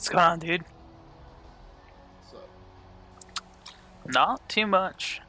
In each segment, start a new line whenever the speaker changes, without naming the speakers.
What's going on, dude?
So,
Not too much.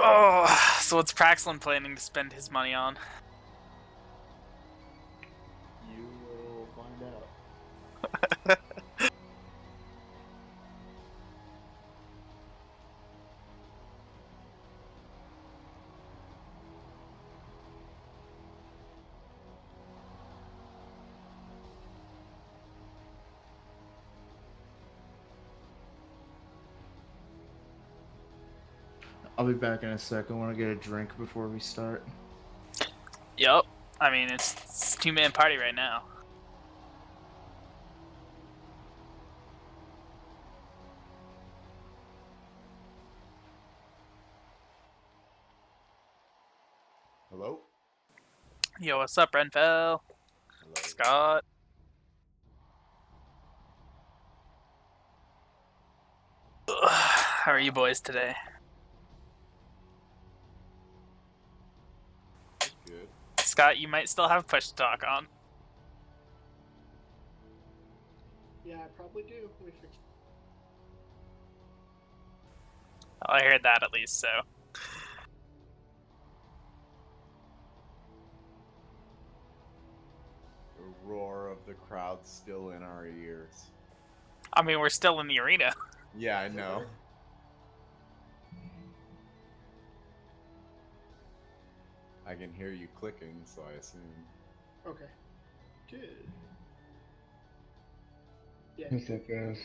Oh, so what's Praxlin planning to spend his money on?
you will find out.
I'll be back in a sec. I want to get a drink before we start.
Yup. I mean, it's two-man party right now.
Hello?
Yo, what's up, Renfell?
Hello.
Scott? Ugh, how are you boys today?
Good.
Scott, you might still have push to talk on.
Yeah, I probably do. We fixed.
I heard that at least, so.
The roar of the crowd still in our ears.
I mean, we're still in the arena.
Yeah, I know. I can hear you clicking, so I assume.
Okay. Good. Yeah.
What's up, guys?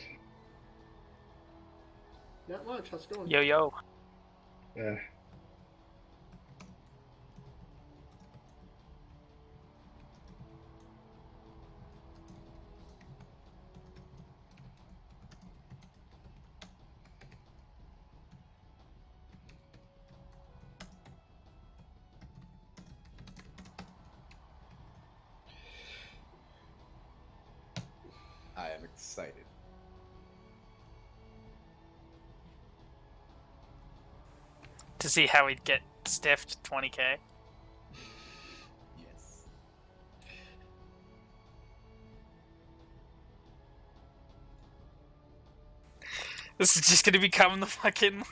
Not much. How's it going?
Yo, yo.
Yeah.
I am excited.
To see how we'd get stiffed 20k.
Yes.
This is just gonna become the fucking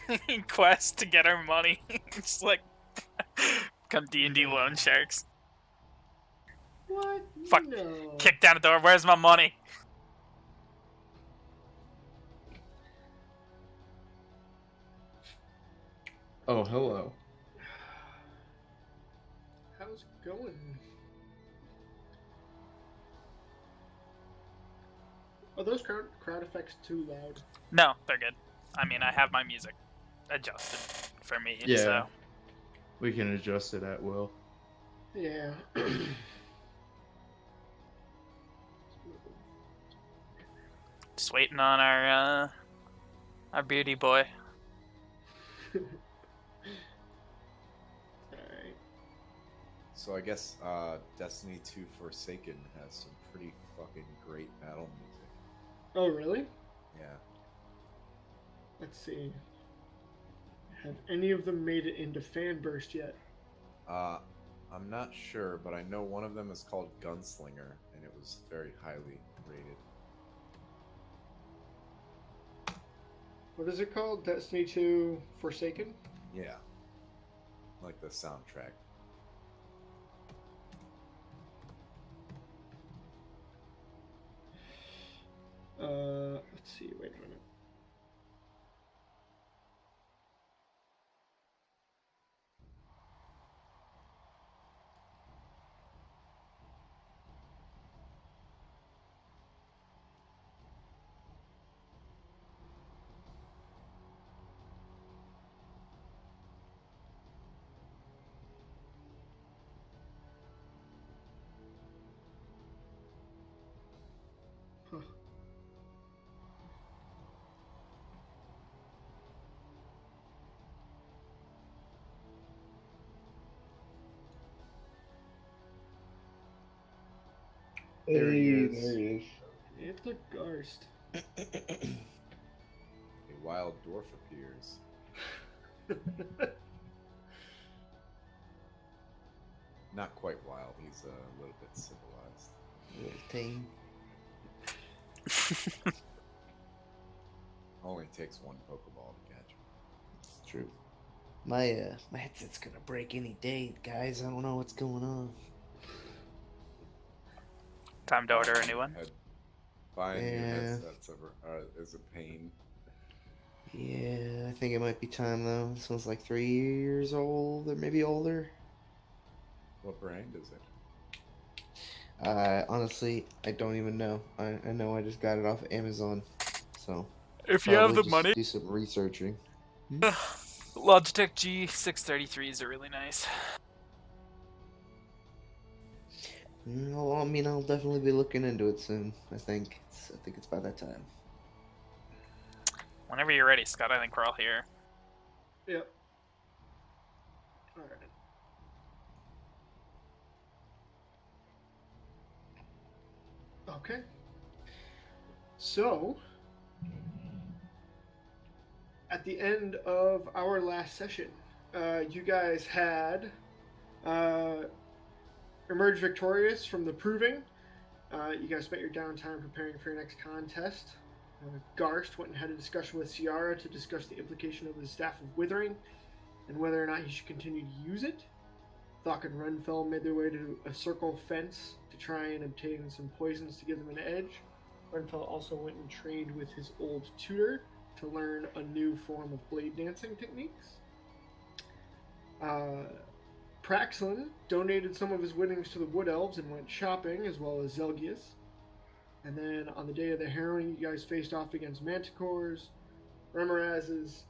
quest to get our money. It's like, become D&D loan sharks.
What?
Fuck.
No.
Kick down the door. Where's my money?
Oh, hello.
How's it going? Are those crowd effects too loud?
No, they're good. I mean, I have my music adjusted for me,
Yeah.
so.
We can adjust it at will.
Yeah.
Just waiting on our beauty boy.
Alright.
So I guess Destiny 2 Forsaken has some pretty fucking great battle music.
Oh, really?
Yeah.
Let's see. Have any of them made it into Fanburst yet?
I'm not sure, but I know one of them is called Gunslinger, and it was very highly rated.
What is it called? Destiny 2 Forsaken?
Yeah. Like the soundtrack.
Let's see. Wait a minute. Huh.
There he is.
There he is.
It's a Garst.
A wild dwarf appears. Not quite wild, he's a little bit civilized.
Little tame.
Only takes one Pokeball to catch him.
It's true. My headset's gonna break any day, guys. I don't know what's going on.
Time to order a new one.
Buying new
Yeah.
headsets is a pain.
Yeah, I think it might be time though. This one's like 3 years old, or maybe older.
What brand is it?
Honestly, I don't even know. I know I just got it off Amazon, so
If you have
probably
the
just
money,
do some researching.
Logitech G633s are really nice.
Well, I mean, I'll definitely be looking into it soon. I think it's about that time.
Whenever you're ready, Scott, I think we're all here.
Yep. Alright. Okay. So, at the end of our last session, you guys had emerged victorious from the proving. You guys spent your downtime preparing for your next contest. Garst went and had a discussion with Ciara to discuss the implication of the Staff of Withering and whether or not he should continue to use it. Thok and Renfell made their way to a circle fence to try and obtain some poisons to give them an edge. Renfell also went and trained with his old tutor to learn a new form of blade dancing techniques. Praxlin donated some of his winnings to the Wood Elves and went shopping, as well as Zelgius. And then on the day of the Harrowing, you guys faced off against Manticores, Remorazes,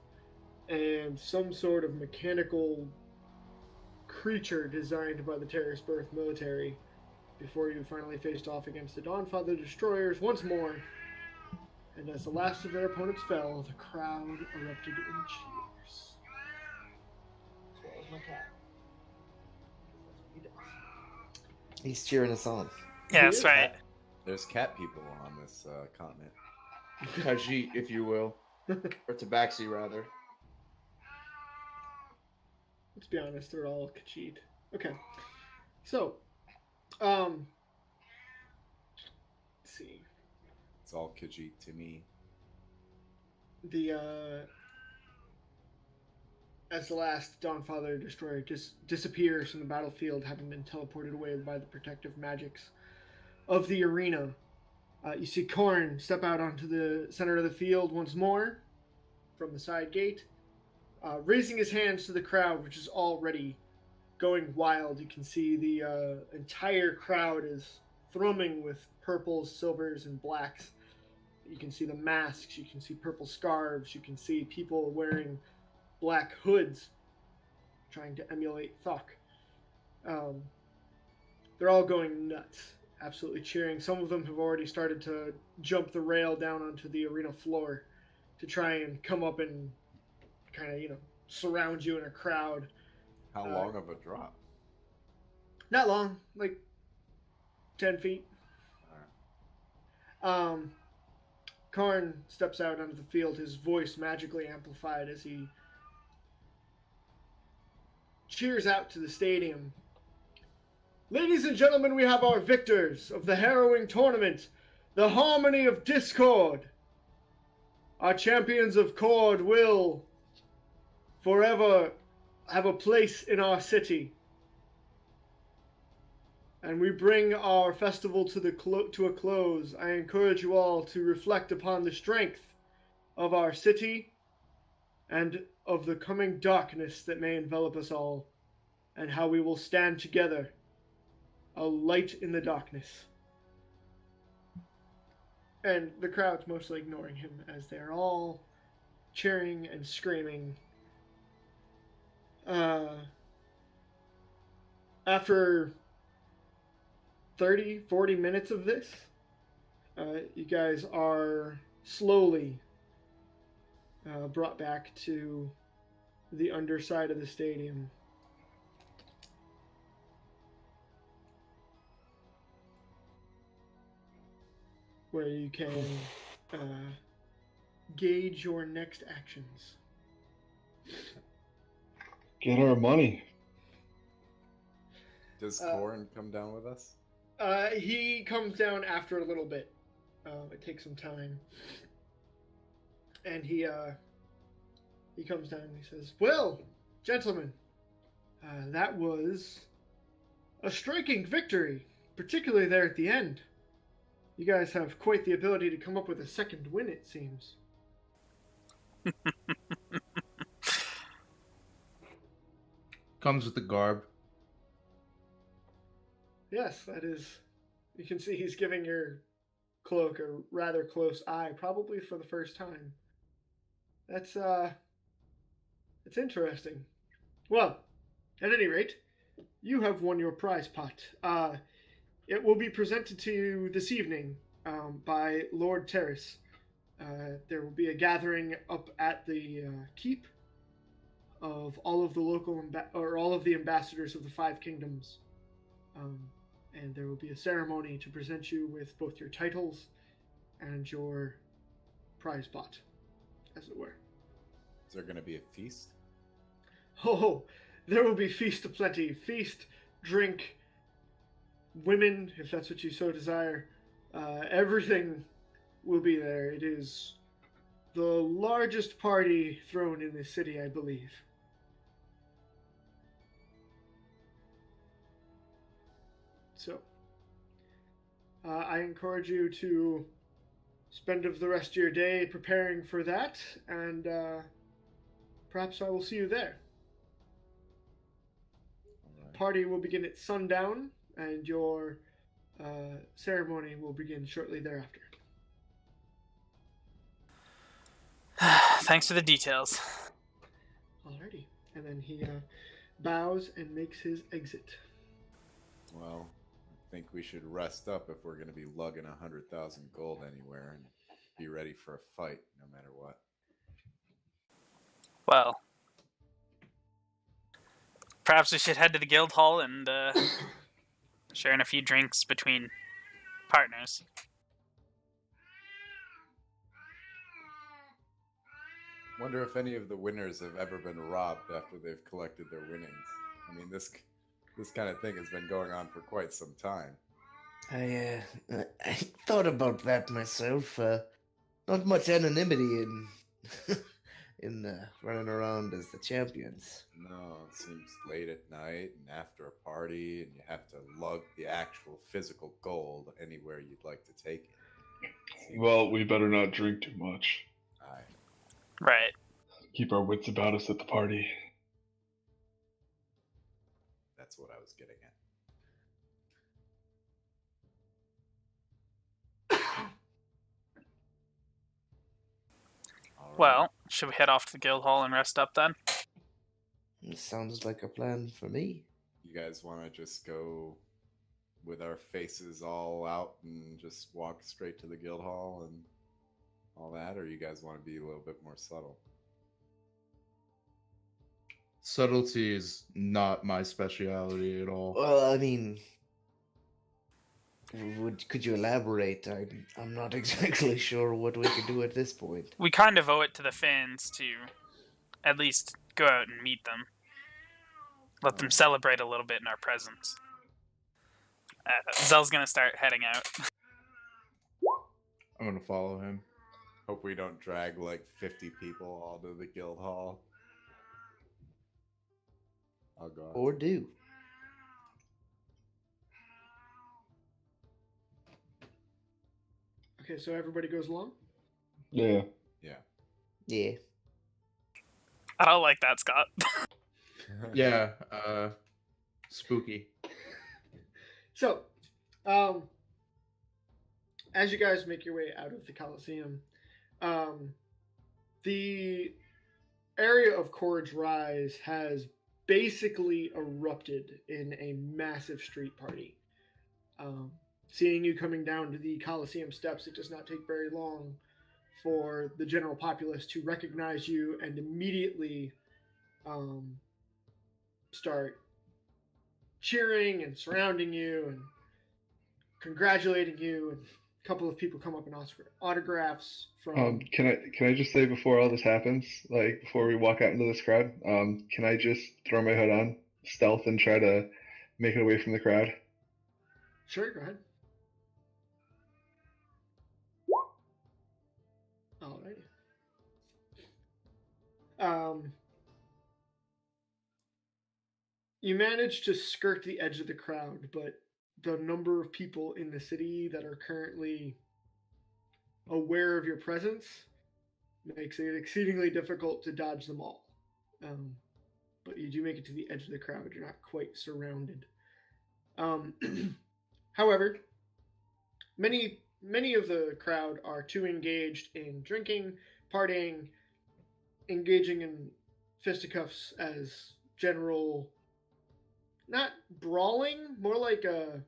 and some sort of mechanical creature designed by the Terrisberth military before you finally faced off against the Dawnfather Destroyers once more. And as the last of their opponents fell, the crowd erupted in cheers. As well as my cat. That's what he does.
He's cheering us on.
Yeah,
Who
that's
is
right.
There's cat people on this continent.
Khajiit, if you will. Or Tabaxi, rather.
Let's be honest, they're all Khajiit. Okay. So, let's see.
It's all Khajiit to me.
As the last Dawnfather Destroyer disappears from the battlefield, having been teleported away by the protective magics of the arena, you see Korn step out onto the center of the field once more from the side gate, raising his hands to the crowd, which is already going wild. You can see the entire crowd is thrumming with purples, silvers, and blacks. You can see the masks, you can see purple scarves, you can see people wearing black hoods trying to emulate Thok. They're all going nuts. absolutely cheering. Some of them have already started to jump the rail down onto the arena floor to try and come up and kind of, surround you in a crowd.
How long of a drop?
Not long, like 10 feet.
All right.
Karn steps out onto the field, his voice magically amplified as he cheers out to the stadium. Ladies and gentlemen, we have our victors of the Harrowing tournament, the Harmony of Discord. Our champions of Cord will forever have a place in our city. And we bring our festival to a close. I encourage you all to reflect upon the strength of our city and of the coming darkness that may envelop us all, and how we will stand together, a light in the darkness. And the crowd's mostly ignoring him as they're all cheering and screaming. After 30, 40 minutes of this, you guys are slowly brought back to the underside of the stadium. Where you can gauge your next actions.
Get our money.
Does Corn come down with us?
He comes down after a little bit. It takes some time. And he comes down and he says, "Well, gentlemen, that was a striking victory, particularly there at the end. You guys have quite the ability to come up with a second win, it seems."
Comes with the garb.
Yes, that is. You can see he's giving your cloak a rather close eye, probably for the first time. It's interesting. Well, at any rate, you have won your prize pot. It will be presented to you this evening by Lord Terris. There will be a gathering up at the keep of all of the local all of the ambassadors of the Five Kingdoms, and there will be a ceremony to present you with both your titles and your prize pot, as it were.
Is there going to be a feast?
Oh, there will be feast aplenty. Feast, drink, women, if that's what you so desire. Everything will be there. It is the largest party thrown in this city, I believe. So, I encourage you to spend the rest of your day preparing for that, and perhaps I will see you there.
All right.
Party will begin at sundown, and your ceremony will begin shortly thereafter.
Thanks for the details.
Alrighty. And then he bows and makes his exit.
Well, I think we should rest up if we're going to be lugging 100,000 gold anywhere and be ready for a fight no matter what.
Well, perhaps we should head to the guild hall and share in a few drinks between partners.
Wonder if any of the winners have ever been robbed after they've collected their winnings. I mean, this kind of thing has been going on for quite some time.
I thought about that myself. Not much anonymity in in running around as the champions.
No, it seems late at night and after a party, and you have to lug the actual physical gold anywhere you'd like to take it. Seems
Well, we better not drink too much.
aye.
Right.
Keep our wits about us at the party.
That's what I was getting at. All right.
Well, should we head off to the guild hall and rest up then?
Sounds like a plan for me.
You guys want to just go with our faces all out and just walk straight to the guild hall and all that, or you guys want to be a little bit more subtle?
Subtlety is not my speciality at all.
Well, I mean, could you elaborate? I'm not exactly sure what we could do at this point.
We kind of owe it to the fans to at least go out and meet them. Let them celebrate a little bit in our presence. Zell's gonna start heading out.
I'm gonna follow him.
Hope we don't drag like 50 people all to the guild hall. I'll go.
Or do.
Okay, so everybody goes along?
Yeah.
Yeah.
Yeah.
I don't like that, Scott.
Yeah, spooky.
So, as you guys make your way out of the Coliseum, the area of Cord's Rise has basically erupted in a massive street party. Seeing you coming down to the Coliseum steps, it does not take very long for the general populace to recognize you and immediately start cheering and surrounding you and congratulating you. And a couple of people come up and ask for autographs from.
Can I just say before all this happens, like before we walk out into this crowd, can I just throw my hood on, stealth, and try to make it away from the crowd?
Sure, go ahead. Alrighty. You manage to skirt the edge of the crowd, but the number of people in the city that are currently aware of your presence makes it exceedingly difficult to dodge them all. But you do make it to the edge of the crowd. You're not quite surrounded. However, many of the crowd are too engaged in drinking, partying, engaging in fisticuffs as general, not brawling, more like a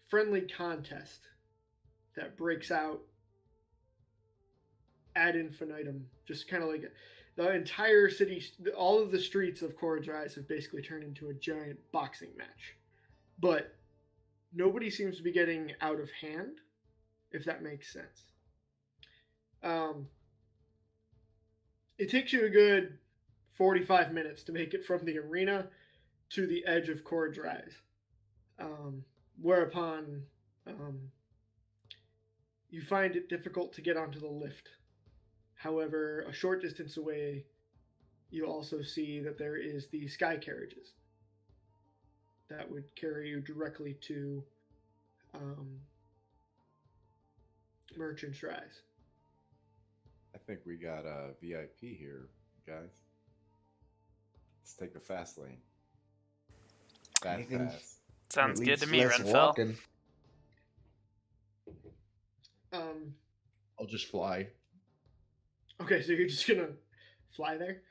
friendly contest that breaks out ad infinitum. Just kind of like the entire city, all of the streets of Cord's Rise have basically turned into a giant boxing match. But nobody seems to be getting out of hand, if that makes sense. It takes you a good 45 minutes to make it from the arena to the edge of Cord's Rise. Whereupon you find it difficult to get onto the lift. However, a short distance away, you also see that there is the sky carriages that would carry you directly to Merchant's Rise.
I think we got a VIP here, guys. Let's take the fast lane. Fast.
Sounds
At
good to
least
me,
less
Renfell.
walking.
I'll just fly.
Okay, so you're just gonna fly there?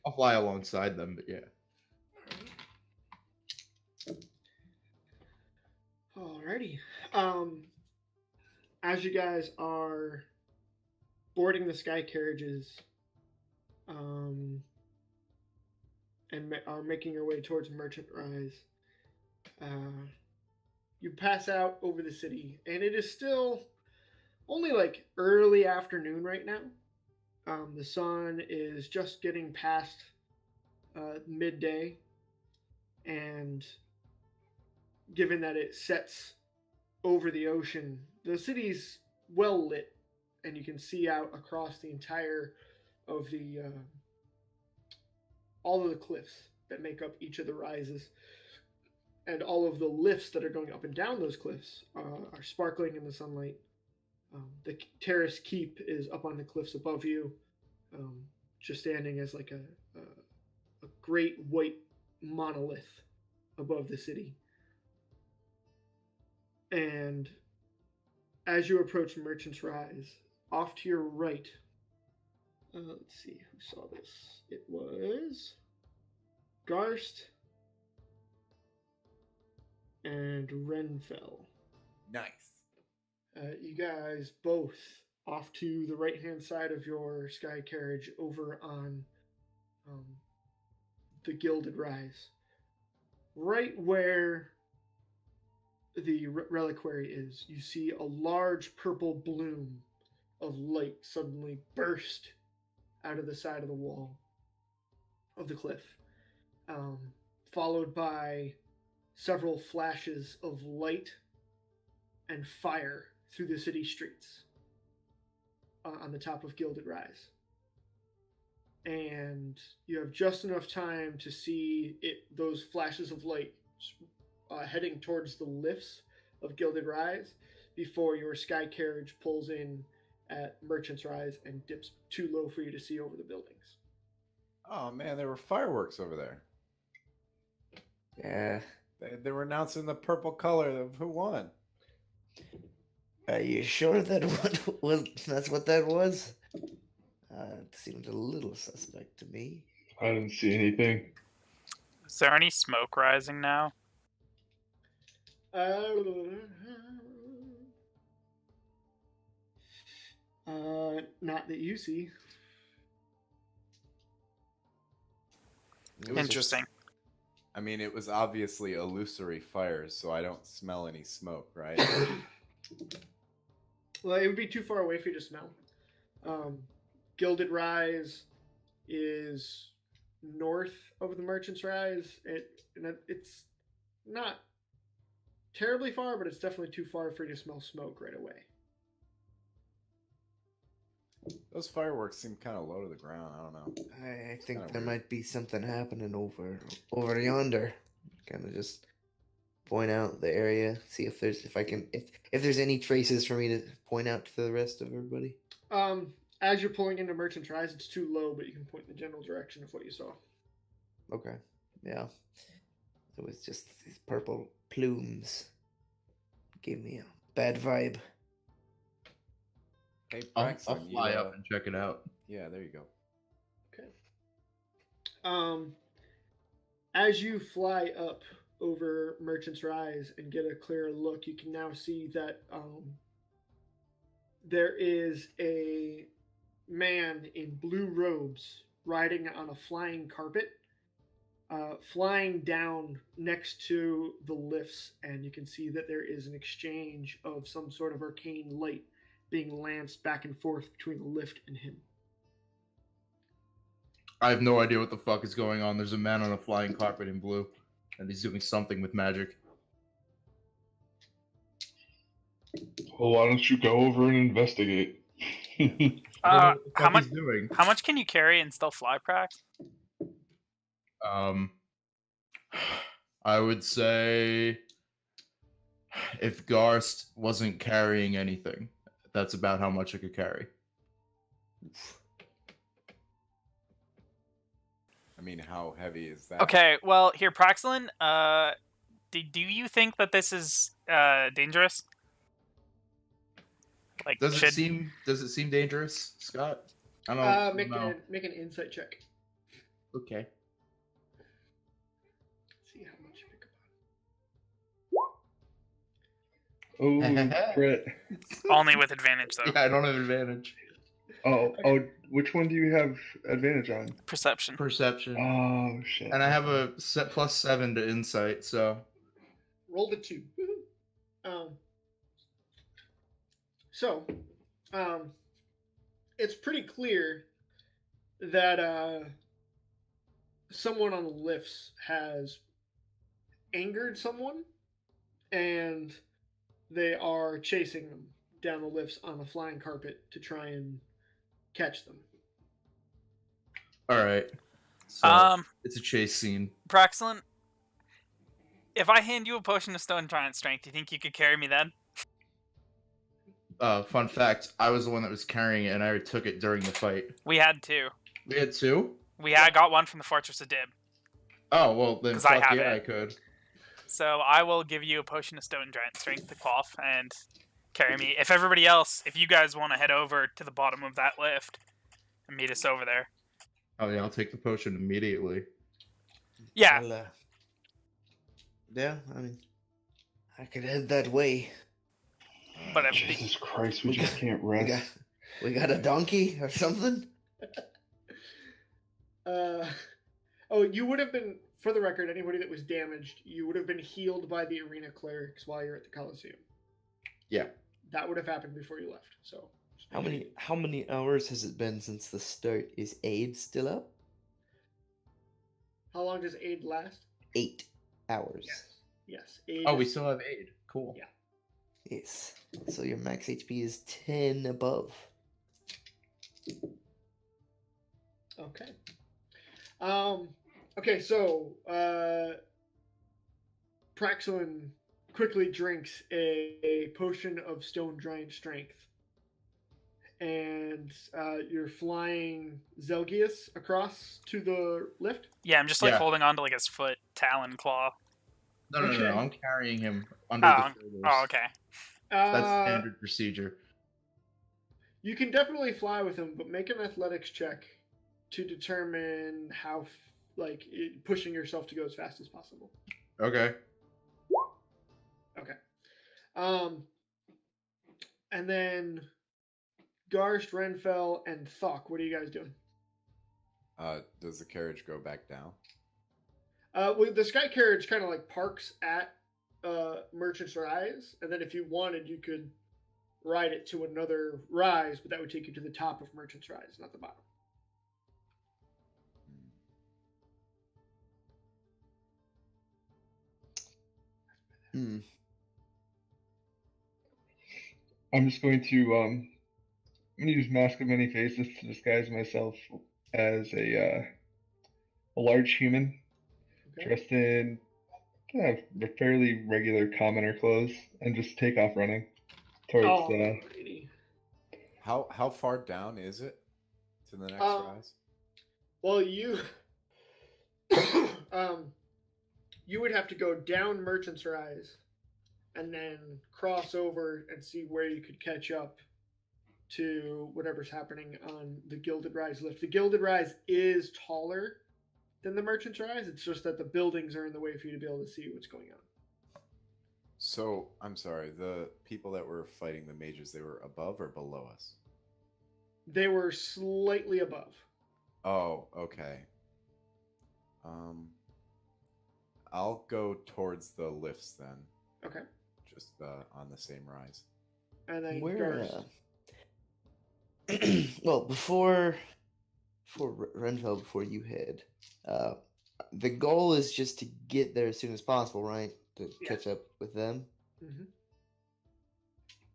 I'll fly alongside them, but yeah.
Alrighty. As you guys are boarding the sky carriages, and are making your way towards Merchant Rise, you pass out over the city, and it is still only like early afternoon right now. The sun is just getting past midday, and given that it sets over the ocean, the city's well lit, and you can see out across the entire of the all of the cliffs that make up each of the rises, and all of the lifts that are going up and down those cliffs are sparkling in the sunlight. The terrace keep is up on the cliffs above you, just standing as like a great white monolith above the city. And as you approach Merchant's Rise, off to your right, let's see who saw this. It was Garst. and Renfell.
Nice.
You guys both off to the right-hand side of your sky carriage over on the Gilded Rise. Right where the reliquary is, you see a large purple bloom of light suddenly burst out of the side of the wall of the cliff, followed by several flashes of light and fire through the city streets on the top of Gilded Rise. And you have just enough time to see those flashes of light heading towards the lifts of Gilded Rise before your sky carriage pulls in at Merchant's Rise and dips too low for you to see over the buildings.
Oh man, there were fireworks over there.
Yeah.
They were announcing the purple color of who won.
Are you sure that's what that was? It seemed a little suspect to me.
I didn't see anything.
Is there any smoke rising now?
Not that you see.
It was
Interesting.
I mean, it was obviously illusory fires, so I don't smell any smoke, right?
Well, it would be too far away for you to smell. Gilded Rise is north of the Merchant's Rise. It's not terribly far, but it's definitely too far for you to smell smoke right away.
Those fireworks seem kind of low to the ground. I don't know.
I think
Kinda
there
weird.
might be something happening over yonder. Kind of just point out the area, see if there's any traces for me to point out to the rest of everybody.
As you're pulling into Merchant's Rise, it's too low, but you can point in the general direction of what you saw.
Okay. Yeah. It was just these purple plumes. Gave me a bad vibe.
Hey,
I'll
Braxton,
fly up and check it out.
Yeah, there you go.
Okay. As you fly up over Merchant's Rise and get a clearer look, you can now see that there is a man in blue robes riding on a flying carpet, flying down next to the lifts, and you can see that there is an exchange of some sort of arcane light being lanced back and forth between the lift and him.
I have no idea what the fuck is going on. There's a man on a flying carpet in blue, and he's doing something with magic.
Well, why don't you go over and investigate?
I don't know what the
How
fuck
much?
he's doing.
How much can you carry and still fly, Prax?
I would say if Garst wasn't carrying anything, that's about how much I could carry.
I mean, how heavy is that?
Okay, well, here, Praxlin, do you think that this is dangerous? Like,
Does it seem dangerous, Scott? I don't know.
Make an insight check.
Okay.
See how much you pick up.
Oh, crit.
only with advantage though?
Yeah, I don't have advantage.
Oh, which one do you have advantage on?
Perception.
Perception.
Oh, shit.
And I have a +7 to insight, so.
Roll the 2. It's pretty clear that someone on the lifts has angered someone, and they are chasing them down the lifts on a flying carpet to try and catch them.
All right. So, it's a chase scene.
Praxlin, if I hand you a potion of stone giant strength, do you think you could carry me then?
Fun fact, I was the one that was carrying it, and I took it during the fight.
We had 2.
We had 2?
We had got one from the Fortress of Dib.
Oh, well, then
'Cause I
fuck
have
yeah,
it.
I could.
So I will give you a potion of stone giant strength to quaff and carry me. If everybody else, if you guys want to head over to the bottom of that lift and meet us over there.
Oh yeah, I'll take the potion immediately.
Yeah.
Well, yeah, I mean, I could head that way.
But if the,
Jesus Christ, we
We
just
got-
can't
We got,
rest.
we got a donkey or something?
Oh, you would have been, for the record, anybody that was damaged, you would have been healed by the arena clerics while you're at the Coliseum.
Yeah.
That would have happened before you left. So
How many hours has it been since the start? Is aid still up?
How long does aid last?
8 hours.
Yes. Aid
Oh, we
is-
still have aid. Cool.
Yeah.
Yes. So your max HP is 10 above.
Okay. Okay, so Praxilin quickly drinks a potion of stone giant strength. And you're flying Zelgius across to the lift.
yeah, I'm just like
Yeah.
holding on to like his foot, talon claw.
No, no, no,
Okay.
no. I'm carrying him under
Oh,
the shoulders.
oh, okay.
That's standard procedure.
You can definitely fly with him, but make an athletics check to determine how, pushing yourself to go as fast as possible.
Okay.
Okay. And then Garst, Renfell, and Thok, what are you guys doing?
Does the carriage go back down?
Well, the sky carriage kind of like parks at Merchant's Rise, and then if you wanted, you could ride it to another rise, but that would take you to the top of Merchant's Rise, not the bottom.
Hmm.
I'm just going to I'm gonna use Mask of Many Faces to disguise myself as a large human
Okay.
dressed in fairly regular commoner clothes and just take off running towards
Alrighty.
How far down is it to the next rise?
Well, you you would have to go down Merchant's Rise and then cross over and see where you could catch up to whatever's happening on the Gilded Rise lift. The Gilded Rise is taller than the Merchant's Rise. It's just that the buildings are in the way for you to be able to see what's going on.
So, I'm sorry, the people that were fighting the mages, they were above or below us?
They were slightly above.
Oh, okay. I'll go towards the lifts then.
Okay.
Just on the same rise.
And then
Where?
Garst.
Well, before Renfell, before you head, the goal is just to get there as soon as possible, right? To catch up with them.
Mhm.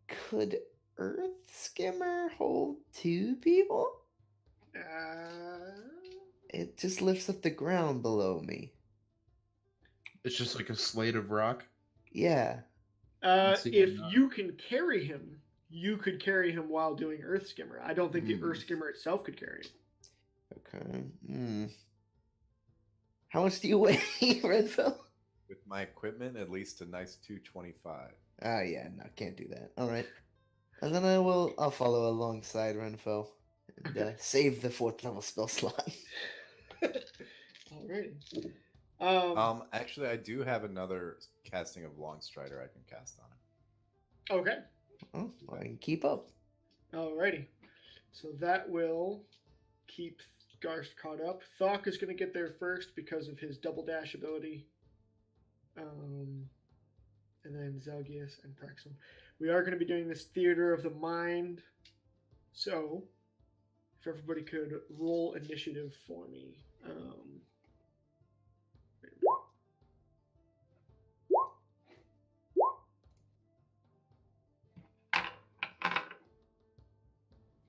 Could Earth Skimmer hold 2 people? It just lifts up the ground below me.
It's just like a slate of rock.
Yeah.
Let's see
If
why not.
you can carry him, you could carry him while doing Earth Skimmer. I don't think the
Hmm.
Earth Skimmer itself could carry him.
Okay. How much do you weigh, Renfell?
With my equipment, at least a nice 225.
Ah, yeah, no, can't do that. All right. And then I'll follow alongside Renfell and save the 4th level spell slot.
Alrighty.
Actually, I do have another casting of Longstrider I can cast on it.
Okay.
Oh, well, I can keep up.
Alrighty. So that will keep Garst caught up. Thok is going to get there first because of his double dash ability. And then Zelgius and Praxum. We are going to be doing this Theater of the Mind. So, if everybody could roll initiative for me.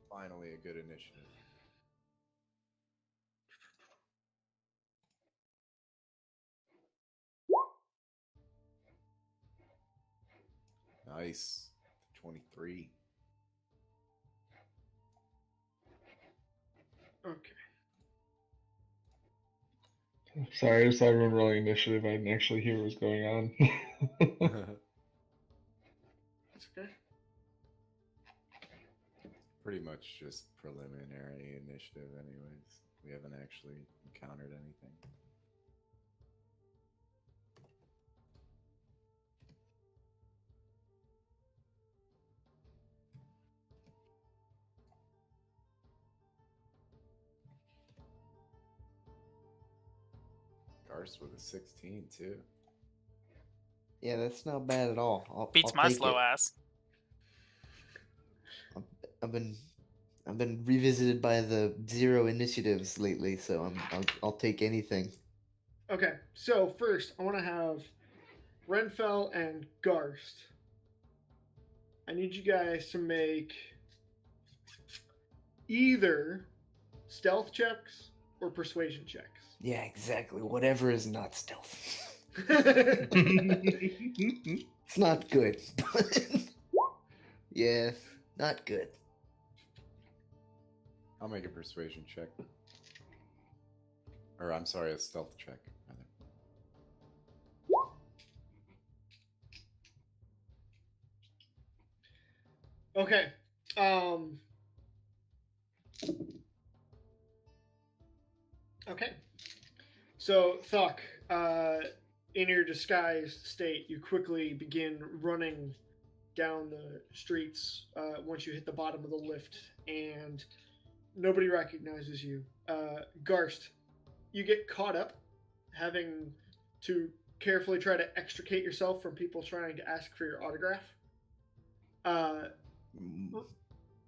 Finally, a good initiative. Nice. 23.
Okay.
Sorry, I just saw everyone rolling initiative. I didn't actually hear what was going on.
That's okay.
Pretty much just preliminary initiative, anyways. We haven't actually encountered anything. Garst with a 16 too.
Yeah, that's not bad at all.
Beats
I'll
my
take
slow
it.
ass.
I've been revisited by the 0 initiatives lately, so I'll take anything.
Okay, so first I want to have Renfell and Garst. I need you guys to make either stealth checks or persuasion checks.
Yeah, exactly. Whatever is not stealth.
Okay.
It's not good. But yeah, not good.
I'll make a persuasion check. Or I'm sorry, a stealth check. Rather.
Okay. Okay. So, Thuck, in your disguised state, you quickly begin running down the streets once you hit the bottom of the lift, and nobody recognizes you. Garst, you get caught up having to carefully try to extricate yourself from people trying to ask for your autograph.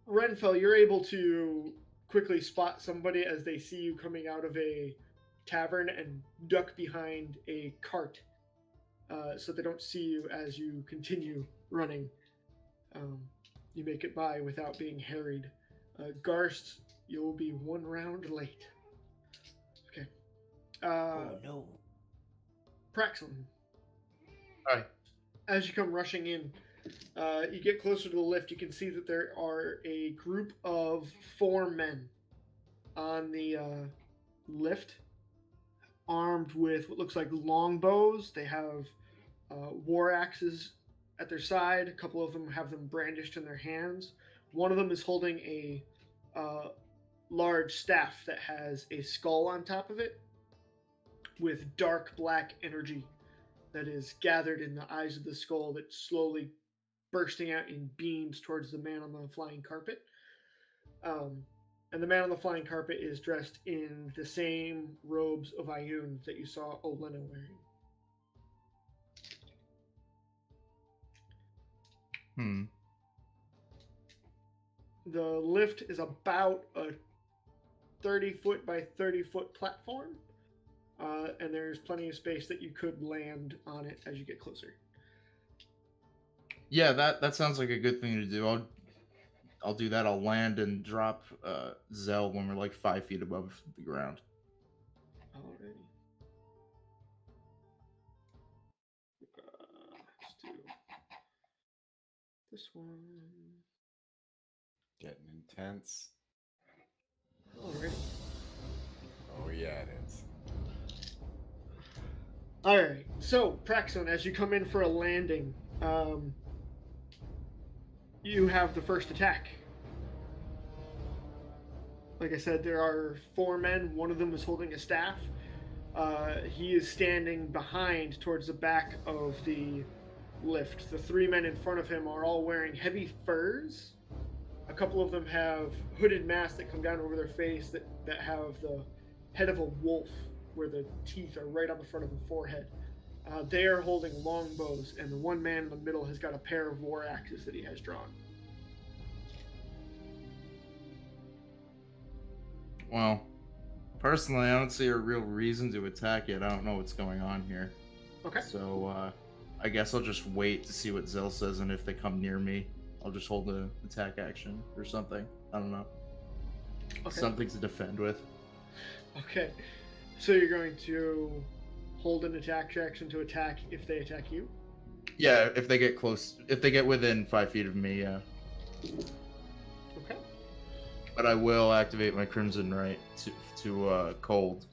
Renfell, you're able to quickly spot somebody as they see you coming out of a tavern and duck behind a cart so they don't see you as you continue running. You make it by without being harried. Garst, you'll be 1 round late. Okay.
Oh no.
Praxon.
Hi.
As you come rushing in, you get closer to the lift, you can see that there are a group of 4 men on the lift, armed with what looks like longbows. They have war axes at their side. A couple of them have them brandished in their hands. One of them is holding a large staff that has a skull on top of it with dark black energy that is gathered in the eyes of the skull that's slowly bursting out in beams towards the man on the flying carpet. And the man on the flying carpet is dressed in the same robes of Ayun that you saw Olena wearing. The lift is about a 30-foot by 30-foot platform, and there's plenty of space that you could land on it as you get closer.
Yeah, that sounds like a good thing to do. I'll do that. I'll land and drop Zell when we're like 5 feet above the ground.
Alrighty. Let's do this one.
Getting intense.
Alrighty.
Oh yeah, it is.
Alright, so Praxon, as you come in for a landing, you have the first attack. Like I said, there are 4 men. One of them is holding a staff. He is standing behind towards the back of the lift. The 3 men in front of him are all wearing heavy furs. A couple of them have hooded masks that come down over their face that have the head of a wolf, where the teeth are right on the front of the forehead. They are holding longbows, and the one man in the middle has got a pair of war axes that he has drawn.
Well, personally, I don't see a real reason to attack it. I don't know what's going on here.
Okay.
So, I guess I'll just wait to see what Zell says, and if they come near me, I'll just hold an attack action or something. I don't know.
Okay.
Something to defend with.
Okay. So you're going to hold an attack action to attack if they attack you?
Yeah, if they get close, if they get within 5 feet of me, yeah.
Okay.
But I will activate my Crimson Right to cold.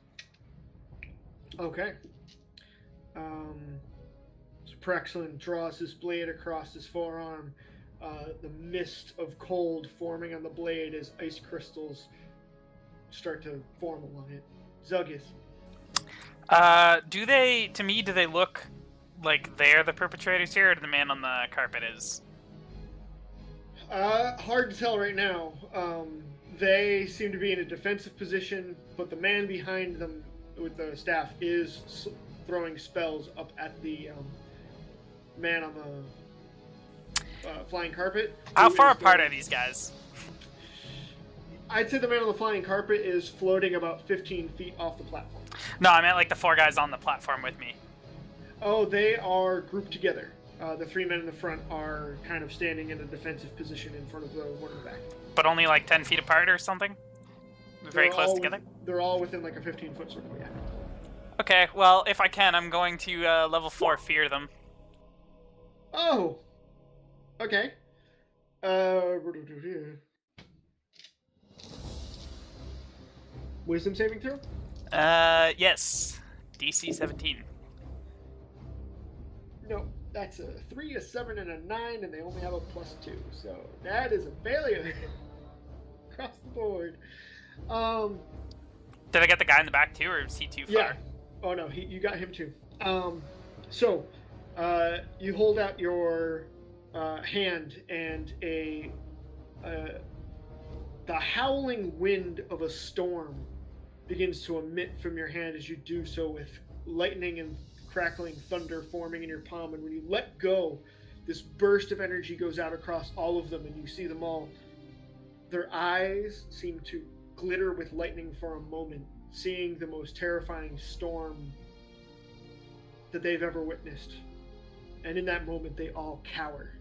Okay. So Praxon draws his blade across his forearm. The mist of cold forming on the blade as ice crystals start to form along it. Zelgius.
Do they look like they're the perpetrators here, or the man on the carpet is?
Hard to tell right now. They seem to be in a defensive position, but the man behind them, the staff is throwing spells up at the man on the flying carpet.
How far apart are these guys?
I'd say the man on the flying carpet is floating about 15 feet off the platform.
No, I meant like the 4 guys on the platform with me.
Oh, they are grouped together. The 3 men in the front are kind of standing in a defensive position in front of the one in the back.
But only like 10 feet apart or something? Very close together?
They're all within like a 15-foot circle, yeah.
Okay, well, if I can, I'm going to level 4 fear them.
Oh! Okay. Wisdom saving throw?
Yes. DC 17.
No, that's a 3, a 7, and a 9, and they only have a +2. So that is a failure across the board.
Did I get the guy in the back too, or is he too far?
Yeah. Oh no, you got him too. So you hold out your hand, and the howling wind of a storm begins to emit from your hand as you do so, with lightning and crackling thunder forming in your palm. And when you let go, this burst of energy goes out across all of them, and you see them all. Their eyes seem to glitter with lightning for a moment, seeing the most terrifying storm that they've ever witnessed. And in that moment, they all cower.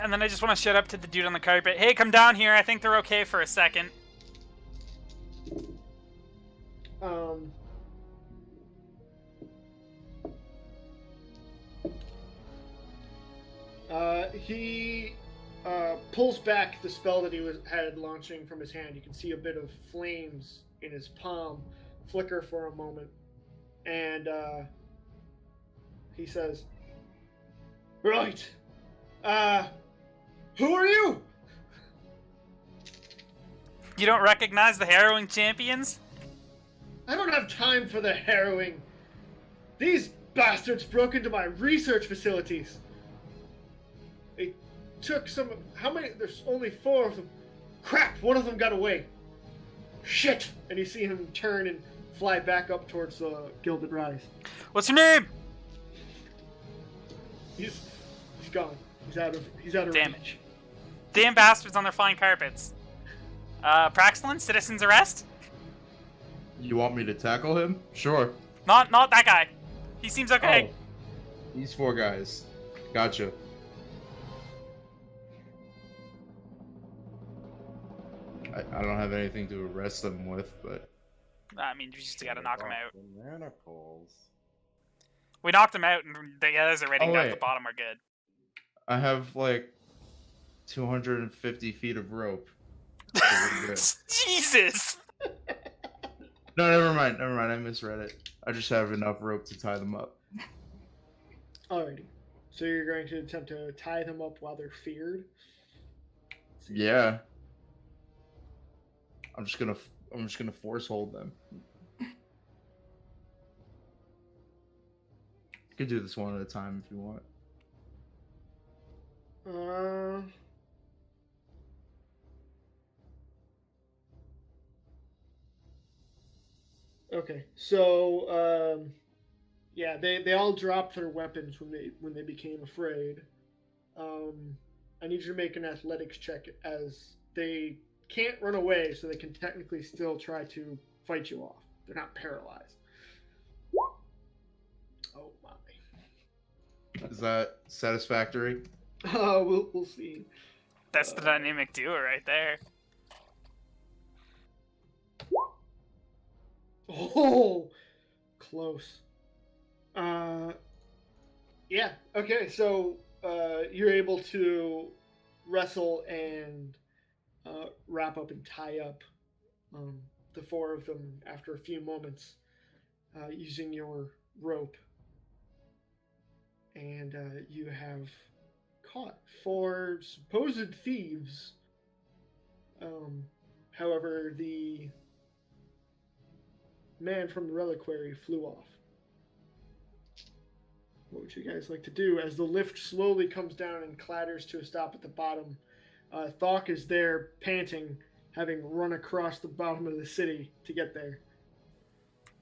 And then I just want to shut up to the dude on the carpet. Hey, come down here. I think they're okay for a second.
He pulls back the spell that he had launching from his hand. You can see a bit of flames in his palm flicker for a moment, and he says, "Right, who are you?"
You don't recognize the Harrowing champions?
I don't have time for the harrowing. These bastards broke into my research facilities. They took some... How many? There's only 4 of them. Crap, one of them got away. Shit! And you see him turn and fly back up towards the Gilded Rise.
What's your name?
He's gone. He's out of
Damn
reach.
Damn bastards on their flying carpets. Praxlin, citizen's arrest?
You want me to tackle him? Sure.
Not that guy. He seems okay.
Oh, these 4 guys. Gotcha. I don't have anything to arrest them with, but...
I mean, you just gotta knock him out.
The manacles.
We knocked him out, and the others already got
wait.
the bottom are good.
I have, like, 250 feet of rope.
Jesus!
No, never mind. I misread it. I just have enough rope to tie them up.
Alrighty. So you're going to attempt to tie them up while they're feared?
Yeah. I'm just gonna force hold them. You could do this one at a time if you want.
Okay. So yeah, they all dropped their weapons when they became afraid. I need you to make an athletics check, as they can't run away, so they can technically still try to fight you off. They're not paralyzed. Oh my.
Is that satisfactory?
We'll see.
That's the dynamic duo right there.
Oh, close. Yeah. Okay. So you're able to wrestle and wrap up and tie up the 4 of them after a few moments using your rope, and you have caught 4 supposed thieves. However, the man from the reliquary flew off. What would you guys like to do? As the lift slowly comes down and clatters to a stop at the bottom, Thok is there panting, having run across the bottom of the city to get there.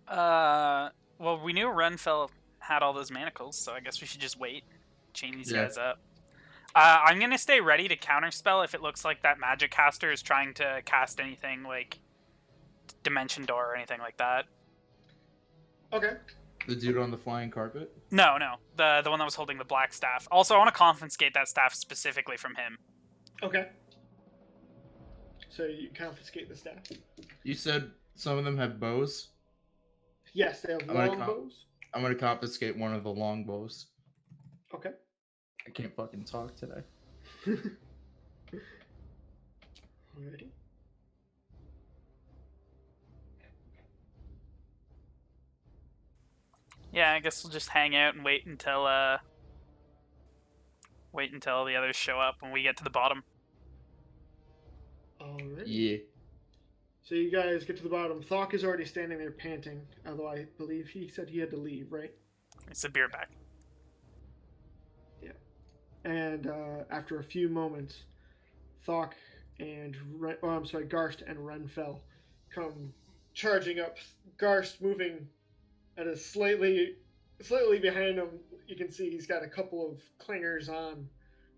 Well, we knew Renfell had all those manacles, so I guess we should just wait, chain these
Yeah.
guys up. I'm gonna stay ready to counterspell if it looks like that magic caster is trying to cast anything like Dimension Door or anything like that.
Okay.
The dude on the flying carpet?
No, the one that was holding the black staff. Also, I want to confiscate that staff specifically from him.
Okay. So you confiscate the staff.
You said some of them have bows?
Yes, they have
I'm gonna
longbows.
I'm gonna confiscate one of the long bows.
Okay.
I can't fucking talk today.
Ready?
Yeah, I guess we'll just hang out and wait until the others show up when we get to the bottom.
Alright.
Yeah.
So you guys get to the bottom. Thok is already standing there panting, although I believe he said he had to leave, right?
It's a beer back.
And after a few moments, Thok and Garst and Renfell come charging up. Garst moving at a slightly behind him. You can see he's got a couple of clingers on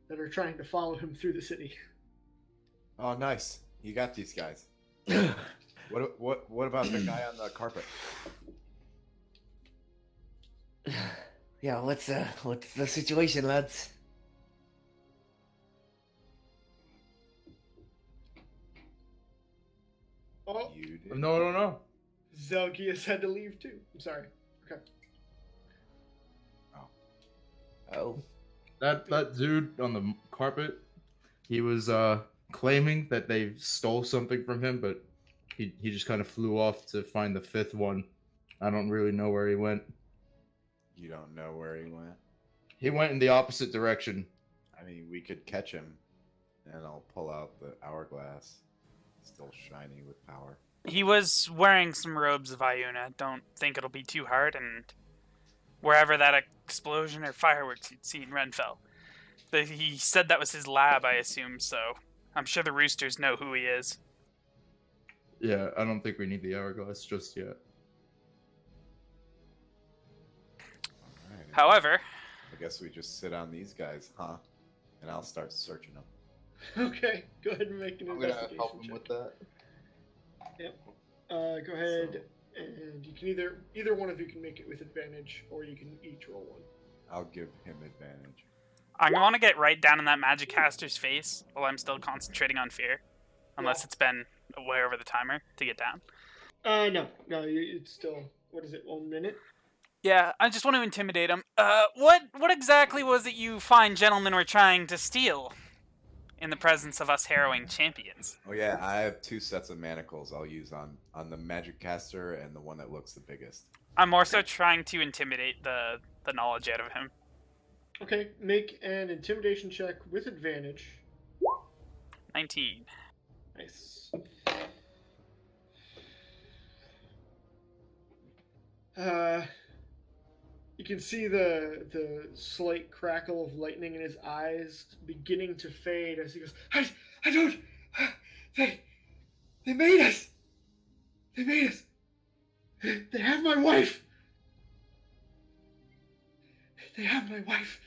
that are trying to follow him through the city.
Oh, nice. You got these guys. What about the guy on the carpet?
Yeah, what's the situation, lads?
Oh,
You did.
No.
Zelgius had to leave too. I'm sorry. Okay.
Oh,
That dude on the carpet, he was claiming that they stole something from him, but he just kind of flew off to find the fifth one. I don't really know where he went.
You don't know where he went?
He went in the opposite direction.
I mean, we could catch him, and I'll pull out the hourglass. Still shiny with power.
He was wearing some robes of Iuna. Don't think it'll be too hard, and wherever that explosion or fireworks you'd seen Renfell. He said that was his lab, I assume, so I'm sure the roosters know who he is.
Yeah, I don't think we need the hourglass just yet.
Alright.
However,
I guess we just sit on these guys, huh? And I'll start searching them.
Okay. Go ahead and make an
I'm gonna
investigation
help him
check.
with that.
Go ahead, and you can either one of you can make it with advantage, or you can each roll one.
I'll give him advantage.
I want to get right down in that magic caster's face while I'm still concentrating on fear. Unless it's been way over the timer to get down.
No, it's still, what is it, 1 minute?
Yeah, I just want to intimidate him. What exactly was it you fine gentlemen were trying to steal in the presence of us harrowing champions?
Oh yeah, I have 2 sets of manacles I'll use on the magic caster and the one that looks the biggest.
I'm more so trying to intimidate the knowledge out of him.
Okay, make an intimidation check with advantage.
19.
Nice. You can see the slight crackle of lightning in his eyes beginning to fade as he goes, I don't... They made us! They made us! They have my wife! They have my wife!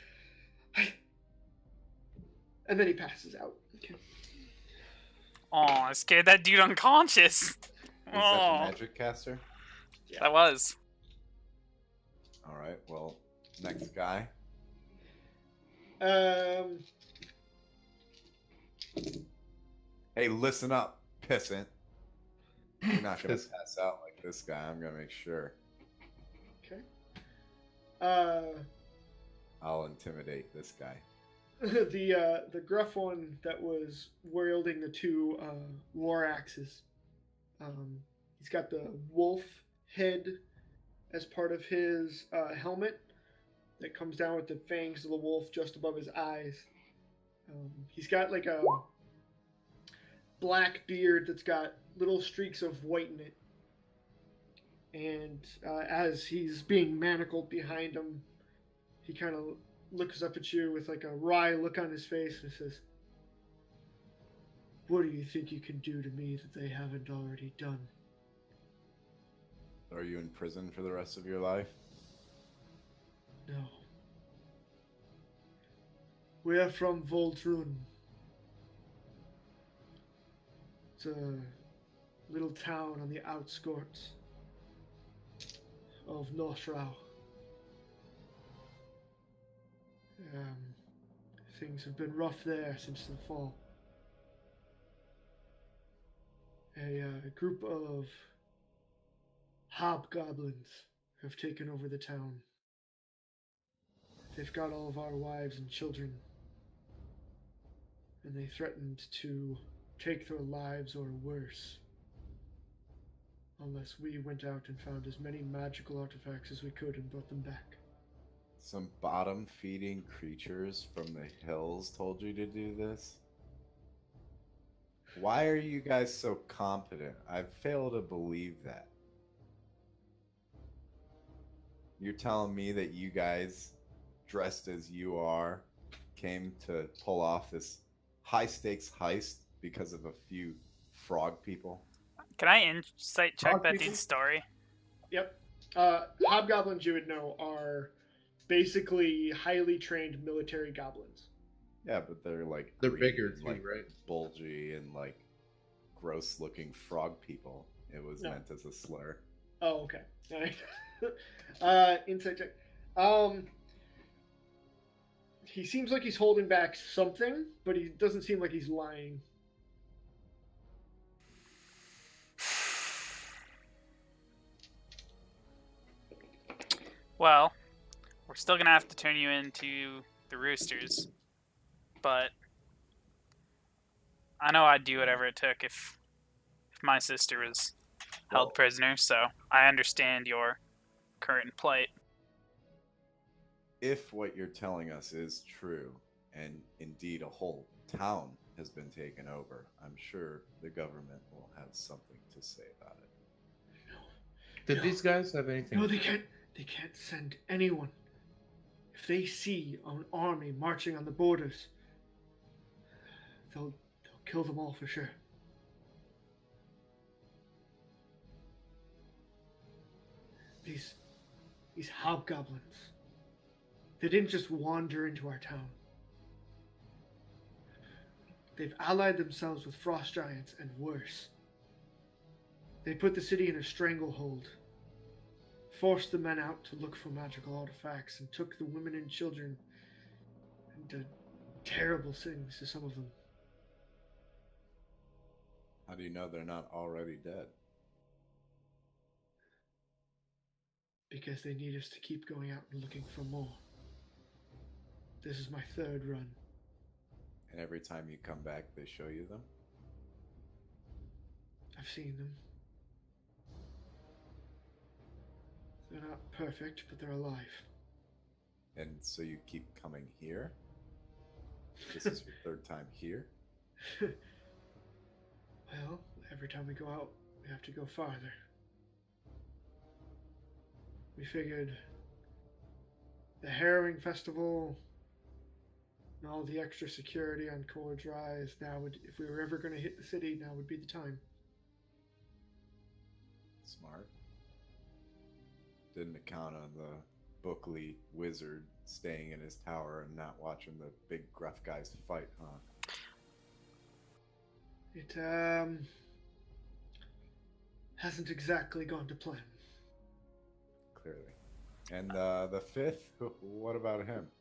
And then he passes out. Okay.
Oh, I scared that dude unconscious.
Is that the
Oh,
magic caster?
that was.
Alright, well, next guy. Hey, listen up, pissant. You're not gonna pass out like this guy, I'm gonna make sure.
Okay.
I'll intimidate this guy.
The gruff one that was wielding the 2 war axes. He's got the wolf head as part of his helmet that comes down with the fangs of the wolf just above his eyes. He's got like a black beard that's got little streaks of white in it. And as he's being manacled behind him, he kind of looks up at you with like a wry look on his face and says, What do you think you can do to me that they haven't already done?
Are you in prison for the rest of your life?
No. We are from Voltrun. It's a little town on the outskirts of Nosrau. Things have been rough there since the fall. A group of hobgoblins have taken over the town. They've got all of our wives and children, and they threatened to take their lives or worse unless we went out and found as many magical artifacts as we could and brought them back.
Some bottom-feeding creatures from the hills told you to do this? Why are you guys so confident? I fail to believe that. You're telling me that you guys, dressed as you are, came to pull off this high-stakes heist because of a few frog people?
Can I insight check
Frog
that
people?
dude's story?
Yep. Hobgoblins, you would know, are basically highly trained military goblins.
Yeah, but they're like
They're
green
bigger
and,
too,
like,
right?
bulgy and like gross-looking frog people. It was
No.
meant as a slur.
Oh, okay. All right. Insight check. He seems like he's holding back something, but he doesn't seem like he's lying.
Well, we're still gonna have to turn you into the roosters, but I know I'd do whatever it took if my sister was held prisoner, so I understand your current plight.
If what you're telling us is true, and indeed a whole town has been taken over, I'm sure the government will have something to say about it.
Did
No.
these guys have anything?
No, they can't. They can't send anyone. If they see an army marching on the borders, they'll kill them all for sure. These hobgoblins, they didn't just wander into our town. They've allied themselves with frost giants and worse. They put the city in a stranglehold, forced the men out to look for magical artifacts, and took the women and children and did terrible things to some of them.
How do you know they're not already dead?
Because they need us to keep going out and looking for more. This is my third run.
And every time you come back, they show you them?
I've seen them. They're not perfect, but they're alive.
And so you keep coming here? This is your third time here?
Well, every time we go out, we have to go farther. We figured the Harrowing Festival and all the extra security on Cords Rise, if we were ever going to hit the city, now would be the time.
Smart. Didn't account on the bookly wizard staying in his tower and not watching the big gruff guys fight, huh?
It hasn't exactly gone to plan.
Clearly. And the fifth, what about him?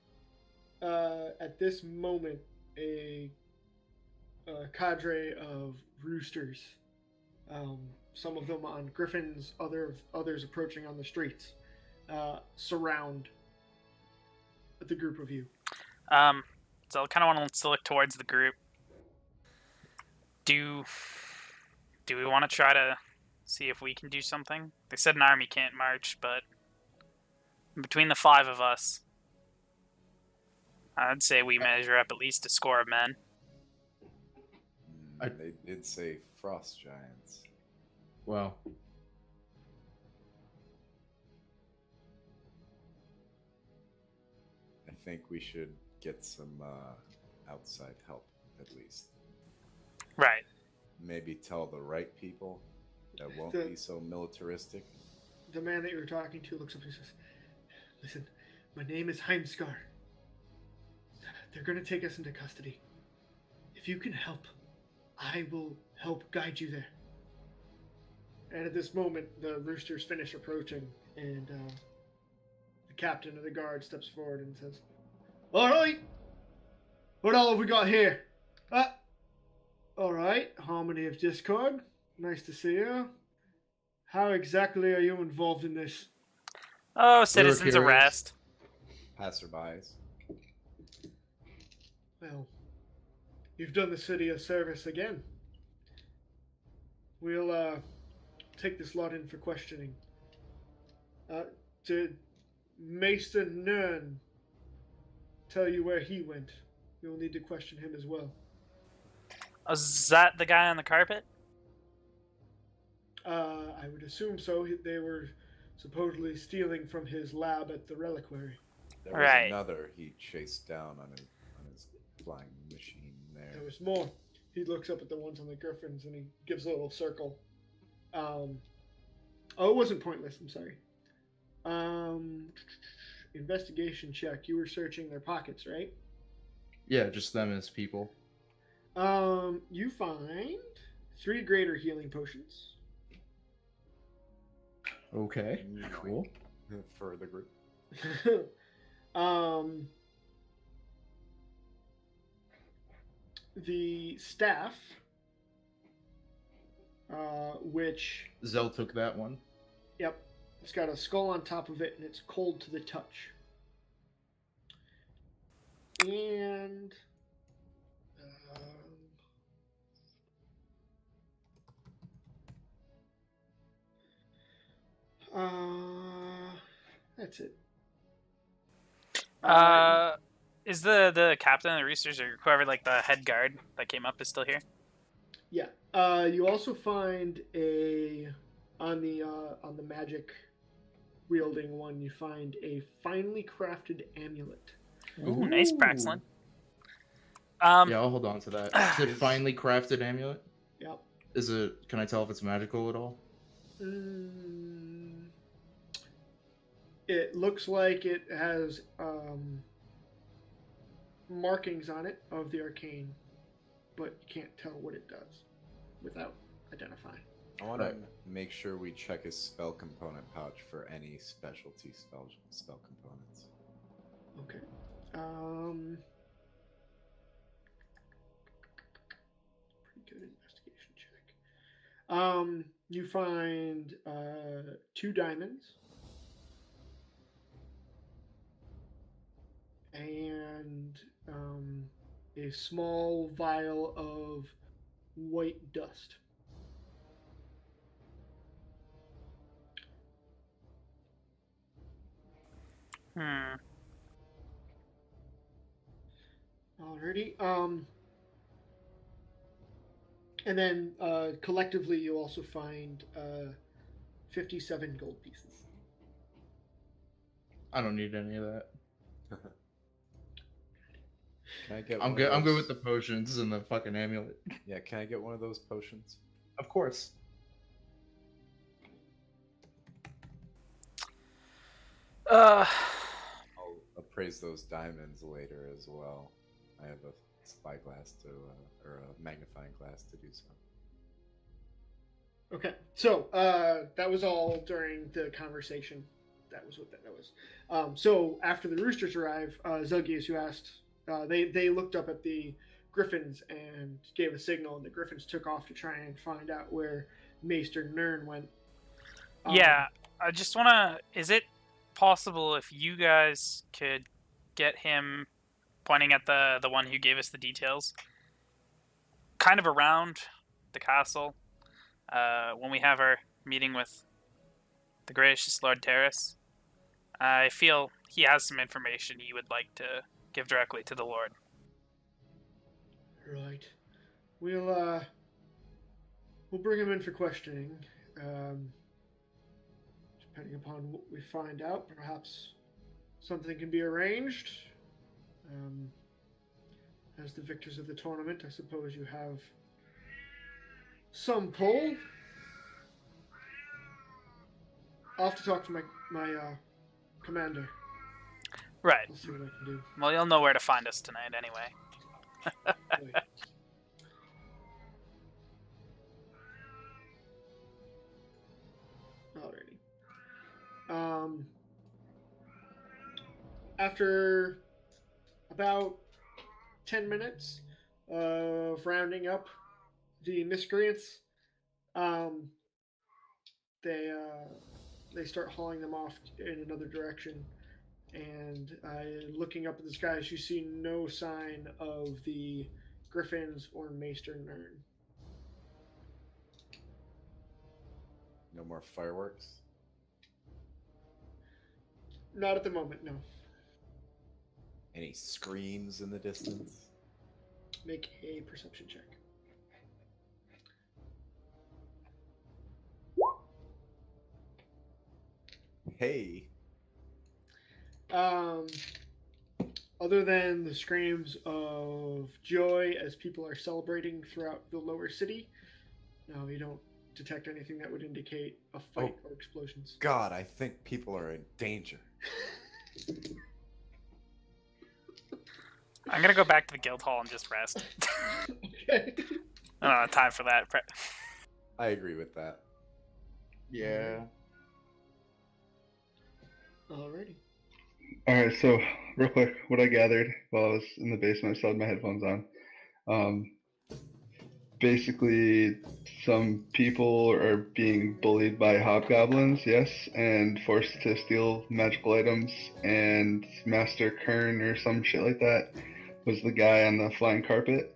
At this moment, a cadre of roosters, some of them on griffins, others approaching on the streets, surround the group of you.
So I kind of want to look towards the group. Do we want to try to see if we can do something? They said an army can't march, but between the 5 of us, I'd say we measure up at least a score of men.
They did say frost giants.
Well,
I think we should get some outside help, at least.
Right.
Maybe tell the right people that won't
The-
be so militaristic.
The man that you were talking to looks up and says, "Listen, my name is Heimskar. They're going to take us into custody. If you can help, I will help guide you there." And at this moment, the roosters finish approaching, and the captain of the guard steps forward and says, "All right, what all have we got here? All right, Harmony of Discord. Nice to see you. How exactly are you involved in this?"
Oh, citizens
curious.
arrest.
Passerbys.
Well, you've done the city a service again. We'll take this lot in for questioning. Did Maester Nern tell you where he went? You'll need to question him as well.
Is that the guy on the carpet?
I would assume so. They were supposedly stealing from his lab at the reliquary.
There was
Right.
another he chased down on his flying machine there.
There was more. He looks up at the ones on the griffins and he gives a little circle. Oh, it wasn't pointless. I'm sorry. Investigation check. You were searching their pockets, right?
Yeah, just them as people.
You find 3 greater healing potions.
Okay, cool.
For the group.
The staff, which,
Zell took that one.
yep, it's got a skull on top of it and it's cold to the touch. And that's it.
Is the captain of the roosters or whoever, like the head guard that came up, is still here?
Yeah. You also find on the magic wielding one, you find a finely crafted amulet.
Ooh, nice, Praxlin.
Yeah, I'll hold on to that. Is it finely crafted amulet?
Yep.
Is it? Can I tell if it's magical at all?
It looks like it has markings on it of the arcane, but you can't tell what it does without identifying.
I want to
Right.
make sure we check his spell component pouch for any specialty spell components.
Okay. Pretty good investigation check. You find 2 diamonds and a small vial of white dust. Alrighty. And then collectively, you also find 57 gold pieces.
I don't need any of that.
Can I get?
I'm
one
good.
of
I'm good
those-
with the potions and the fucking amulet.
Yeah, can I get one of those potions?
Of course.
I'll appraise those diamonds later as well. I have a spyglass or a magnifying glass to do so.
Okay, so that was all during the conversation. That was what that was. So after the roosters arrive, Zelgius, you asked, they looked up at the griffins and gave a signal, and the griffins took off to try and find out where Maester Nern went.
Yeah, I just want to... Is it possible if you guys could get him pointing at the one who gave us the details, kind of around the castle, when we have our meeting with the gracious Lord Terris? I feel he has some information he would like to give directly to the Lord.
Right. We'll bring him in for questioning. Depending upon what we find out, perhaps something can be arranged. As the victors of the tournament, I suppose you have some pull. I'll have to talk to my commander.
Right.
I'll see what I can do.
Well, you'll know where to find us tonight anyway.
Wait. Alrighty. After about 10 minutes of rounding up the miscreants, they start hauling them off in another direction. And looking up at the skies, you see no sign of the griffins or Maester Nern.
No more fireworks.
Not at the moment, no.
Any screams in the distance?
Make a perception check.
Hey.
Other than the screams of joy as people are celebrating throughout the lower city, no, you don't detect anything that would indicate a fight or explosions.
God, I think people are in danger.
I'm gonna go back to the guild hall and just rest.
Okay.
I don't have time for that.
I agree with that.
Yeah.
Alrighty.
Alright, so real quick, what I gathered while I was in the basement, I still had my headphones on. Basically, some people are being bullied by hobgoblins, yes, and forced to steal magical items, and Master Kern or some shit like that was the guy on the flying carpet.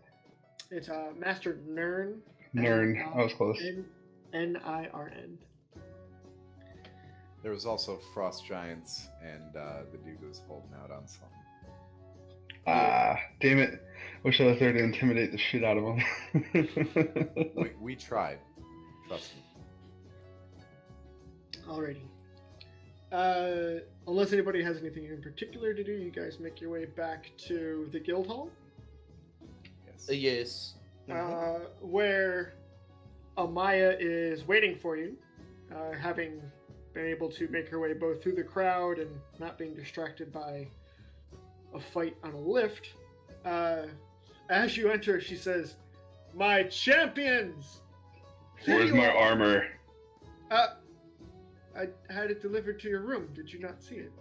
It's Master Nern.
Nern, I was close.
Nirn.
There was also frost giants, and the dude was holding out on something.
Ah, damn it. Wish I was there to intimidate the shit out of him.
We tried. Trust me.
Alrighty. Unless anybody has anything in particular to do, you guys make your way back to the guild hall.
Yes.
Yes.
Where Amaya is waiting for you, having been able to make her way both through the crowd and not being distracted by a fight on a lift. As you enter, she says, "My champions! Here
Where's
you
my
are."
armor?
I had it delivered to your room. Did you not see it?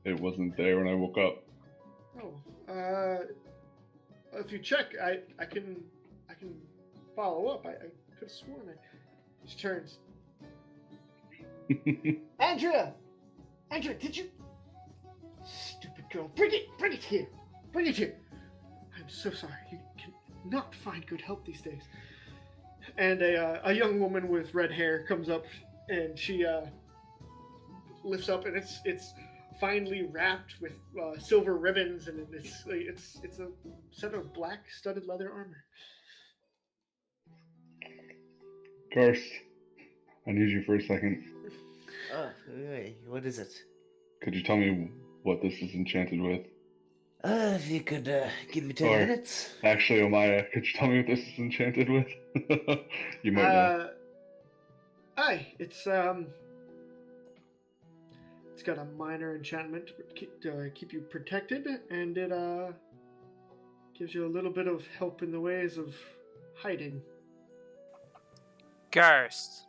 It wasn't there when I woke up.
Oh, if you check, I can follow up. I could have sworn She turns. Andrea, did you? Stupid girl, bring it here. I'm so sorry. You cannot find good help these days. And a young woman with red hair comes up, and she lifts up, and it's finely wrapped with silver ribbons, and it's a set of black studded leather armor.
Karst, I need you for a second.
Oh, wait, what is it?
Could you tell me what this is enchanted with?
If you could give me 10
Or-
minutes.
Actually, Omaya, could you tell me what this is enchanted with? You might know.
Aye, it's got a minor enchantment to keep you protected, and it gives you a little bit of help in the ways of hiding.
Garst,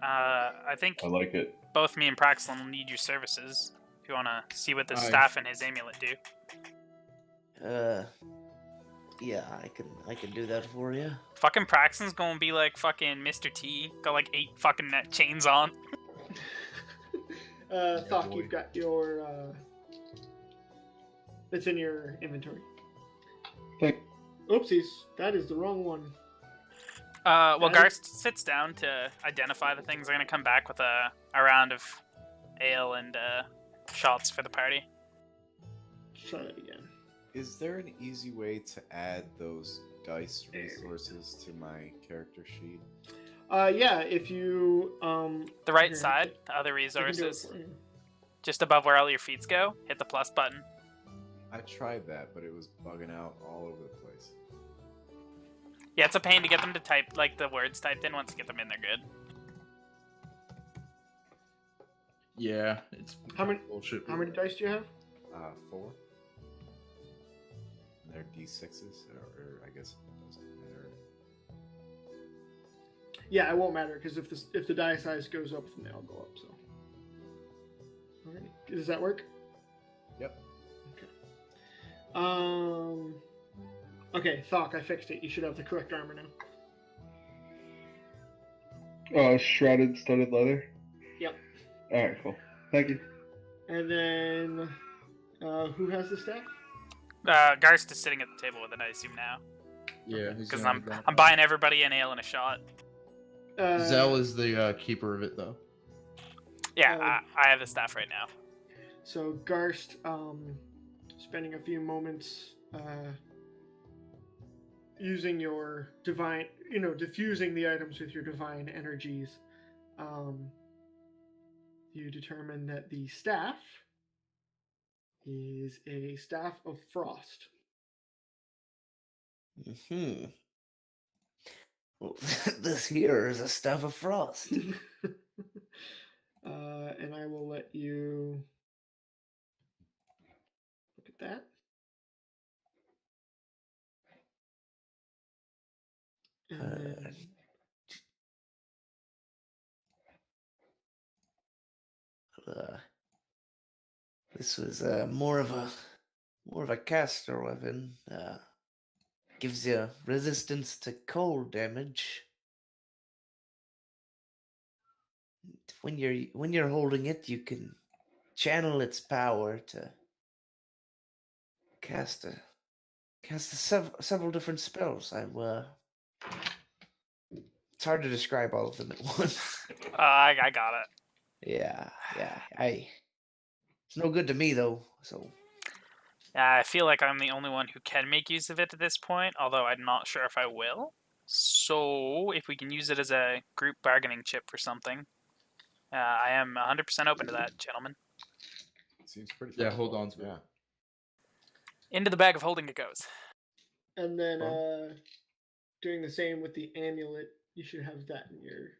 I think
I like it.
both me and Praxlin will need your services if you want to see what the
Aye.
staff and his amulet do.
Yeah, I can do that for you.
Fucking Praxton's gonna be like fucking Mr. T. Got like 8 fucking net chains on.
Thok,
boy.
you've got your it's in your inventory.
Thank.
Oopsies, that is the wrong one.
Well,
That
Garst sits down to identify the things. They're gonna come back with a round of ale and shots for the party.
Try that again.
Is there an easy way to add those dice resources to my character sheet?
Yeah, if you
The right
here,
side, the other
I can do it
resources,
for you.
just above where all your feet go, hit the plus button.
I tried that, but it was bugging out all over the place.
Yeah, it's a pain to get them to type like the words typed in. Once you get them in, they're good.
Yeah, it's
How many
bullshit.
How many dice do you have?
4. And they're D6s, or I guess it doesn't matter.
Yeah, it won't matter because if the die size goes up, then they all go up. So. Alrighty. Does that work?
Yep.
Okay. Okay, Thok, I fixed it. You should have the correct armor now.
Shrouded studded leather?
Yep.
Alright, cool. Thank you.
And then, who has the staff?
Garst is sitting at the table with it, I assume now,
Yeah,
because I'm buying everybody an ale and a shot.
Zell is the keeper of it, though.
Yeah,
Uh,
I have the staff right now.
So Garst, spending a few moments using your divine, diffusing the items with your divine energies, you determine that the staff is a staff of frost.
Well, this here is a staff of frost.
And I will let you look at that. And then,
This was more of a caster weapon. Gives you resistance to cold damage. When you're holding it, you can channel its power to cast several different spells. It's hard to describe all of them at once.
I got it.
Yeah. It's no good to me though. So
I feel like I'm the only one who can make use of it at this point, although I'm not sure if I will. So, if we can use it as a group bargaining chip for something, I am 100% open to that, gentlemen.
Seems pretty.
Yeah,
powerful.
hold on to it.
Yeah.
Into the bag of holding it goes.
and then doing the same with the amulet. You should have that in your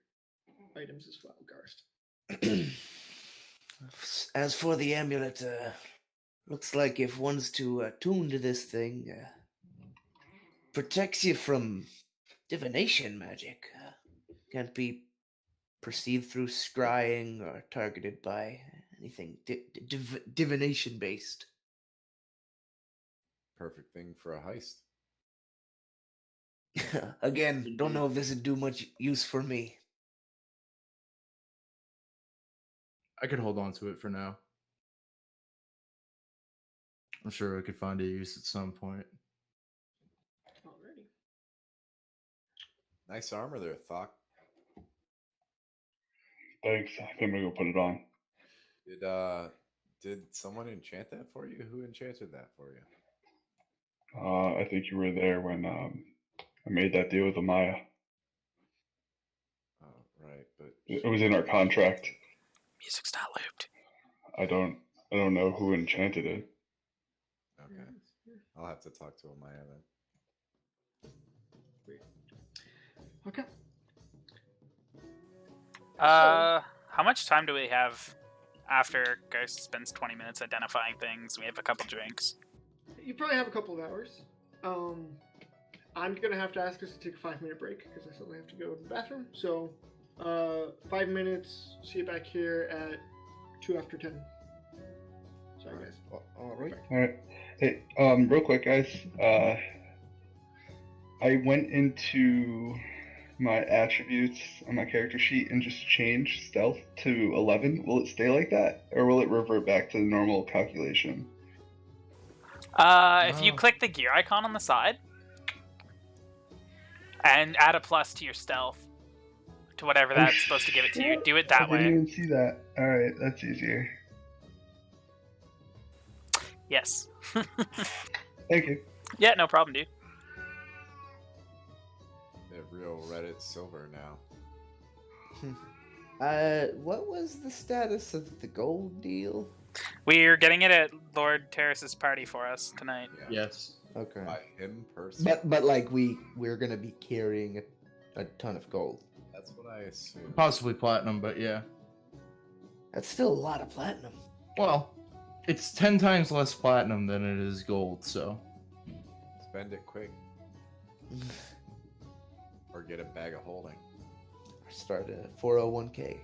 items as well, Garst.
as for the amulet, looks like if one's to attune to this thing, protects you from divination magic. Can't be perceived through scrying or targeted by anything divination based.
Perfect thing for a heist.
Again, don't know if this would do much use for me.
I could hold on to it for now. I'm sure I could find a use at some point.
Alrighty.
Nice armor there, Thok.
Thanks. I think I'm gonna go put it on.
Did someone enchant that for you? Who enchanted that for you?
I think you were there when I made that deal with Amaya.
Oh, right, but
It was in our contract.
Music's not looped.
I don't know who enchanted it.
okay. I'll have to talk to Amaya then.
Okay.
How much time do we have after Ghost spends 20 minutes identifying things? We have a couple drinks.
You probably have a couple of hours. I'm gonna have to ask us to take a 5-minute break because I suddenly have to go to the bathroom. So, 5 minutes. See you back here at 2 after 10. Sorry, guys.
All right.
All right. Hey, real quick, guys. I went into my attributes on my character sheet and just changed stealth to 11. Will it stay like that, or will it revert back to the normal calculation?
If you click the gear icon on the side and add a plus to your stealth, to whatever that's supposed to give it to you, do it that
I
way.
didn't even see that. All right, that's easier.
Yes.
Thank you.
Yeah, no problem, dude.
They're real Reddit silver now.
What was the status of the gold deal?
We're getting it at Lord Terrace's party for us tonight.
Yeah.
Yes.
Okay.
By him personally.
But like we're gonna be carrying a ton of gold.
That's what I assume.
Possibly platinum, but yeah.
That's still a lot of platinum.
Well, it's 10 times less platinum than it is gold, so.
Spend it quick. Or get a bag of holding.
Start a 401k.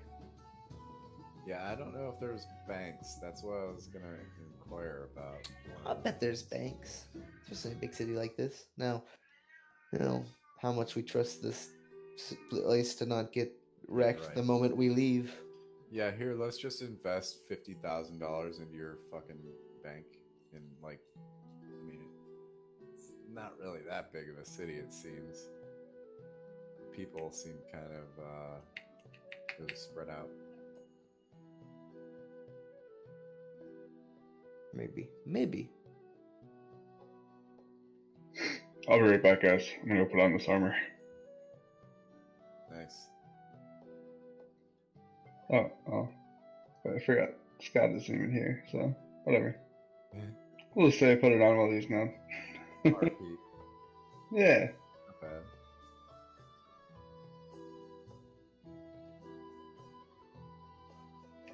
Yeah, I don't know if there's banks. That's what I was gonna inquire about.
I bet there's banks, especially in a big city like this. Now, how much we trust this place to not get wrecked
right.
the moment we leave.
Yeah, here, let's just invest $50,000 into your fucking bank. And, like, I mean, it's not really that big of a city, it seems. People seem kind of really spread out.
Maybe.
I'll be right back, guys. I'm gonna go put on this armor.
Nice.
Oh. But I forgot Scott isn't even here, so whatever.
Yeah.
We'll just say I put it on while he's gone.
RP.
Yeah.
Not bad.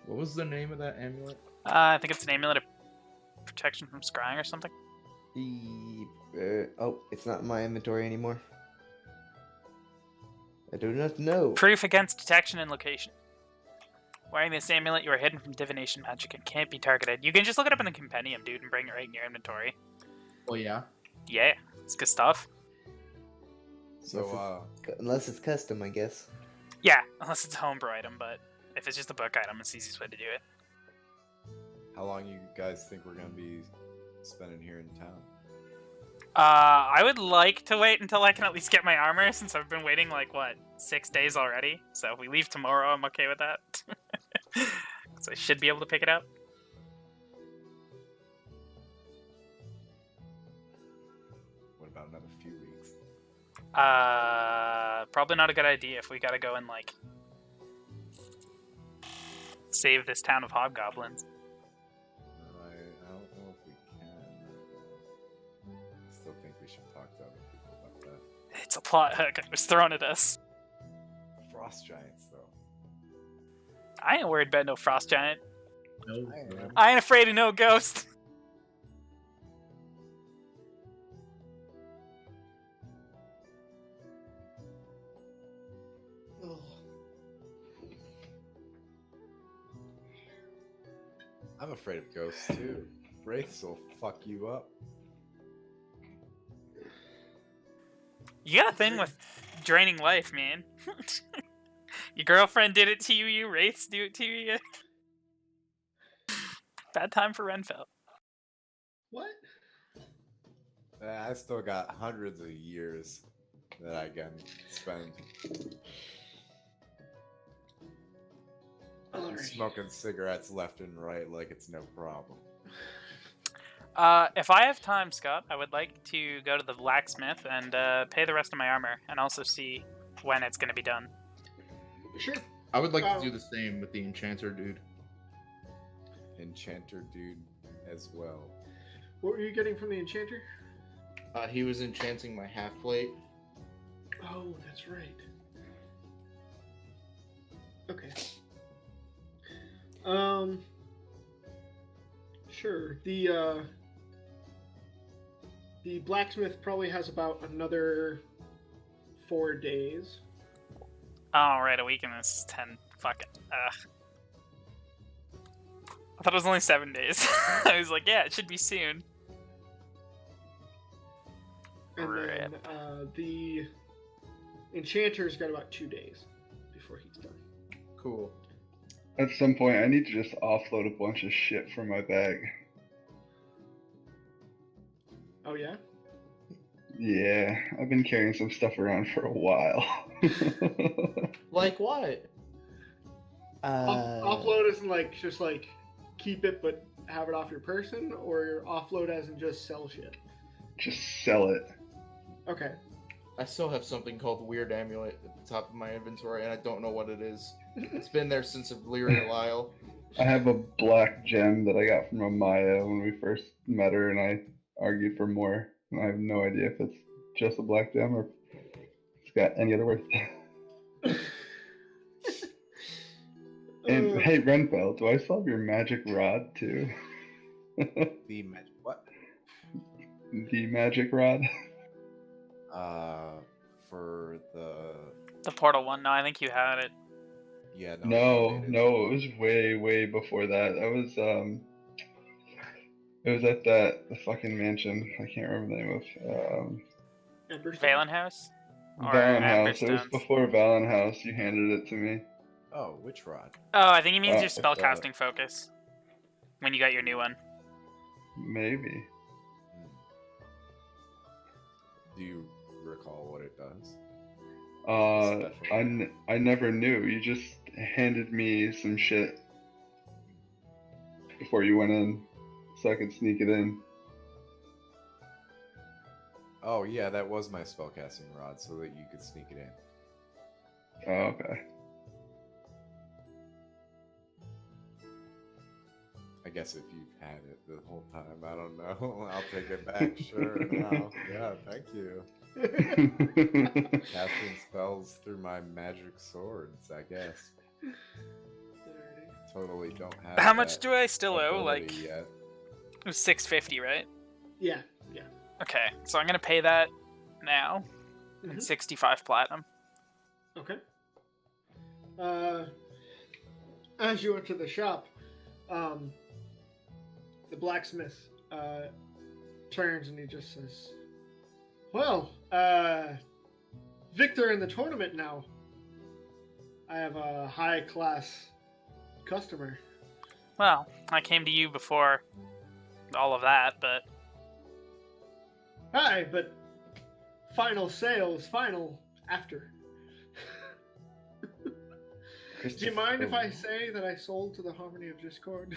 What was the name of that amulet?
I think it's an amulet of protection from scrying or something.
It's not in my inventory anymore. I do not know.
Proof against detection and location. Wearing this amulet, you are hidden from divination magic and can't be targeted. You can just look it up in the compendium, dude, and bring it right in your inventory.
Oh, yeah?
Yeah, it's good stuff.
So,
Unless it's custom, I guess.
Yeah, unless it's a homebrew item, but if it's just a book item, it's the easiest way to do it.
how long you guys think we're gonna be spending here in town?
I would like to wait until I can at least get my armor, since I've been waiting, 6 days already. So if we leave tomorrow, I'm okay with that. So I should be able to pick it up.
What about another few weeks?
Probably not a good idea if we gotta go and, save this town of hobgoblins.
I don't know if we can right now. I still think we should talk to other people about that.
It's a plot hook. It was thrown at us.
Frost giants, though.
I ain't worried about no frost giant.
No.
I am.
I ain't afraid of no ghost.
I'm afraid of ghosts too. Wraiths will fuck you up.
You got a thing with draining life, man. Your girlfriend did it to you, you wraiths do it to you. Bad time for Renfell.
What?
I still got hundreds of years that I can spend
Alright.
smoking cigarettes left and right like it's no problem.
If I have time, Scott, I would like to go to the blacksmith and pay the rest of my armor, and also see when it's going to be done.
Sure.
I would like to do the same with the enchanter dude.
Enchanter dude as well.
What were you getting from the enchanter?
He was enchanting my half plate.
Oh, that's right. Okay. Sure. The blacksmith probably has about another 4 days.
Oh, right, a week and this is 10. Fuck it. I thought it was only 7 days. I was like, yeah, it should be soon.
And then the enchanter's got about 2 days before he's done.
Cool.
At some point, I need to just offload a bunch of shit from my bag.
Oh, yeah?
Yeah, I've been carrying some stuff around for a while.
Like what?
Offload isn't just keep it but have it off your person, or offload as in just sell shit?
Just sell it.
Okay.
I still have something called Weird Amulet at the top of my inventory, and I don't know what it is. It's been there since Lyrial.
I have a black gem that I got from Amaya when we first met her, and I argued for more I have no idea if it's just a black gem or if it's got any other worth. And hey, Renfell, do I still have your magic rod too?
The magic what?
The magic rod.
For
The portal one. No, I think you had it.
yeah
No,
donated.
no, it was way before that. It was at the fucking mansion. I can't remember the name of
Valen House? Or
Valen House. It was
Amberstones?
before Valen House. You handed it to me.
Oh, which rod?
Oh, I think he means your
it's,
spellcasting focus. When you got your new one.
Maybe.
Do you recall what it does?
I never knew. You just handed me some shit before you went in, so I could sneak it in.
Oh yeah, that was my spellcasting rod, so that you could sneak it in.
Oh, okay.
I guess if you've had it the whole time, I don't know. I'll take it back. Sure. No. Yeah. Thank you. Casting spells through my magic swords, I guess. Totally don't have.
How much
that
do I still owe?
ability
Like,
yet.
it was $650, right?
Yeah.
Okay, so I'm gonna pay that now.
Mhm.
65 platinum.
Okay. As you enter the shop, the blacksmith turns and he just says, "Well, victor in the tournament now. I have a high-class customer."
Well, I came to you before all of that, but
Hi, but final sale is final after. Do you mind if I say that I sold to the Harmony of Discord?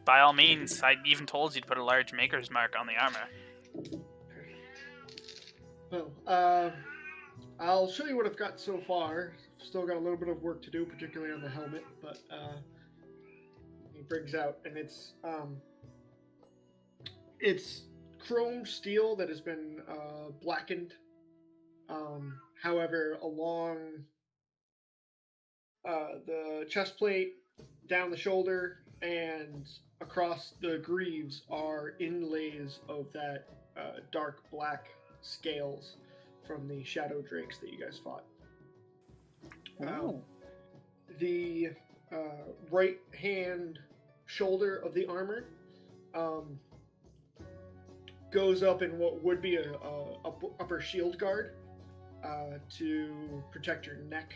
by all means, I even told you to put a large maker's mark on the armor.
Well, I'll show you what I've got so far. Still got a little bit of work to do, particularly on the helmet, but he brings out, and it's chrome steel that has been blackened. However, along the chest plate, down the shoulder, and across the greaves are inlays of that dark black scales from the shadow drakes that you guys fought. The right hand shoulder of the armor goes up in what would be a upper shield guard to protect your neck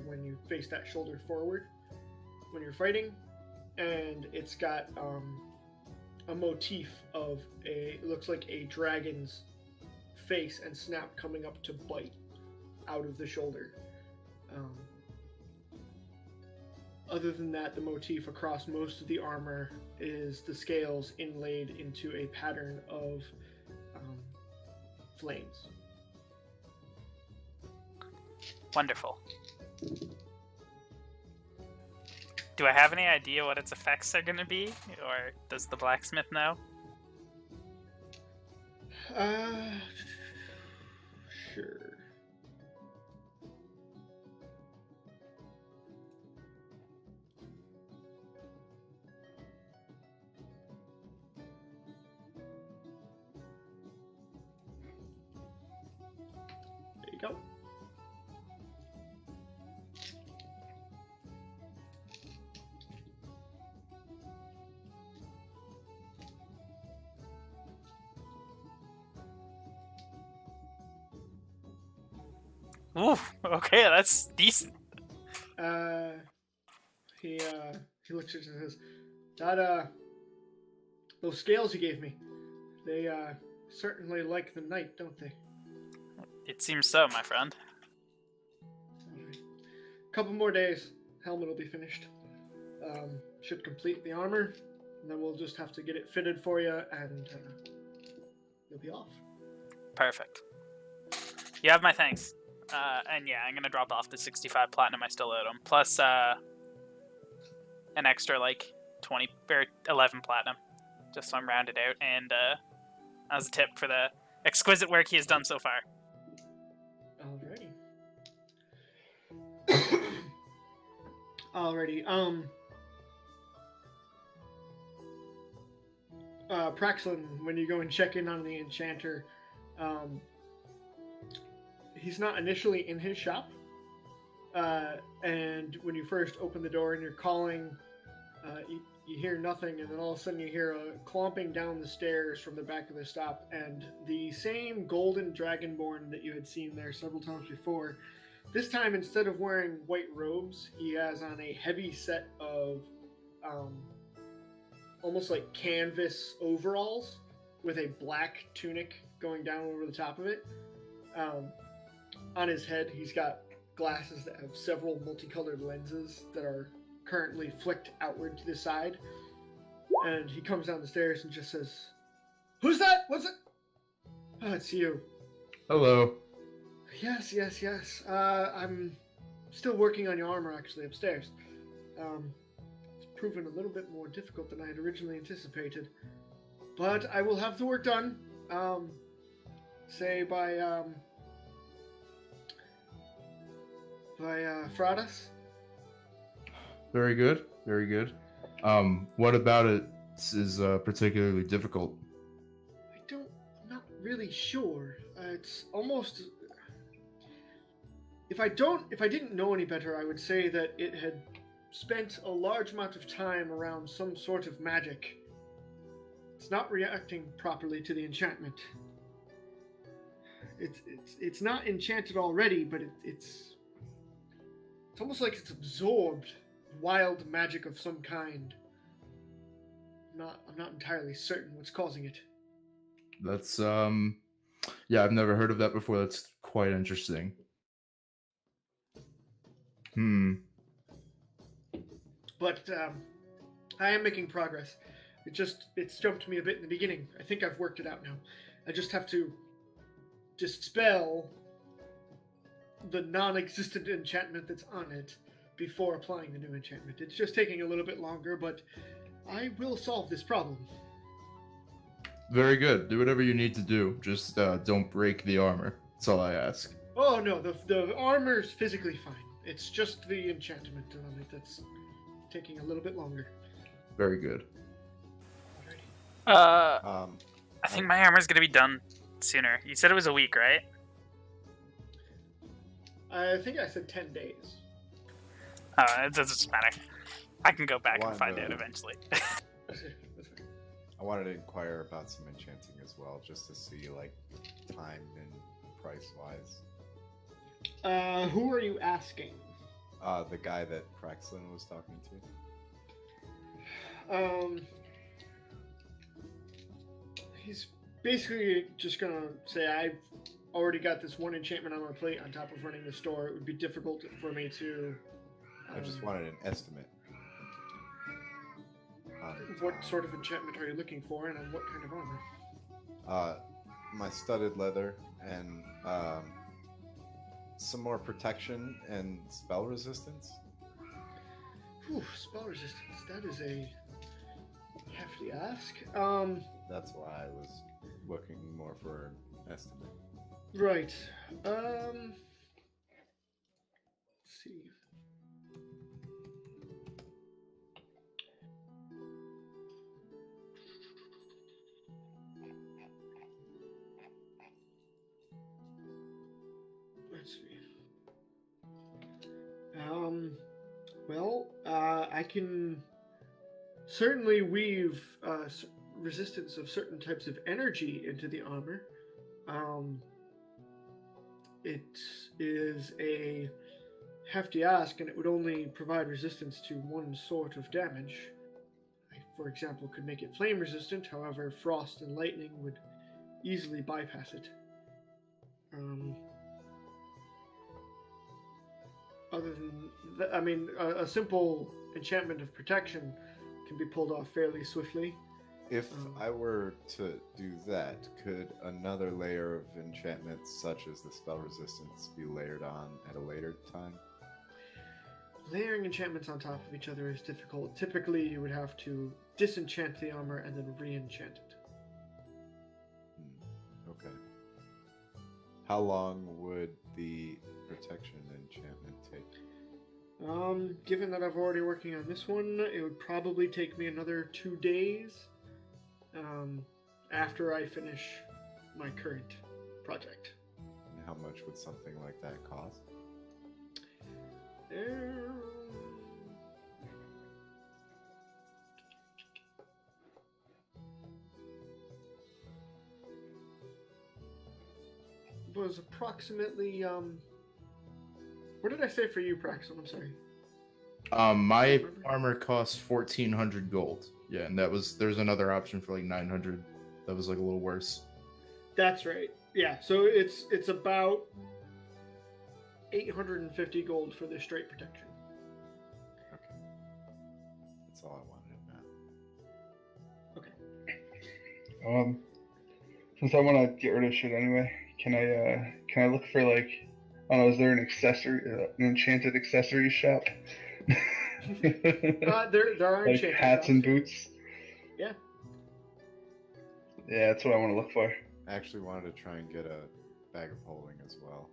when you face that shoulder forward when you're fighting, and it's got a motif of it looks like a dragon's face and snap coming up to bite out of the shoulder. Other than that, the motif across most of the armor is the scales inlaid into a pattern of flames.
Wonderful. Do I have any idea what its effects are going to be? Or does the blacksmith know?
Sure. There you go.
Ooh, okay, that's decent.
He looks at it and says, "That those scales you gave me, they certainly like the night, don't they?"
It seems so, my friend.
Couple more days, helmet will be finished. Should complete the armor, and then we'll just have to get it fitted for you, and you'll be off.
Perfect. You have my thanks. And yeah, I'm gonna drop off the 65 platinum I still owed him, plus an extra like 20 or 11 platinum. just so I'm rounded out. And as a tip for the exquisite work he has done so far.
Alrighty. Alrighty. Praxlin, when you go and check in on the enchanter, he's not initially in his shop. And when you first open the door and you're calling, you hear nothing, and then all of a sudden you hear a clomping down the stairs from the back of the shop, and the same golden dragonborn that you had seen there several times before. This time, instead of wearing white robes, he has on a heavy set of almost like canvas overalls with a black tunic going down over the top of it. On his head, he's got glasses that have several multicolored lenses that are currently flicked outward to the side. And he comes down the stairs and just says, "Who's that? What's it?" "Oh, it's you."
Hello.
Yes. I'm still working on your armor, actually, upstairs. It's proven a little bit more difficult than I had originally anticipated. But I will have the work done. Say by Fradas.
Very good. Very good. What about it is particularly difficult?
I'm not really sure. It's almost. If I didn't know any better, I would say that it had spent a large amount of time around some sort of magic. It's not reacting properly to the enchantment. It's not enchanted already, but it's almost like it's absorbed wild magic of some kind. I'm not entirely certain what's causing it.
That's yeah, I've never heard of that before. That's quite interesting.
But I am making progress. It's jumped me a bit in the beginning. I think I've worked it out now. I just have to dispel the non-existent enchantment that's on it before applying the new enchantment. It's just taking a little bit longer, but I will solve this problem.
Very good. Do whatever you need to do. Just don't break the armor. That's all I ask.
Oh no, the armor's physically fine. It's just the enchantment on it that's taking a little bit longer.
Very good.
I think my armor's gonna be done sooner. You said it was a week, right?
I think I said 10 days.
It doesn't matter. I can go back and find out eventually.
I wanted to inquire about some enchanting as well, just to see like time and price wise.
Who are you asking?
The guy that Praxlin was talking to.
He's basically just gonna say, "I've already got this one enchantment on my plate on top of running the store. It would be difficult for me to."
I just wanted an estimate.
What sort of enchantment are you looking for, and on what kind of armor?
My studded leather and some more protection and spell resistance.
Whew, spell resistance. That is a hefty ask.
That's why I was looking more for an estimate.
Right. Let's see. I can certainly weave resistance of certain types of energy into the armor. It is a hefty ask, and it would only provide resistance to one sort of damage. I, for example, could make it flame resistant, however, frost and lightning would easily bypass it. Other than that, I mean, a simple enchantment of protection can be pulled off fairly swiftly.
If I were to do that, could another layer of enchantments, such as the spell resistance, be layered on at a later time?
layering enchantments on top of each other is difficult. Typically, you would have to disenchant the armor and then re-enchant it.
Okay. How long would the protection enchantment take?
Given that I've already working on this one, it would probably take me another 2 days. After I finish my current project.
And how much would something like that cost?
Was approximately what did I say for you, Praxon? I'm sorry.
My armor costs 1,400 gold. Yeah, and there's another option for like 900. That was like a little worse.
That's right. Yeah, so it's about 850 gold for the straight protection.
Okay. That's all I wanted to know.
Okay.
Since I want to get rid of shit anyway, can I look for like, I don't know, is there an enchanted accessory shop?
There are
like
enchanted
hats
shops.
and boots.
Yeah.
Yeah, that's what I want to look for.
I actually wanted to try and get a bag of holding as well.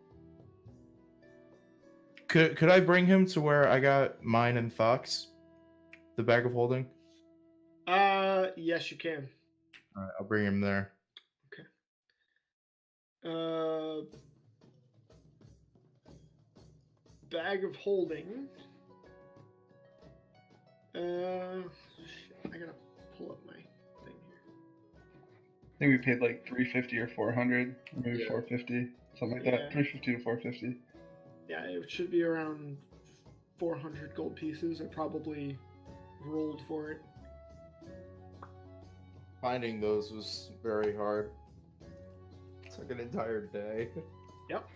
Could I bring him to where I got mine and Fox? The bag of holding?
Yes, you can.
Alright, I'll bring him there.
Bag of holding. Shit, I gotta pull up my thing here.
I think we paid like 350 or 400, maybe
Yeah.
450, something like
Yeah.
that. 350 to 450.
Yeah, it should be around 400 gold pieces. I probably rolled for it.
Finding those was very hard. It took an entire day.
Yep.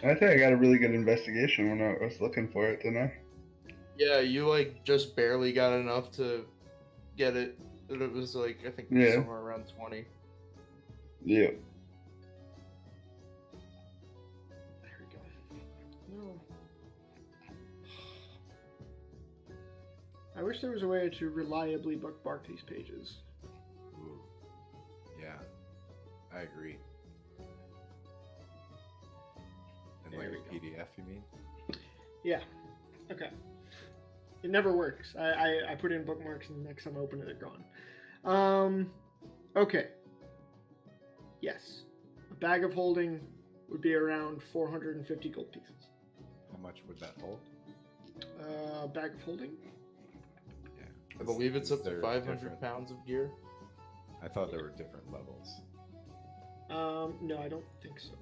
I think I got a really good investigation when I was looking for it, didn't I?
Yeah, you like just barely got enough to get it. And it was like, I think
Yeah.
somewhere around 20.
Yeah.
There we go. No. I wish there was a way to reliably bookmark these pages.
Ooh. Yeah. I agree. And
There
like
we
a
go.
PDF, you mean?
Yeah. Okay. It never works. I put in bookmarks and the next time I open it, they're gone. Okay. Yes. A bag of holding would be around 450 gold pieces.
How much would that hold?
Bag of holding?
Yeah.
I believe it's
Is
up to
there
500
different-
pounds of gear.
I thought there were different levels.
No, I don't think so.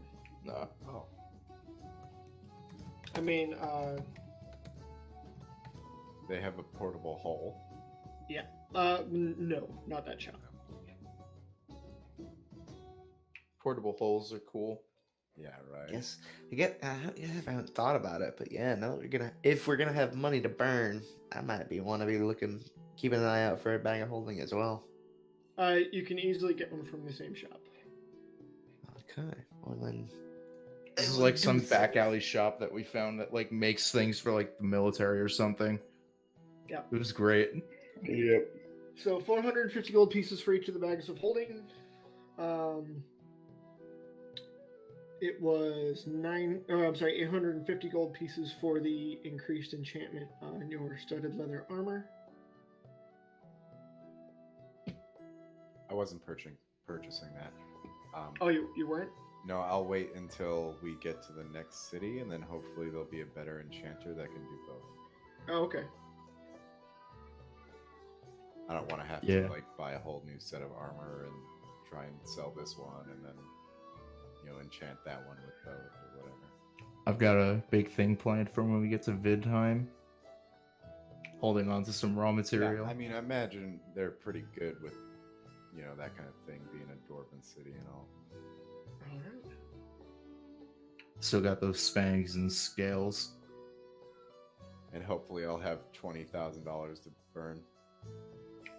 No.
Oh.
I mean,
They have a portable hull.
no, not that shop.
Portable holes are cool.
Yeah, right.
Guess I haven't thought about it, but yeah, now if we're gonna have money to burn, I might want to be keeping an eye out for a bag of holding as well.
You can easily get one from the same shop.
Okay, well then.
This is like some back alley shop that we found that like makes things for like the military or something.
Yeah.
It was great.
Yep.
So 450 gold pieces for each of the bags of holding. It was 850 gold pieces for the increased enchantment on your studded leather armor.
I wasn't purchasing that.
Oh, you weren't?
No, I'll wait until we get to the next city, and then hopefully there'll be a better enchanter that can do both.
Oh, okay.
I don't want to have
Yeah.
to like buy a whole new set of armor and try and sell this one, and then enchant that one with both or whatever.
I've got a big thing planned for when we get to vid time. Holding on to some raw material.
Yeah, I mean, I imagine they're pretty good with that kind of thing, being a dwarven city and all.
All right.
Still got those spangs and scales.
And hopefully I'll have $20,000 to burn.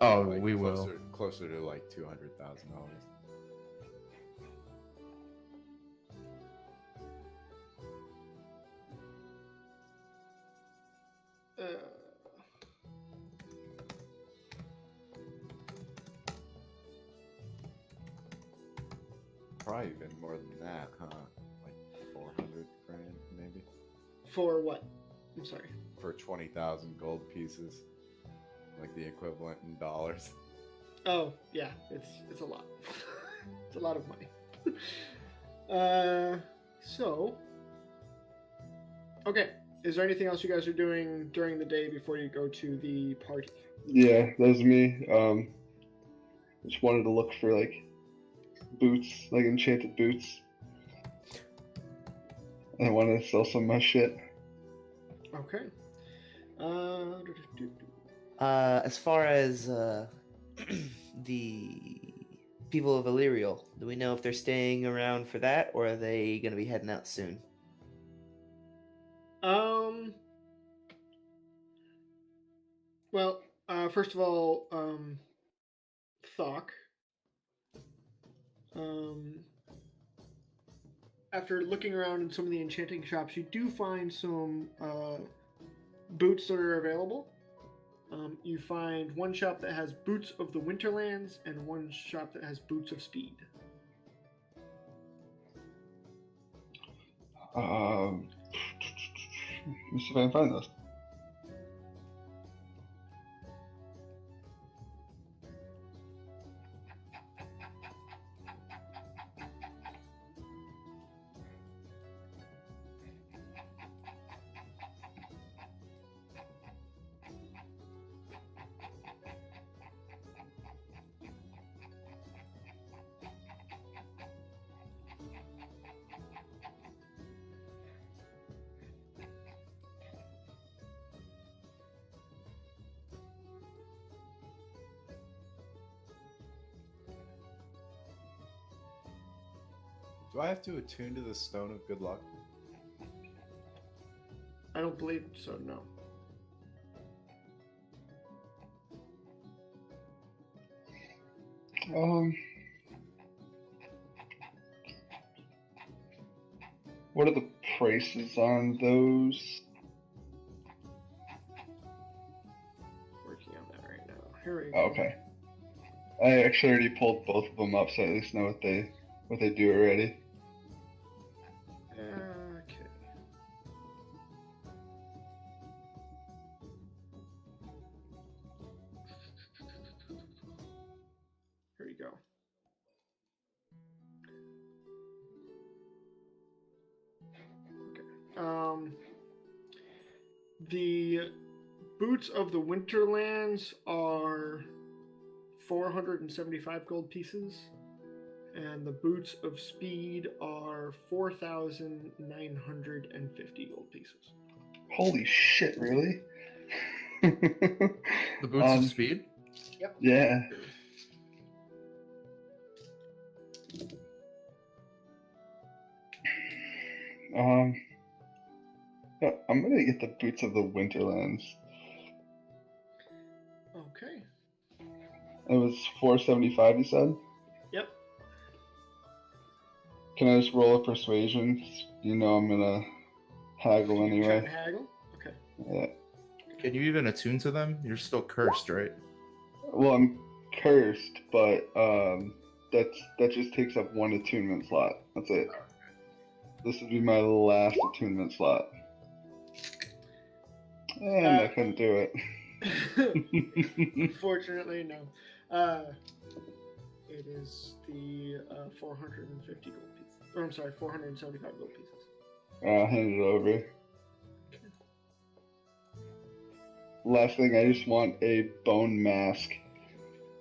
Oh,
Like,
we will.
Closer to like $200,000. Probably even more than that, huh? Like 400 grand, maybe?
For what? I'm sorry.
For 20,000 gold pieces. Like the equivalent in dollars.
Oh, yeah, it's a lot. It's a lot of money. So, okay. Is there anything else you guys are doing during the day before you go to the party?
Yeah, that was me. Just wanted to look for like boots, like enchanted boots. I wanted to sell some of my shit.
Okay.
As far as the people of Illyrial, do we know if they're staying around for that, or are they going to be heading out soon?
Well, first of all, Thok. After looking around in some of the enchanting shops, you do find some boots that are available. You find one shop that has boots of the Winterlands and one shop that has boots of speed.
Let me see if I can find those.
Do I have to attune to the Stone of Good Luck?
I don't believe so, no.
What are the prices on those?
Working on that right now. Here we go.
Oh, okay. I actually already pulled both of them up, so I at least know what they do already.
Okay. Here we go. Okay. The boots of the Winterlands are 475 gold pieces, and the boots of speed are 4,950 gold pieces.
Holy shit, really?
The boots of speed?
Yeah. Yeah, I'm gonna get the boots of the Winterlands.
Okay.
It was 475, you said?
Yep.
Can I just roll a persuasion? 'Cause you know I'm gonna haggle
Trying to
anyway.
haggle? Okay.
Yeah.
Can you even attune to them? You're still cursed, right?
Well, I'm cursed, but that just takes up one attunement slot. That's it. This would be my last attunement slot. And I couldn't do it.
Unfortunately, no. It is the 450 gold pieces. Or I'm sorry, 475 gold pieces.
I'll hand it over. Last thing, I just want a bone mask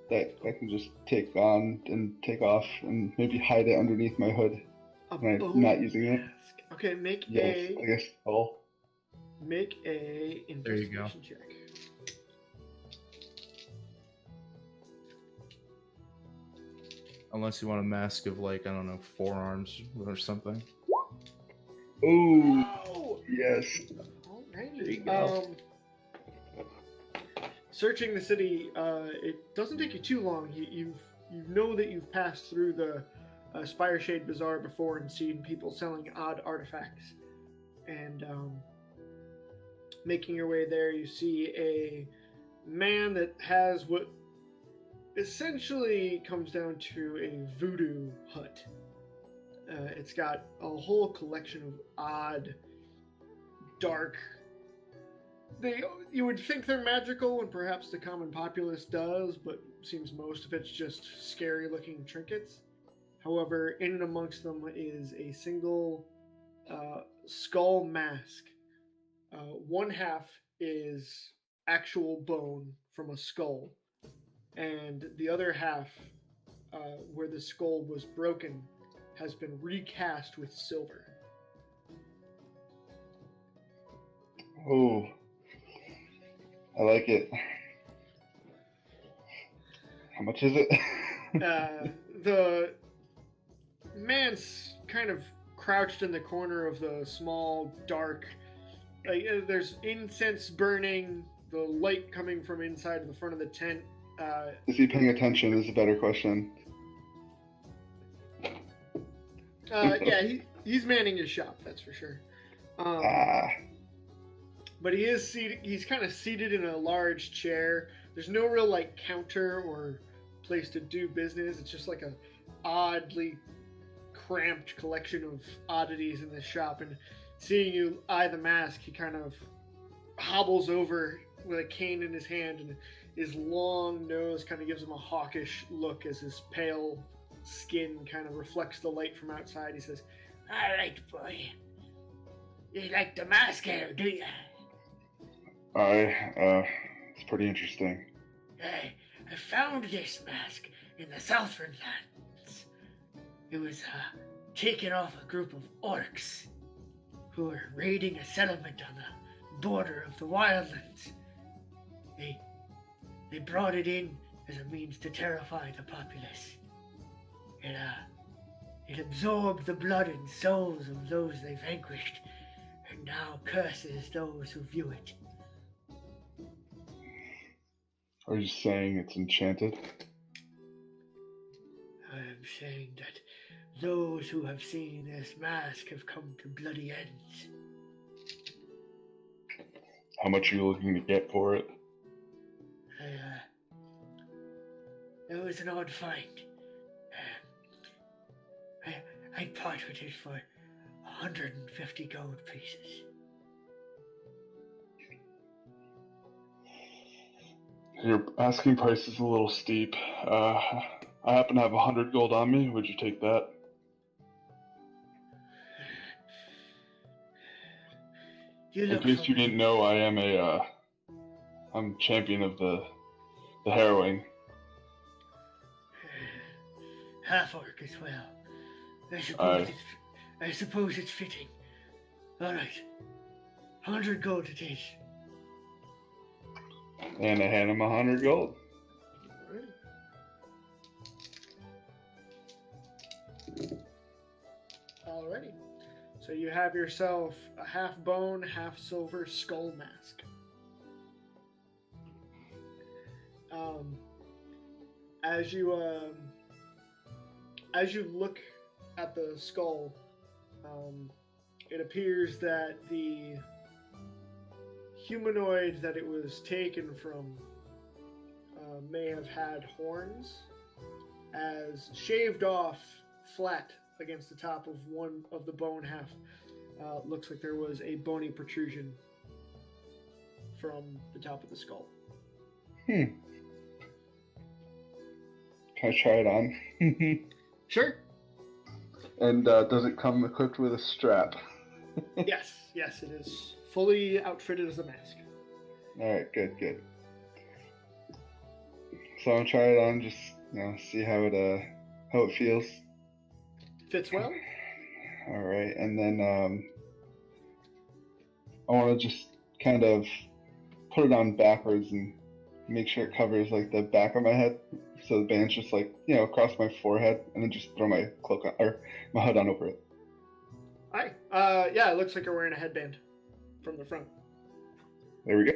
that I can just take on and take off and maybe hide it underneath my hood.
A
When I'm
bone
not using it.
mask. Okay, make
Yes, I guess all.
make a
There you go.
investigation check.
Unless you want a mask of, like, I don't know, forearms or something.
Ooh,
Oh,
yes.
alrighty.
There you go.
Searching the city, it doesn't take you too long. You know that you've passed through the Spireshade Bazaar before and seen people selling odd artifacts, and Making your way there, you see a man that has what essentially comes down to a voodoo hut. It's got a whole collection of odd, dark. You would think they're magical, and perhaps the common populace does, but seems most of it's just scary-looking trinkets. However, in and amongst them is a single skull mask. One half is actual bone from a skull, and the other half, where the skull was broken, has been recast with silver.
Oh, I like it. How much is it?
The man's kind of crouched in the corner of the small, dark. There's incense burning, the light coming from inside the front of the tent.
Is he paying attention? Is a better question.
Yeah, he's manning his shop, that's for sure. But he is seated. He's kind of seated in a large chair. There's no real like counter or place to do business. It's just like a oddly cramped collection of oddities in this shop. And seeing you eye the mask, he kind of hobbles over with a cane in his hand, and his long nose kind of gives him a hawkish look as his pale skin kind of reflects the light from outside. He says, "All right, boy. You like the mask here, do you?"
It's pretty interesting.
I found this mask in the southern lands. It was taken off a group of orcs who were raiding a settlement on the border of the wildlands. They brought it in as a means to terrify the populace. It absorbed the blood and souls of those they vanquished, and now curses those who view it.
Are you saying it's enchanted?
I am saying that those who have seen this mask have come to bloody ends.
How much are you looking to get for it?
It was an odd find. I'd part with it for 150 gold pieces.
Your asking price is a little steep. I happen to have 100 gold on me. Would you take that? In case you didn't know, I am I'm champion of the Harrowing.
Half orc as well. I suppose it's fitting. All right, 100 gold it is.
And I hand him 100 gold.
Alrighty. So you have yourself a half bone, half silver skull mask. As you look at the skull, it appears that the humanoid that it was taken from may have had horns, as shaved off flat against the top of one of the bone half. Looks like there was a bony protrusion from the top of the skull.
Can I try it on?
Sure.
And does it come equipped with a strap?
Yes, it is fully outfitted as a mask.
Alright, good. So I'll try it on, just see how it feels.
Fits well.
Alright, and then I want to just kind of put it on backwards and make sure it covers like the back of my head, so the band's just like across my forehead, and then just throw my cloak on, or my hood on over it.
Hi. Yeah, it looks like you're wearing a headband from the front.
There we go.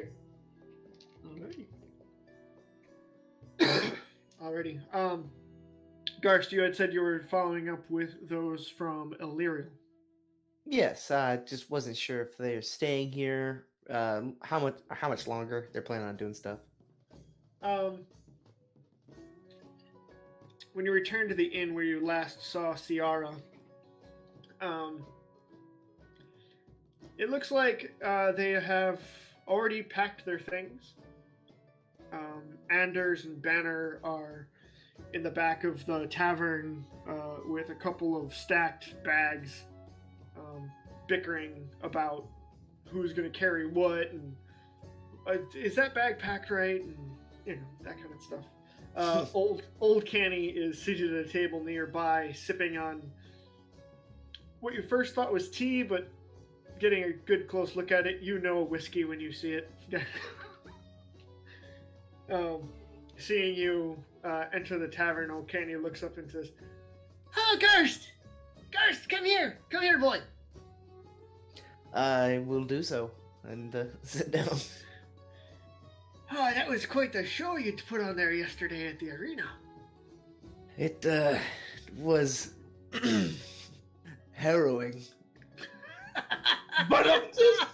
Alrighty. Garst, you had said you were following up with those from Illyrial.
Yes, I just wasn't sure if they're staying here How much longer they're planning on doing stuff?
When you return to the inn where you last saw Ciara, it looks like they have already packed their things. Anders and Banner are in the back of the tavern with a couple of stacked bags, bickering about who's going to carry what and is that bag packed right, and that kind of stuff. Old Canny is seated at a table nearby, sipping on what you first thought was tea, but getting a good close look at it, whiskey when you see it. Seeing you enter the tavern, Old Canny looks up and says,
Oh, Gerst! Gerst, come here! Come here, boy!
I will do so and sit down.
Oh, that was quite the show you put on there yesterday at the arena.
It was harrowing.
But I'm just...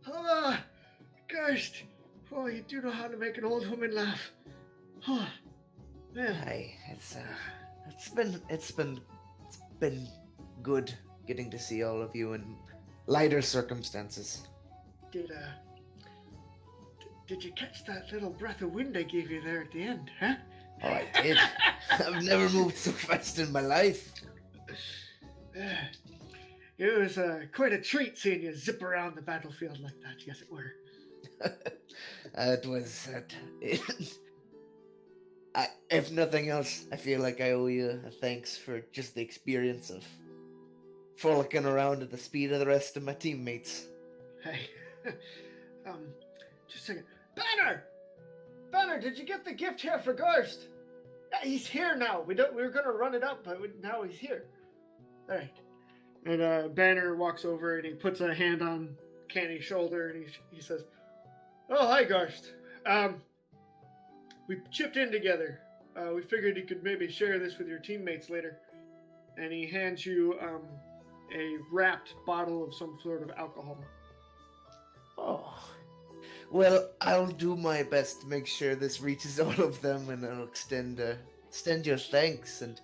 Oh, Gerst! Oh, you do know how to make an old woman laugh. Oh, man.
Hi, it's been good getting to see all of you in lighter circumstances.
Did you catch that little breath of wind I gave you there at the end, huh?
Oh, I did. I've never moved so fast in my life.
It was quite a treat seeing you zip around the battlefield like that, yes it were.
It was... if nothing else, I feel like I owe you a thanks for just the experience of frolicking around at the speed of the rest of my teammates.
Hey, just a second. Banner! Banner, did you get the gift here for Gerst? Yeah, he's here now. We were gonna run it up, but now he's here. All right.
And Banner walks over and he puts a hand on Canny's shoulder and he says, "Oh, hi, Garst. We chipped in together. We figured you could maybe share this with your teammates later." And he hands you a wrapped bottle of some sort of alcohol.
Oh. Well, I'll do my best to make sure this reaches all of them, and I'll extend your thanks. And,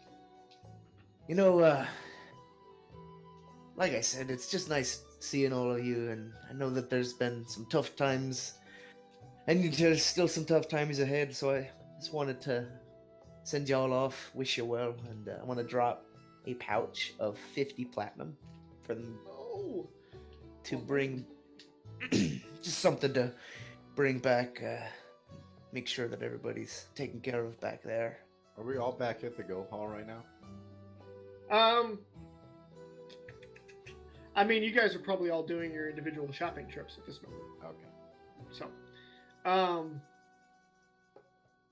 like I said, it's just nice seeing all of you, and I know that there's been some tough times, and there's still some tough times ahead, so I just wanted to send y'all off, wish you well, and I want to drop a pouch of 50 platinum for them to bring, just something to bring back, make sure that everybody's taken care of back there.
Are we all back at the Guild Hall right now?
I mean, you guys are probably all doing your individual shopping trips at this moment.
Okay.
So,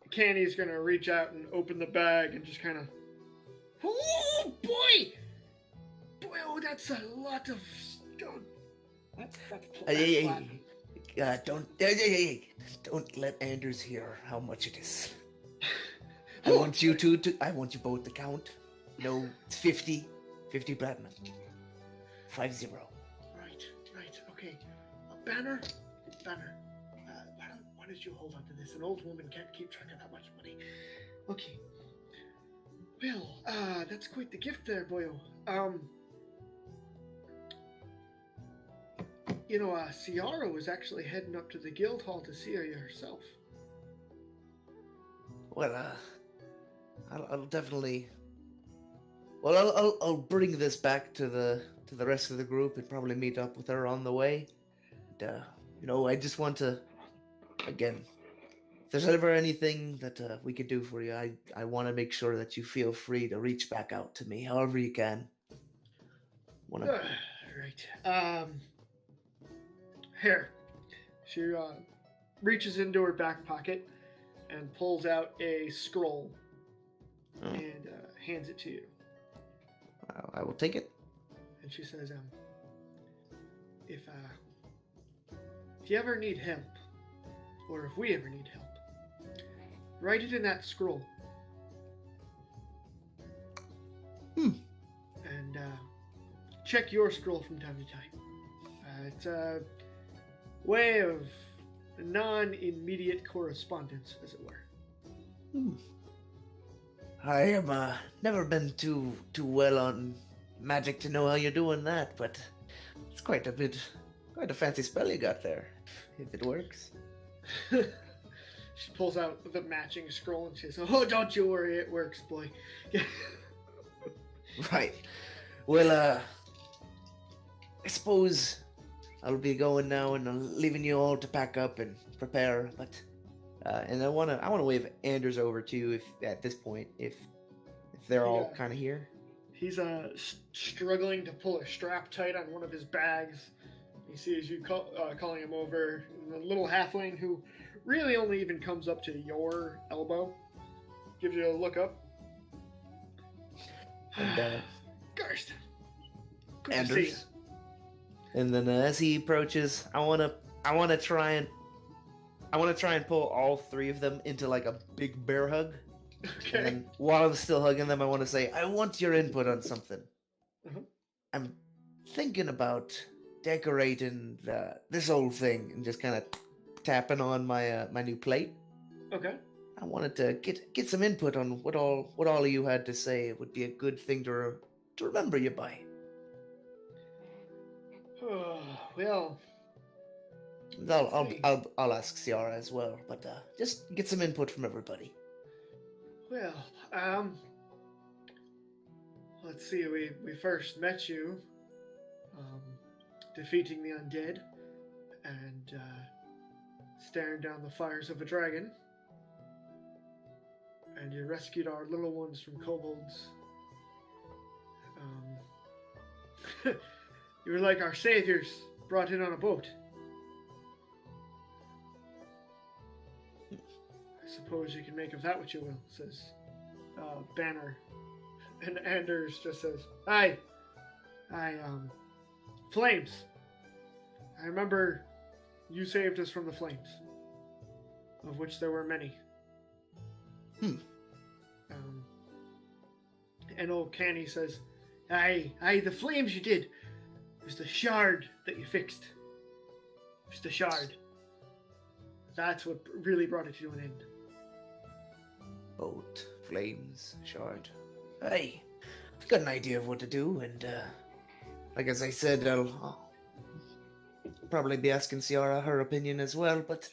Canny's gonna reach out and open the bag and just kind of.
Oh boy! Boy, oh, that's a lot of stone.
Don't let Anders hear how much it is. I want you I want you both to count. No, it's 50 platinum. 50.
Right, okay. Banner, why don't you hold on to this? An old woman can't keep track of that much money. Okay. Well, that's quite the gift there, boyo.
Ciara was actually heading up to the guild hall to see her herself.
Well, I'll definitely. Well, I'll bring this back to the rest of the group and probably meet up with her on the way. And, I just want to, again, if there's ever anything that we could do for you, I want to make sure that you feel free to reach back out to me, however you can.
Right. Here. She reaches into her back pocket and pulls out a scroll and hands it to you.
I will take it.
And she says, if you ever need help, or if we ever need help, write it in that scroll. check your scroll from time to time. It's a way of non-immediate correspondence, as it were.
I have never been too well on magic to know how you're doing that, but it's quite a fancy spell you got there, if it works.
She pulls out the matching scroll and says, "Oh, don't you worry, it works, boy."
Right. Well, I suppose I'll be going now, and I'm leaving you all to pack up and prepare. But and I wanna wave Anders over to you if at this point if they're all
Yeah.
kind of here.
He's struggling to pull a strap tight on one of his bags. He sees you calling him over. The little halfling who really only even comes up to your elbow gives you a look up.
And
Garst, good to see you.
Anders. And then as he approaches, I wanna try and pull all three of them into like a big bear hug. And
Okay.
then while I'm still hugging them, I want to say, I want your input on something.
Mhm.
I'm thinking about decorating this whole thing and just kind of tapping on my my new plate.
Okay.
I wanted to get some input on what all of you had to say. It would be a good thing to remember you by.
Well,
And I'll ask Ciara as well, but just get some input from everybody.
well, let's see. We first met you, defeating the undead and staring down the fires of a dragon. And you rescued our little ones from kobolds. You were like our saviors, brought in on a boat. I suppose you can make of that what you will, says Banner. And Anders just says, I, flames. I remember you saved us from the flames, of which there were many. And old Canny says, Aye, the flames you did. It was the shard that you fixed. It was the shard. That's what really brought it to an end.
Boat, flames, shard. Hey, I've got an idea of what to do, and like as I said, I'll probably be asking Ciara her opinion as well. But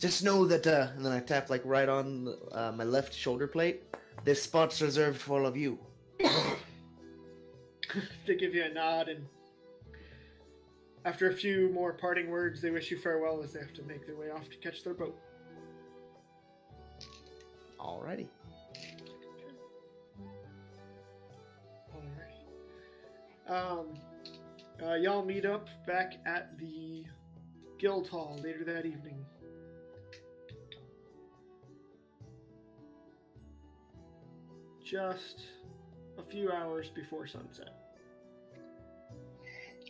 just know that, and then I tap like right on my left shoulder plate. This spot's reserved for all of you.
They give you a nod, and after a few more parting words, they wish you farewell as they have to make their way off to catch their boat.
Alrighty.
Y'all meet up back at the guild hall later that evening. Just a few hours before sunset.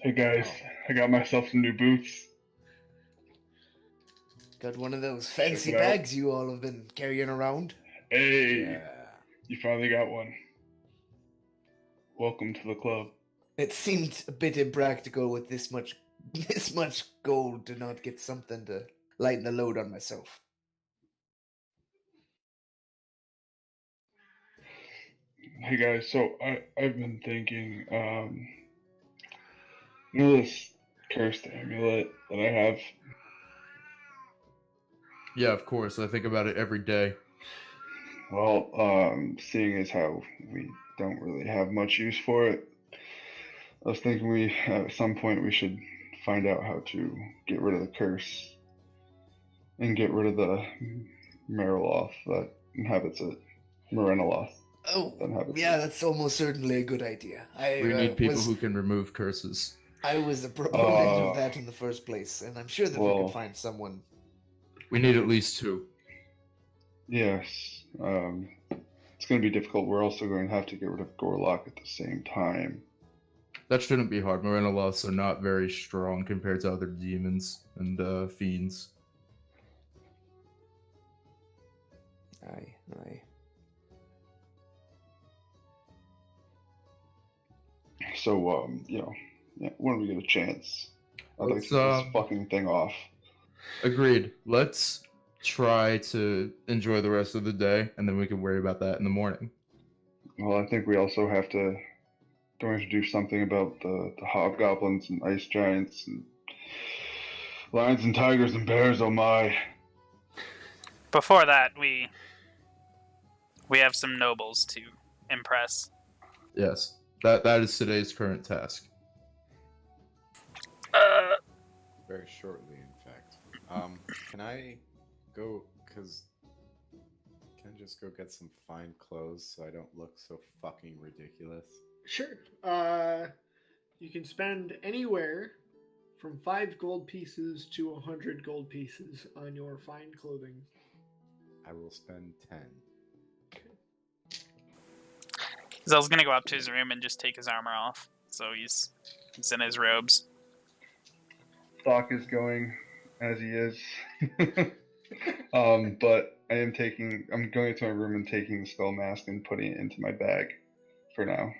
Hey guys, I got myself some new boots.
Got one of those fancy
it out.
bags you all have been carrying around.
Hey,
Yeah.
you finally got one. Welcome to the club.
It seemed a bit impractical with this much gold to not get something to lighten the load on myself.
Hey guys, so I've been thinking, you know this cursed amulet that I have?
Yeah, of course. I think about it every day.
Well, seeing as how we don't really have much use for it, I was thinking at some point we should find out how to get rid of the curse and get rid of the Mariloth that inhabits it. Morenoloth.
Oh,
That inhabits
yeah,
it.
that's almost certainly a good idea.
We need people who can remove curses.
I was the proponent of that in the first place, and I'm sure that we
well-
could find someone.
We need at least 2.
Yes, it's going to be difficult. We're also going to have to get rid of Gorlock at the same time.
That shouldn't be hard. Morenoloths are not very strong compared to other demons and fiends.
Aye.
So, when we get a chance, I'd like
Let's,
to get this fucking thing off.
Agreed. Let's try to enjoy the rest of the day, and then we can worry about that in the morning.
Well, I think we also have to do something about the hobgoblins and ice giants and lions and tigers and bears. Oh my!
Before that, we have some nobles to impress.
Yes, that is today's current task.
Very shortly, in fact. Can I go? Can I just go get some fine clothes so I don't look so fucking ridiculous?
Sure. You can spend anywhere from 5 gold pieces to 100 gold pieces on your fine clothing.
I will spend 10.
Zel's gonna go up to his room and just take his armor off, so he's in his robes.
Doc is going as he is. But I'm going into my room and taking the spell mask and putting it into my bag for now.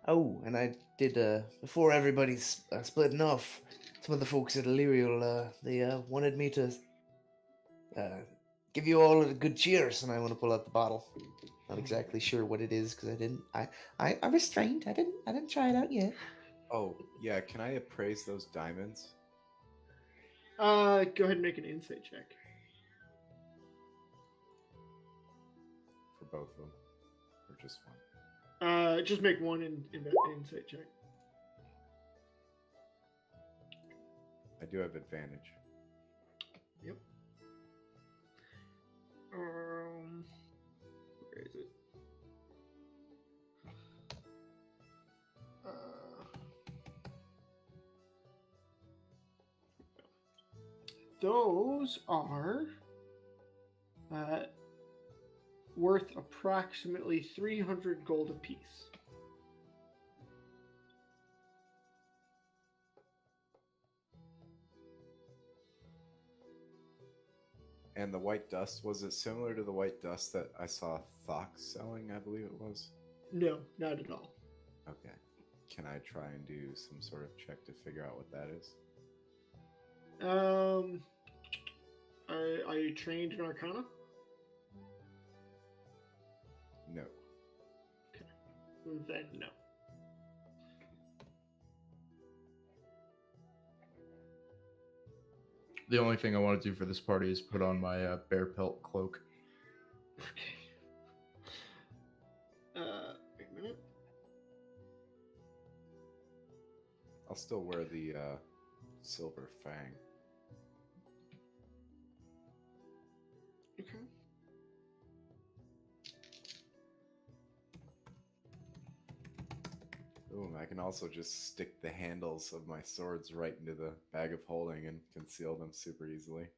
Oh, and I did, before everybody's splitting off, some of the folks at Illyrial, they wanted me to give you all a good cheers, and I want to pull out the bottle. Not exactly sure what it is, because I restrained. I didn't try it out yet.
Oh, yeah, can I appraise those diamonds?
Go ahead and make an insight check.
For both of them? Or just one?
Just make one insight check.
I do have advantage.
Yep. Where is it? Those are worth approximately 300 gold apiece.
And the white dust, was it similar to the white dust that I saw Thox selling, I believe it was?
No, not at all.
Okay. Can I try and do some sort of check to figure out what that is?
Are you trained in Arcana?
No.
Okay. Then no.
The only thing I want to do for this party is put on my bear pelt cloak.
Okay. Wait a minute.
I'll still wear the silver fang.
Okay.
Ooh, I can also just stick the handles of my swords right into the bag of holding and conceal them super easily.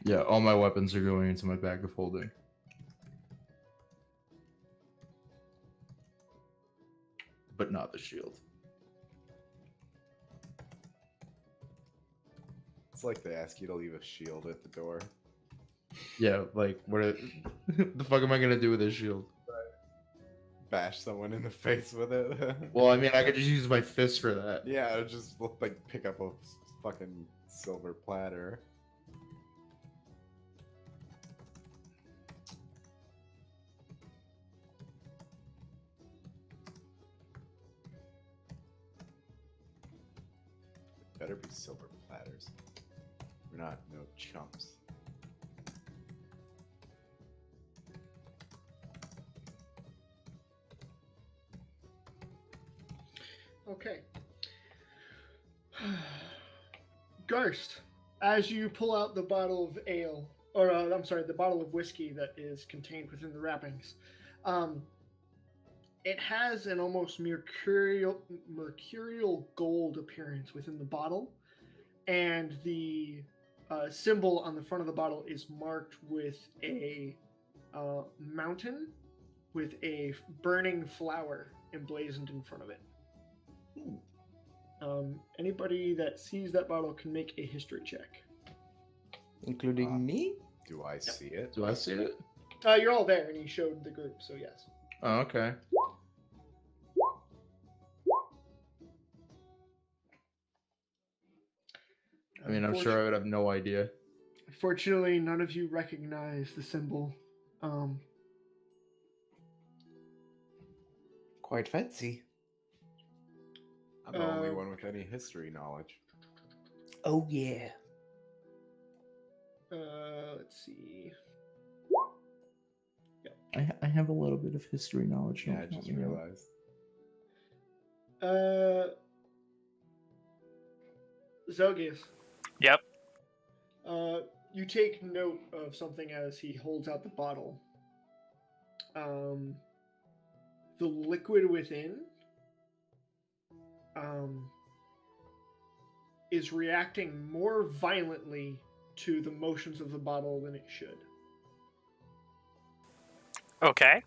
Yeah, all my weapons are going into my bag of holding. But not the shield.
It's like they ask you to leave a shield at the door.
Yeah, like, the fuck am I gonna do with this shield?
Bash someone in the face with it.
Well, I mean, I could just use my fist for that.
Yeah, it would just look like pick up a fucking silver platter. Better be silver platters. We're not no chumps.
Okay. Garst, as you pull out the bottle of ale, or I'm sorry, the bottle of whiskey that is contained within the wrappings, it has an almost mercurial gold appearance within the bottle, and the symbol on the front of the bottle is marked with a mountain with a burning flower emblazoned in front of it. Anybody that sees that bottle can make a history check.
Including me?
Do I see it?
Do I see it?
You're all there, and he showed the group, so yes.
Oh, okay. I mean, I'm sure I would have no idea.
Unfortunately, none of you recognize the symbol.
Quite fancy.
I'm the only one with any history knowledge.
Oh yeah.
Let's see.
I have a little bit of history knowledge.
Yeah, I just realized.
Zelgius.
Yep.
You take note of something as he holds out the bottle. The liquid within is reacting more violently to the motions of the bottle than it should.
Okay.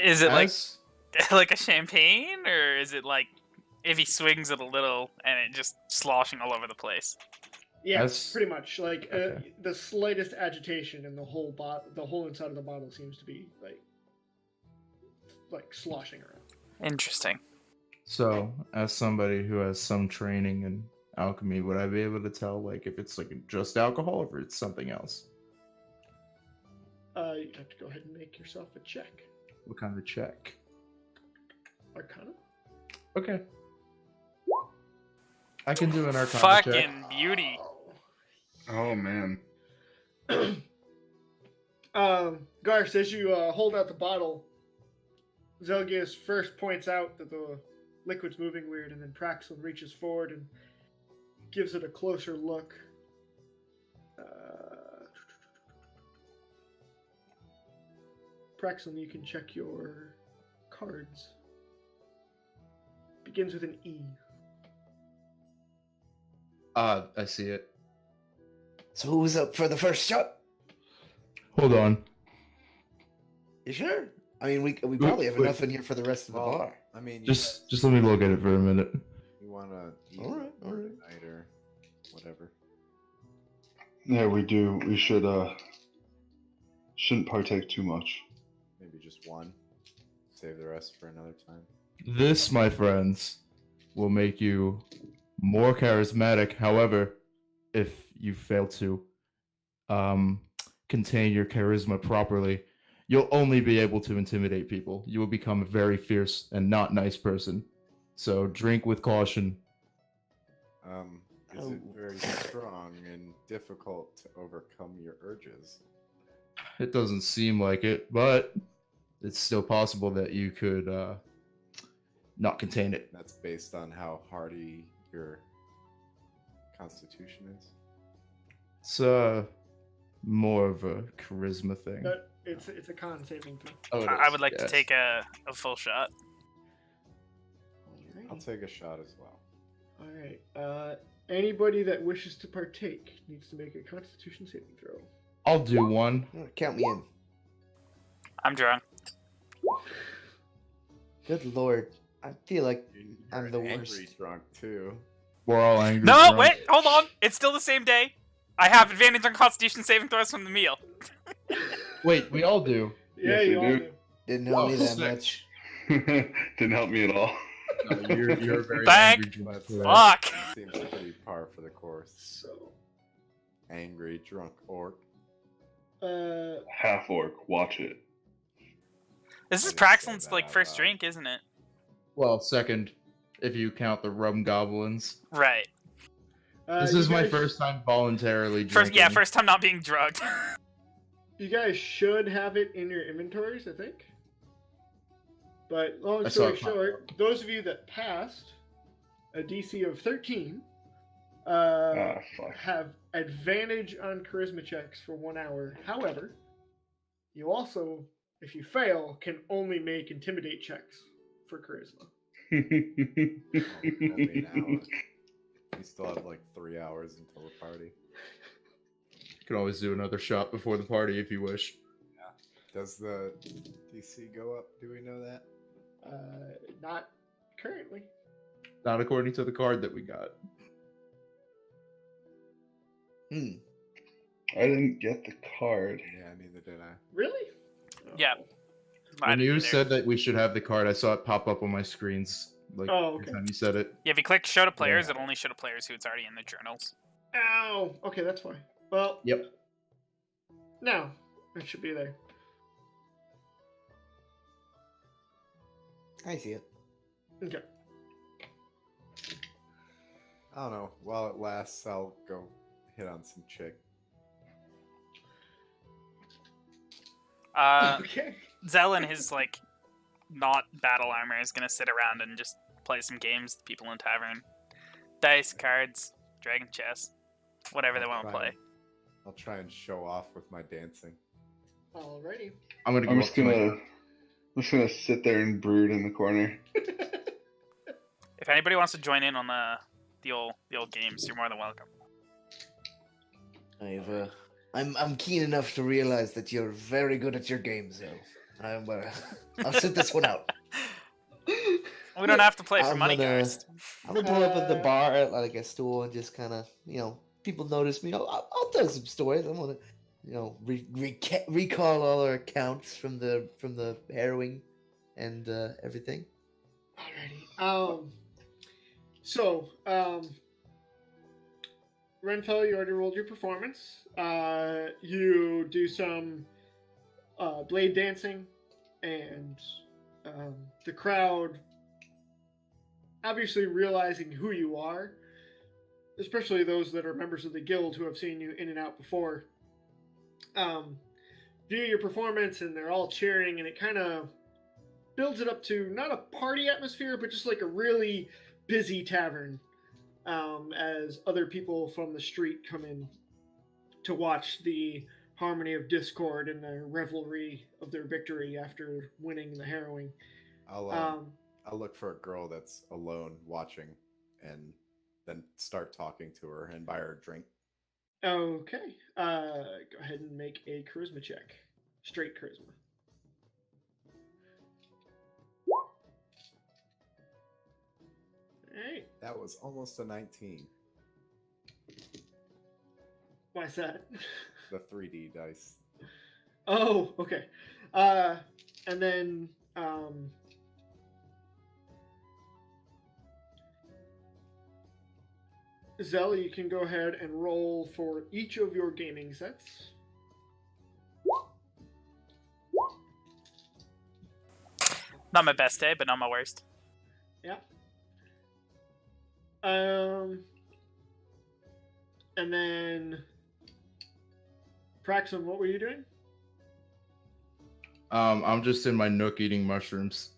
Is it like a champagne, or is it like if he swings it a little and it just sloshing all over the place?
Yes, pretty much. Like
Okay.
the slightest agitation in the whole inside of the bottle seems to be like sloshing around.
Interesting.
So, as somebody who has some training in alchemy, would I be able to tell, like, if it's like just alcohol or if it's something else?
You have to go ahead and make yourself a check.
What kind of check?
Arcana.
Okay. I can do an arcana
Fucking
check.
beauty.
Oh man.
Garth, as you hold out the bottle, Zelgius first points out that the liquid's moving weird, and then Praxel reaches forward and gives it a closer look. Praxel, you can check your cards. Begins with an E.
I see it.
So who's up for the first shot?
Hold on.
You sure? I mean, we probably have enough in here for the rest of the bar.
I mean,
Just let me look at it for a minute.
you want to eat
All right.
tonight or whatever.
Yeah, we do. We shouldn't partake too much.
Maybe just one. Save the rest for another time.
This, my friends, will make you more charismatic. However, if you fail to contain your charisma properly, you'll only be able to intimidate people. You will become a very fierce and not nice person. So drink with caution.
Is it very strong and difficult to overcome your urges?
It doesn't seem like it, but it's still possible that you could not contain it.
That's based on how hardy your constitution is.
It's more of a charisma thing.
But it's a con saving throw.
Oh, it
I
is,
would like to
yes.
take a full shot.
Alrighty.
I'll take a shot as well.
Alright. Anybody that wishes to partake needs to make a Constitution saving throw.
I'll do one.
Count me in.
I'm drunk.
Good lord. I feel like I'm
You're
the
angry
worst.
drunk too.
We're all angry.
No,
drunk.
wait, hold on. It's still the same day. I have advantage on Constitution saving throws from the meal.
Wait, we all do.
Yeah,
Yes,
you
you
all
do.
do.
Didn't help me that
sick.
much.
Didn't help me at all.
No, you're very
Thank
angry drunk.
But
for that.
Fuck.
seems pretty par for the course.
So,
Angry drunk orc.
Half orc, watch it.
This is
I didn't say
Praxton's
that
like
out
first
loud.
drink, isn't it?
Well, second, if you count the rum goblins.
Right.
This
you
is my
guys-
first time voluntarily drinking.
First time not being drugged.
You guys should have it in your inventories, I think. But long
I saw
story
it pop
short, those of you that passed a DC of 13
Fuck.
have advantage on charisma checks for 1 hour. However, you also, if you fail, can only make intimidate checks for charisma.
Only an hour. We still have like 3 hours until the party.
You can always do another shot before the party if you wish.
Does the DC go up? Do we know that?
Not currently.
Not according to the card that we got.
Hmm.
I didn't get the card.
Yeah, neither did I.
Really?
Yeah. I
When
didn't
you
either.
said that we should have the card, I saw it pop up on my screens. Like
Oh,
every
okay.
time you said it.
Yeah, if you click show to players,
Yeah.
it'll only show to players who it's already in the journals.
Ow. Okay, that's fine. Well,
Yep.
now it should be there.
I see it.
Okay.
I don't know. While it lasts, I'll go hit on some chick.
Okay.
Zell in his like not battle armor is gonna sit around and just play some games with people in tavern. Dice, cards, dragon chess, whatever they want to play.
I'll try and show off with my dancing.
Alrighty.
I'm gonna go
I'm
up
just
to my-
gonna sit there and brood in the corner.
If anybody wants to join in on the old games, you're more than welcome.
I'm keen enough to realize that you're very good at your games, though. I'll sit this one out.
We don't have to play for
I'm
money,
gonna-
Garst.
I'm gonna pull up at the bar at like a stool and just kind of, people notice me. I'll tell some stories. I'm gonna, recall all our accounts from the harrowing and everything.
Alrighty. So, Renfell, you already rolled your performance. You do some blade dancing, and the crowd, obviously realizing who you are, especially those that are members of the guild who have seen you in and out before, view your performance, and they're all cheering, and it kind of builds it up to not a party atmosphere, but just like a really busy tavern, as other people from the street come in to watch the harmony of discord and the revelry of their victory after winning the harrowing.
I'll look for a girl that's alone watching, and then start talking to her and buy her a drink.
Okay. Go ahead and make a charisma check. Straight charisma. Alright.
That was almost a 19.
Why's that?
The 3D dice.
Oh, okay. And then Zell, you can go ahead and roll for each of your gaming sets.
Not my best day, but not my worst.
Yeah. And then Praxon, what were you doing?
I'm just in my nook eating mushrooms.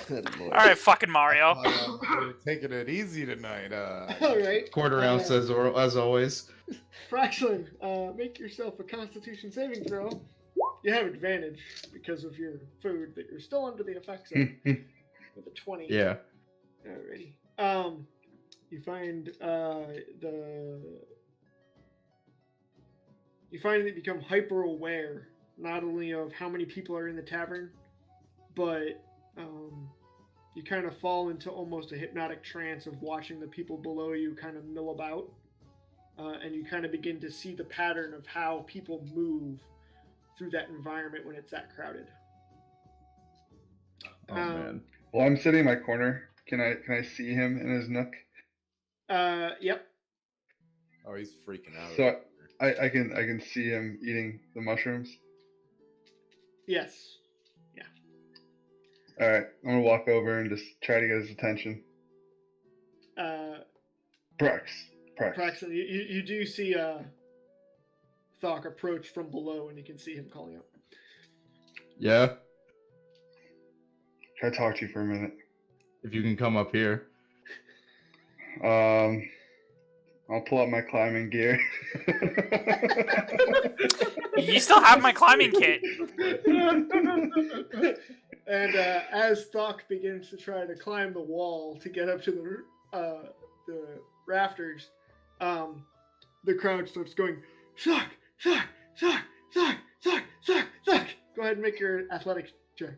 Good lord.
All right, fucking Mario.
We're taking it easy tonight.
All right.
Quarter ounce as always.
Fraxlin, make yourself a Constitution saving throw. You have advantage because of your food that you're still under the effects of. With a 20.
Yeah.
Alrighty. You find you find that you become hyper aware not only of how many people are in the tavern, but you kind of fall into almost a hypnotic trance of watching the people below you kind of mill about. And you kind of begin to see the pattern of how people move through that environment when it's that crowded.
Oh man.
Well, I'm sitting in my corner. Can I see him in his nook?
Yep.
Oh, he's freaking out.
So I can see him eating the mushrooms.
Yes.
All right, I'm gonna walk over and just try to get his attention. Prax.
Praxton, you do see Thok approach from below, and you can see him calling out.
Yeah.
Can I talk to you for a minute?
If you can come up here.
I'll pull out my climbing gear.
You still have my climbing kit.
And as Thok begins to try to climb the wall to get up to the rafters, the crowd starts going, Thok! Thok! Thok! Thok! Thok! Thok! Thok! Go ahead and make your athletics check.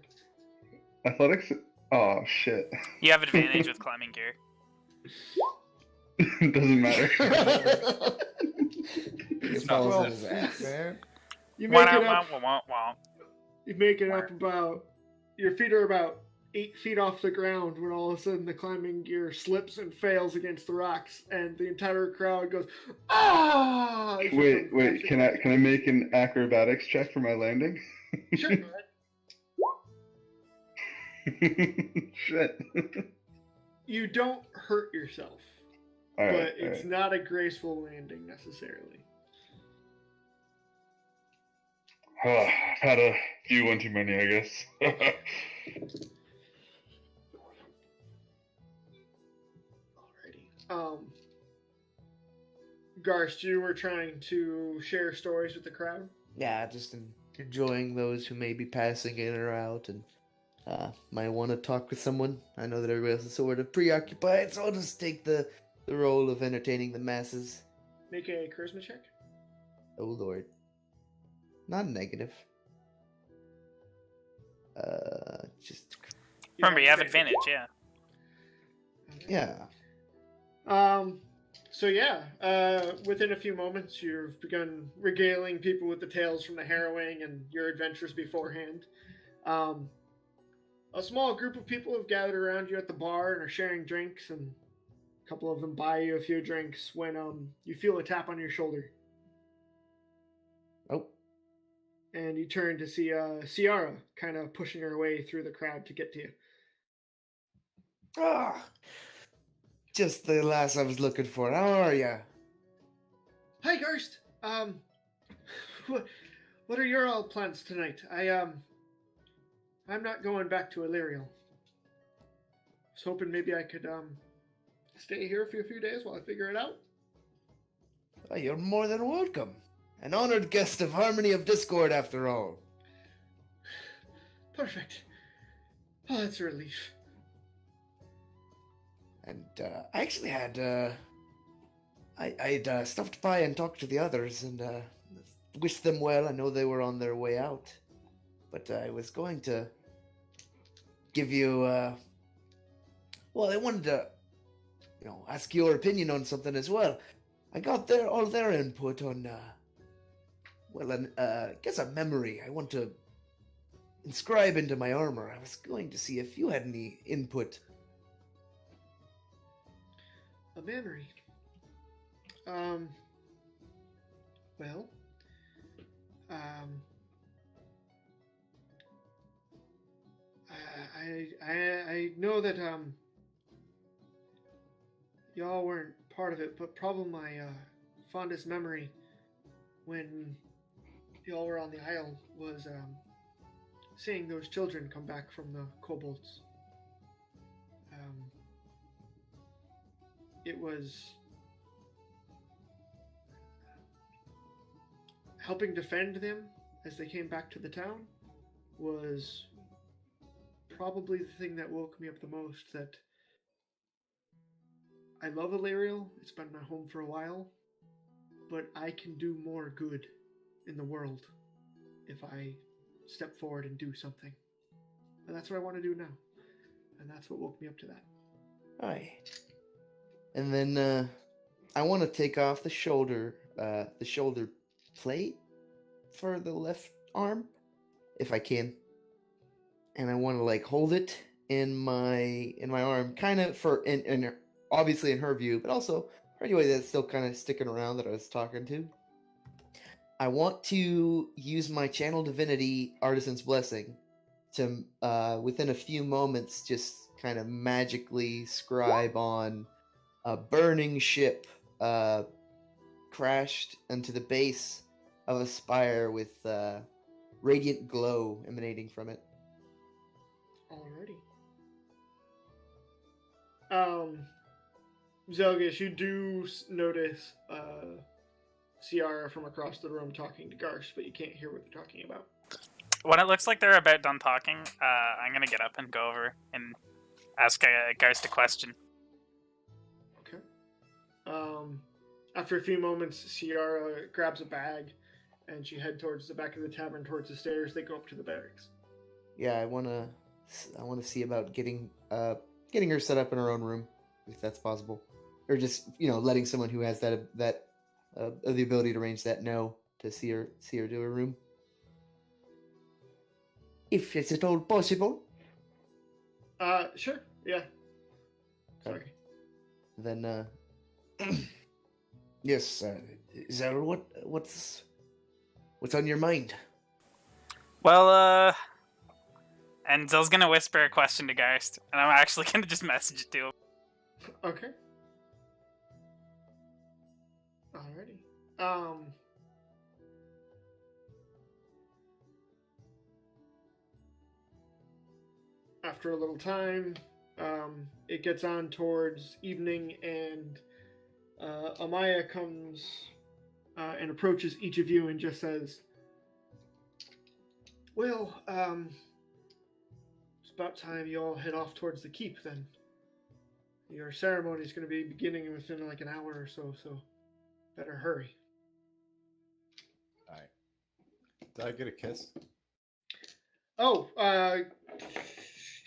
Athletics? Oh shit.
You have advantage with climbing gear.
Doesn't matter.
It's
not
falls
well
in his ass, man.
You
Wah,
make it
wah,
up.
wah, wah, wah.
You make it up about. Your feet are about 8 feet off the ground when all of a sudden the climbing gear slips and fails against the rocks, and the entire crowd goes, "Ah!" as you
Wait,
come
wait.
crashing
Can I make an acrobatics check for my landing?
down. Sure, go ahead.
Shit.
You don't hurt yourself,
All
but
right.
it's not a graceful landing necessarily.
I've had a few one too many, I guess.
Alrighty. Garst, you were trying to share stories with the crowd.
Yeah, just enjoying those who may be passing in or out, and might want to talk with someone. I know that everybody else is sort of preoccupied, so I'll just take the role of entertaining the masses.
Make a charisma check.
Oh lord, not negative. Just
Remember, you have advantage, yeah.
yeah.
So yeah, within a few moments, you've begun regaling people with the tales from the Harrowing and your adventures beforehand. A small group of people have gathered around you at the bar and are sharing drinks, and a couple of them buy you a few drinks when you feel a tap on your shoulder,
Oh,
and you turn to see Ciara kind of pushing her way through the crowd to get to you.
ah, just the lass I was looking for. How are ya?
Hi, Garst. What are your all plans tonight? I'm not going back to Illyrial. Was hoping maybe I could stay here for a few days while I figure it out.
Oh, you're more than welcome. An honored guest of Harmony of Discord, after all.
Perfect. Oh, that's a relief.
And I actually had I'd stopped by and talked to the others and wished them well. I know they were on their way out, but I was going to give you well, I wanted to ask your opinion on something as well. I got all their input on I guess a memory I want to inscribe into my armor. I was going to see if you had any input.
A memory. Well, I know that y'all weren't part of it, but probably my fondest memory when y'all were on the Isle was seeing those children come back from the kobolds. It was helping defend them as they came back to the town was probably the thing that woke me up the most. That I love Illyrial, it's been my home for a while, but I can do more good in the world if I step forward and do something. And that's what I want to do now. And that's what woke me up to that.
Aye. And then I want to take off the shoulder plate for the left arm, if I can. And I want to hold it in my arm, kind of in obviously in her view, but also for anybody that's still kind of sticking around that I was talking to. I want to use my channel divinity Artisan's Blessing to within a few moments just kind of magically scribe on a burning ship crashed into the base of a spire with radiant glow emanating from it.
Alrighty. Zelgius, you do notice Ciara from across the room talking to Garsh, but you can't hear what they're talking about.
When it looks like they're about done talking, I'm gonna get up and go over and ask Garst a question.
Okay. After a few moments, Ciara grabs a bag and she head towards the back of the tavern, towards the stairs. They go up to the barracks.
Yeah, I wanna see about getting her set up in her own room. if that's possible, or just letting someone who has that the ability to arrange that know to see her to her room, if it's at all possible.
Sure. Yeah.
Okay.
Sorry.
Then, yes, Zara, what's on your mind?
Well, and Zell's gonna whisper a question to Geist, and I'm actually gonna just message it to him.
Okay. Alrighty. After a little time, it gets on towards evening, and Amaya comes and approaches each of you and just says, "Well, it's about time you all head off towards the keep then. Your ceremony is going to be beginning within like an hour or so, so better hurry."
All right. Did I get a kiss?
Oh,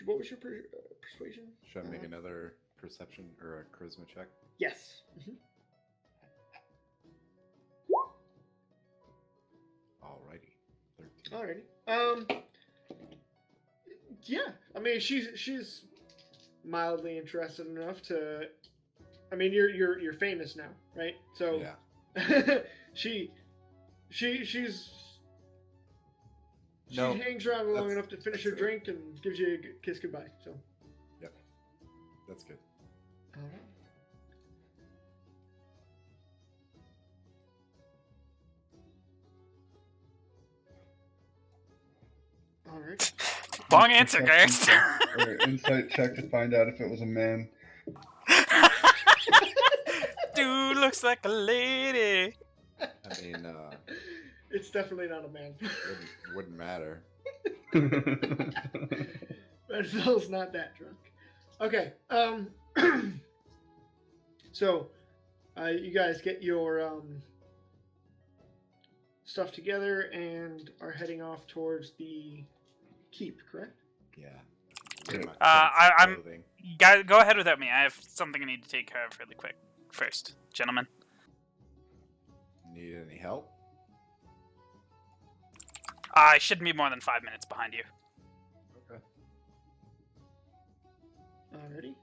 what was your persuasion?
Should I make another perception or a charisma check?
Yes. Mm-hmm.
Alrighty. 13.
Alrighty. Yeah. I mean, she's mildly interested enough to. I mean, you're famous now, right? So.
Yeah.
She's. She
No,
hangs around long
that's-
enough to finish her
that's it.
drink and gives you a kiss goodbye. So.
Yep. That's good.
All right. All right.
Long answer, Geist.
Or insight check to find out if it was a man.
Dude looks like a lady.
I mean,
It's definitely not a man.
wouldn't matter.
But Phil's not that drunk. Okay. So, you guys get your stuff together and are heading off towards the keep, correct?
Yeah.
I'm-
Clothing.
Guys, go ahead without me. I have something I need to take care of really quick. First, gentlemen.
Need any help?
I shouldn't be more than 5 minutes behind you.
Okay.
Alrighty.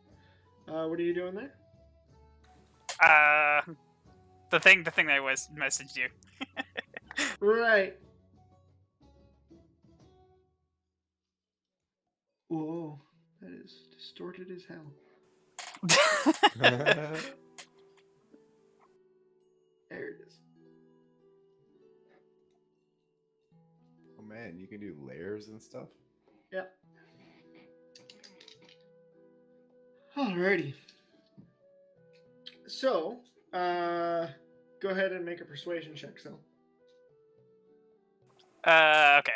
What are you doing there?
The thing that I was messaged you.
Right. Whoa, that is distorted as hell. There it is.
Oh man, you can do layers and stuff?
Yep. Alrighty. So, go ahead and make a persuasion check, so.
Okay.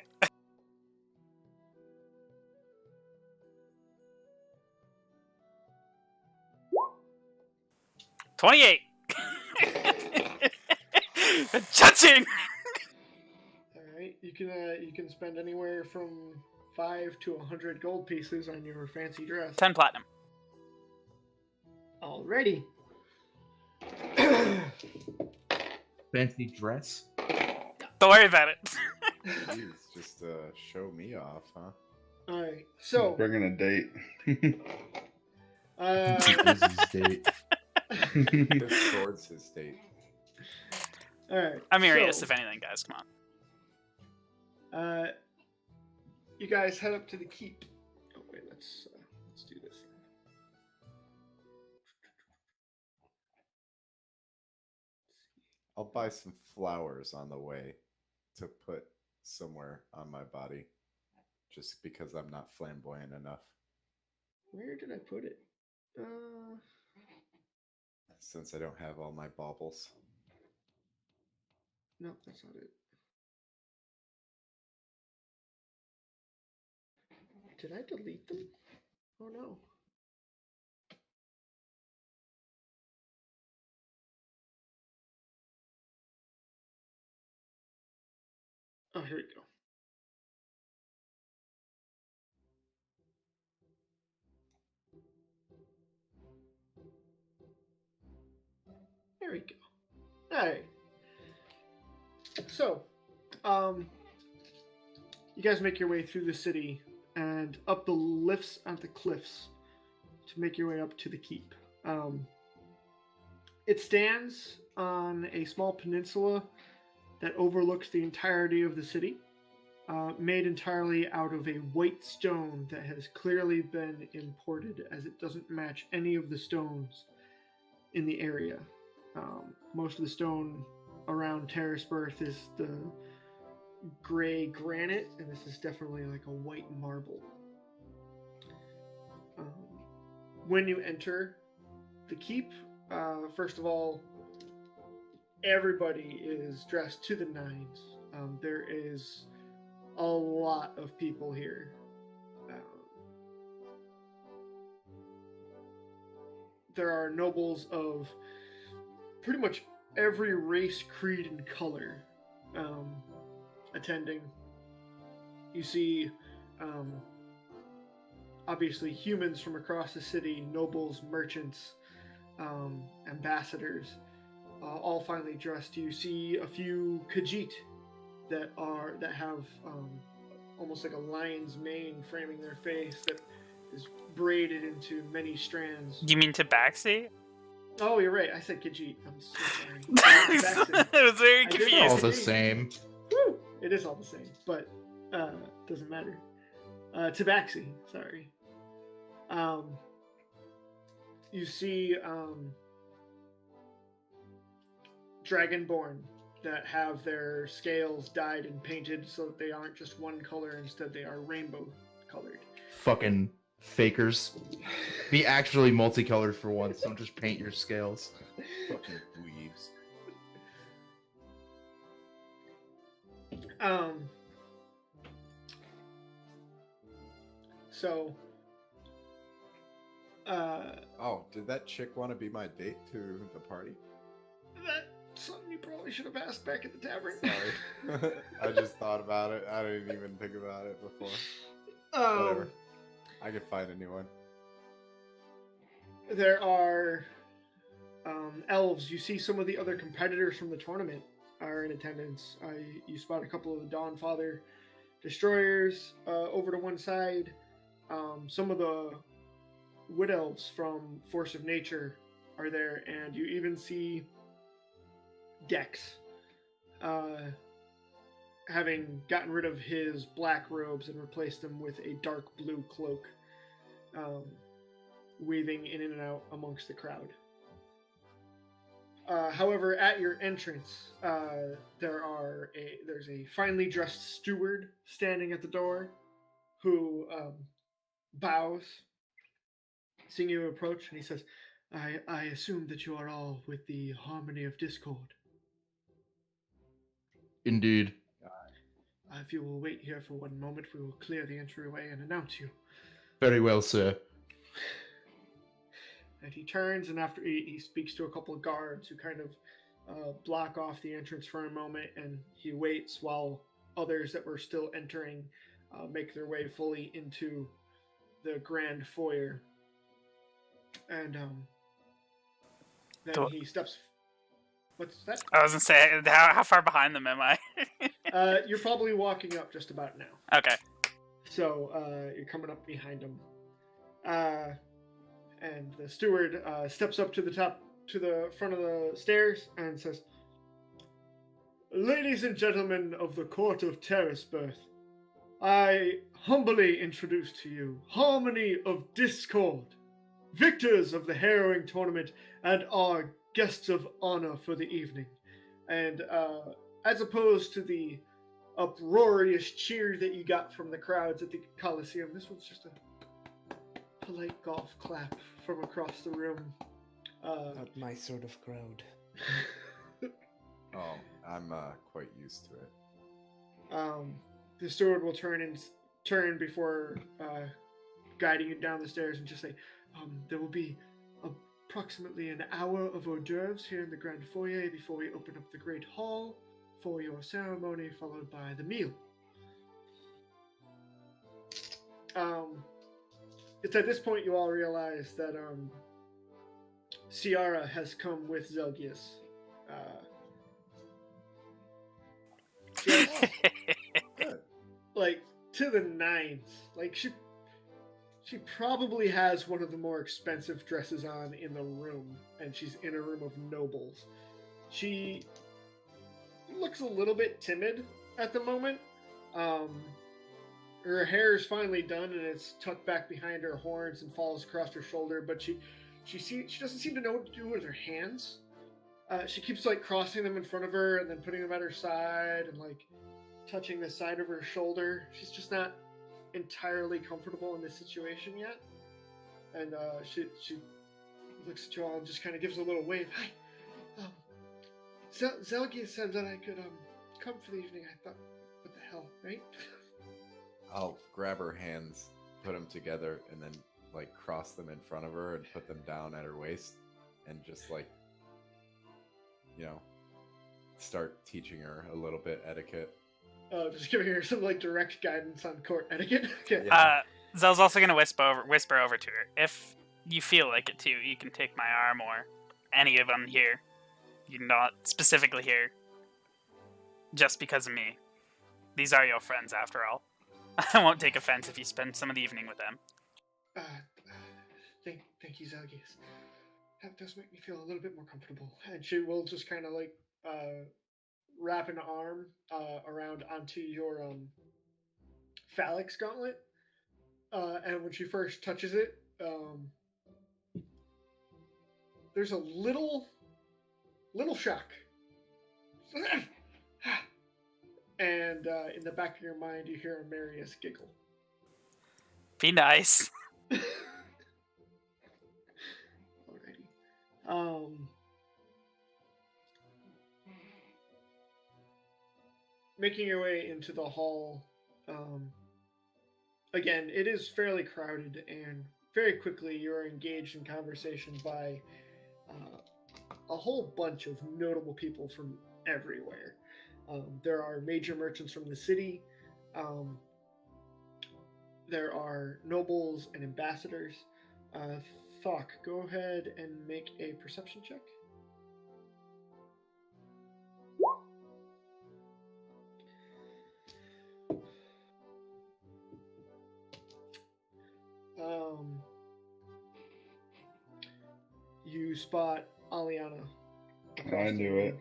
28. Judging.
Alright, you can spend anywhere from 5 to 100 gold pieces on your fancy dress.
10 platinum.
Alrighty.
Fancy dress.
Don't worry about it.
Jeez, just show me off, huh?
Alright, so
Bringing a date.
This is date.
His sword's his state.
alright.
I'm Arius,
so,
if anything, guys. Come on.
You guys head up to the keep. Oh wait, let's do this.
I'll buy some flowers on the way to put somewhere on my body. Just because I'm not flamboyant enough.
Where did I put it?
Since I don't have all my baubles.
No, that's not it. Did I delete them? Oh no. Oh, here we go. There we go. Alright. So, you guys make your way through the city and up the lifts and the cliffs to make your way up to the keep. It stands on a small peninsula that overlooks the entirety of the city, made entirely out of a white stone that has clearly been imported, as it doesn't match any of the stones in the area. Most of the stone around Terrisberths is the gray granite, and this is definitely like a white marble. When you enter the keep, first of all, everybody is dressed to the nines. There is a lot of people here. There are nobles of pretty much every race, creed, and color attending. You see, obviously, humans from across the city, nobles, merchants, ambassadors, all finely dressed. You see a few Khajiit that have almost like a lion's mane framing their face that is braided into many strands.
You mean Tabaxi?
Oh, you're right. I said Khajiit. I'm so sorry.
It was very
I did
confusing.
All the same.
Woo! It is all the same, but doesn't matter. Tabaxi, sorry. You see Dragonborn that have their scales dyed and painted so that they aren't just one color, instead they are rainbow colored.
Fucking fakers. Be actually multicolored for once. Don't just paint your scales.
Fucking weaves.
So
Oh, did that chick want to be my date to the party?
that's something you probably should have asked back at the tavern.
Sorry. I just thought about it. I didn't even think about it before. Whatever. I could find a new one.
There are elves. You see some of the other competitors from the tournament are in attendance. You spot a couple of the Dawnfather destroyers over to one side. Some of the wood elves from Force of Nature are there, and you even see Dex, having gotten rid of his black robes and replaced them with a dark blue cloak, weaving in and out amongst the crowd. However, at your entrance, there's a finely dressed steward standing at the door who bows, seeing you approach, and he says, I assume that you are all with the Harmony of Discord.
Indeed.
If you will wait here for one moment, we will clear the entryway and announce you.
Very well, sir.
And he turns, and after he speaks to a couple of guards who kind of block off the entrance for a moment, and he waits while others that were still entering make their way fully into the grand foyer. And then he steps... What's that?
I was gonna say, how far behind them am I?
You're probably walking up just about now.
Okay.
So you're coming up behind him. And the steward steps up to the front of the stairs and says, Ladies and gentlemen of the court of Terrisberth, I humbly introduce to you Harmony of Discord, victors of the Harrowing tournament and our guests of honor for the evening. And as opposed to the uproarious cheer that you got from the crowds at the Coliseum, this one's just a polite golf clap from across the room.
Not my sort of crowd.
Oh, I'm quite used to it.
The steward will turn before guiding you down the stairs and just say, there will be approximately an hour of hors d'oeuvres here in the grand foyer before we open up the great hall for your ceremony, followed by the meal. It's at this point you all realize that Ciara has come with Zelgius Just
Good.
like to the nines. Like she probably has one of the more expensive dresses on in the room, and she's in a room of nobles. She looks a little bit timid at the moment. Her hair is finally done and it's tucked back behind her horns and falls across her shoulder, but she doesn't seem to know what to do with her hands. She keeps like crossing them in front of her and then putting them at her side and like touching the side of her shoulder. She's just not entirely comfortable in this situation yet. And she looks at you all and just kind of gives a little wave. Hi, Zelgius said that I could come for the evening. I thought, what the hell, right?
I'll grab her hands, put them together, and then like cross them in front of her and put them down at her waist, and just like, you know, start teaching her a little bit etiquette.
Oh, just giving her some like direct guidance on court etiquette. Okay.
Yeah.
Zel's also gonna whisper over to her. If you feel like it too, you can take my arm or any of them here. You're not specifically here just because of me. These are your friends, after all. I won't take offense if you spend some of the evening with them.
Thank you, Zelgius. That does make me feel a little bit more comfortable. And she will just kind of like wrap an arm around onto your phalanx gauntlet. And when she first touches it, there's a little shock. And in the back of your mind, you hear a Marius giggle.
Be nice.
Alrighty. Making your way into the hall. Again, it is fairly crowded, and very quickly you are engaged in conversation by a whole bunch of notable people from everywhere. There are major merchants from the city. There are nobles and ambassadors. Thok, go ahead and make a perception check. You spot Aliana.
I knew it.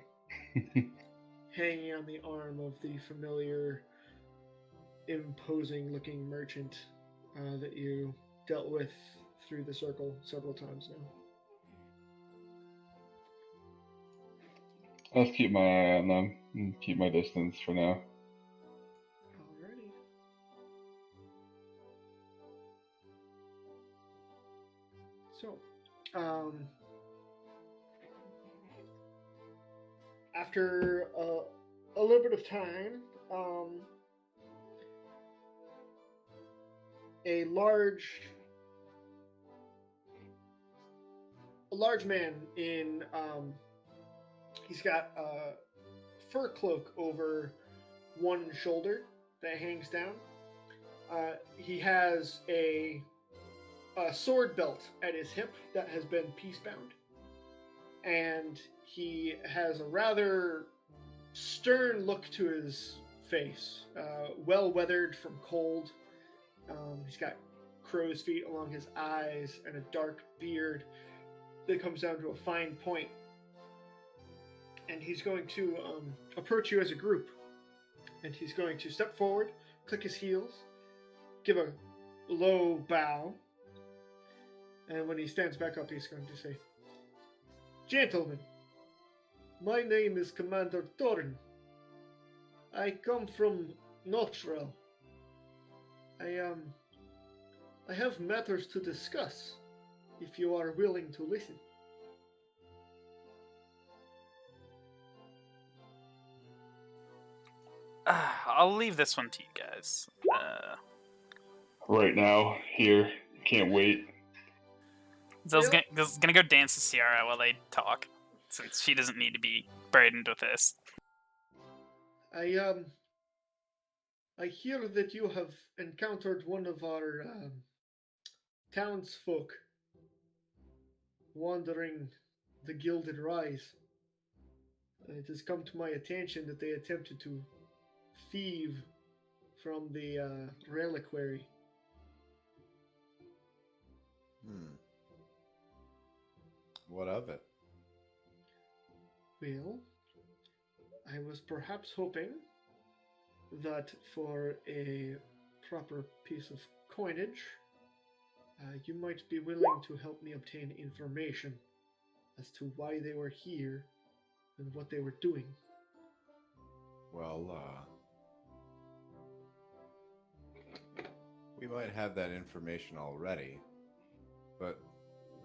Hanging on the arm of the familiar, imposing-looking merchant that you dealt with through the circle several times now.
I'll just keep my eye on them and keep my distance for now.
Alrighty. So, after a little bit of time, a large man in he's got a fur cloak over one shoulder that hangs down. He has a sword belt at his hip that has been peace-bound. And he has a rather stern look to his face, well-weathered from cold. He's got crow's feet along his eyes and a dark beard that comes down to a fine point. And he's going to approach you as a group. And he's going to step forward, click his heels, give a low bow. And when he stands back up, he's going to say, "Gentlemen, my name is Commander Thorn. I come from Notrel. I have matters to discuss, if you are willing to listen."
I'll leave this one to you guys.
Right now, here. Can't wait.
Zel's gonna go dance with Ciara while they talk, since she doesn't need to be burdened with this.
I hear that you have encountered one of our townsfolk wandering the Gilded Rise. It has come to my attention that they attempted to thieve from the reliquary.
What of it?
Well, I was perhaps hoping that for a proper piece of coinage, you might be willing to help me obtain information as to why they were here and what they were doing.
Well, we might have that information already, but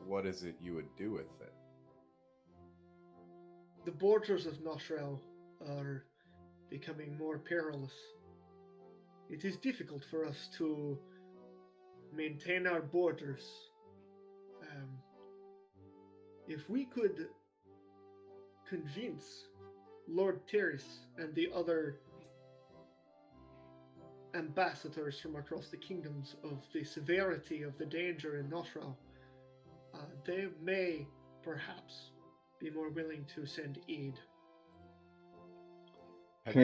what is it you would do with it?
The borders of Noshral are becoming more perilous. It is difficult for us to maintain our borders. If we could convince Lord Terris and the other ambassadors from across the kingdoms of the severity of the danger in Noshral, they may perhaps be more willing to send aid.
Have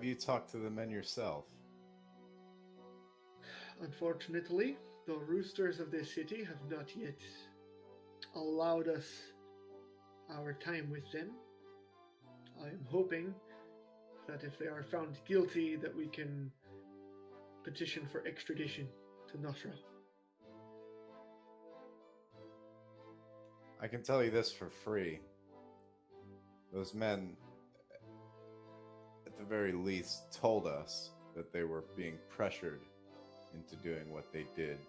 you talked to the men yourself?
Unfortunately, the roosters of this city have not yet allowed us our time with them. I am hoping that if they are found guilty, that we can petition for extradition to Noshral.
I can tell you this for free. Those men, at the very least, told us that they were being pressured into doing what they did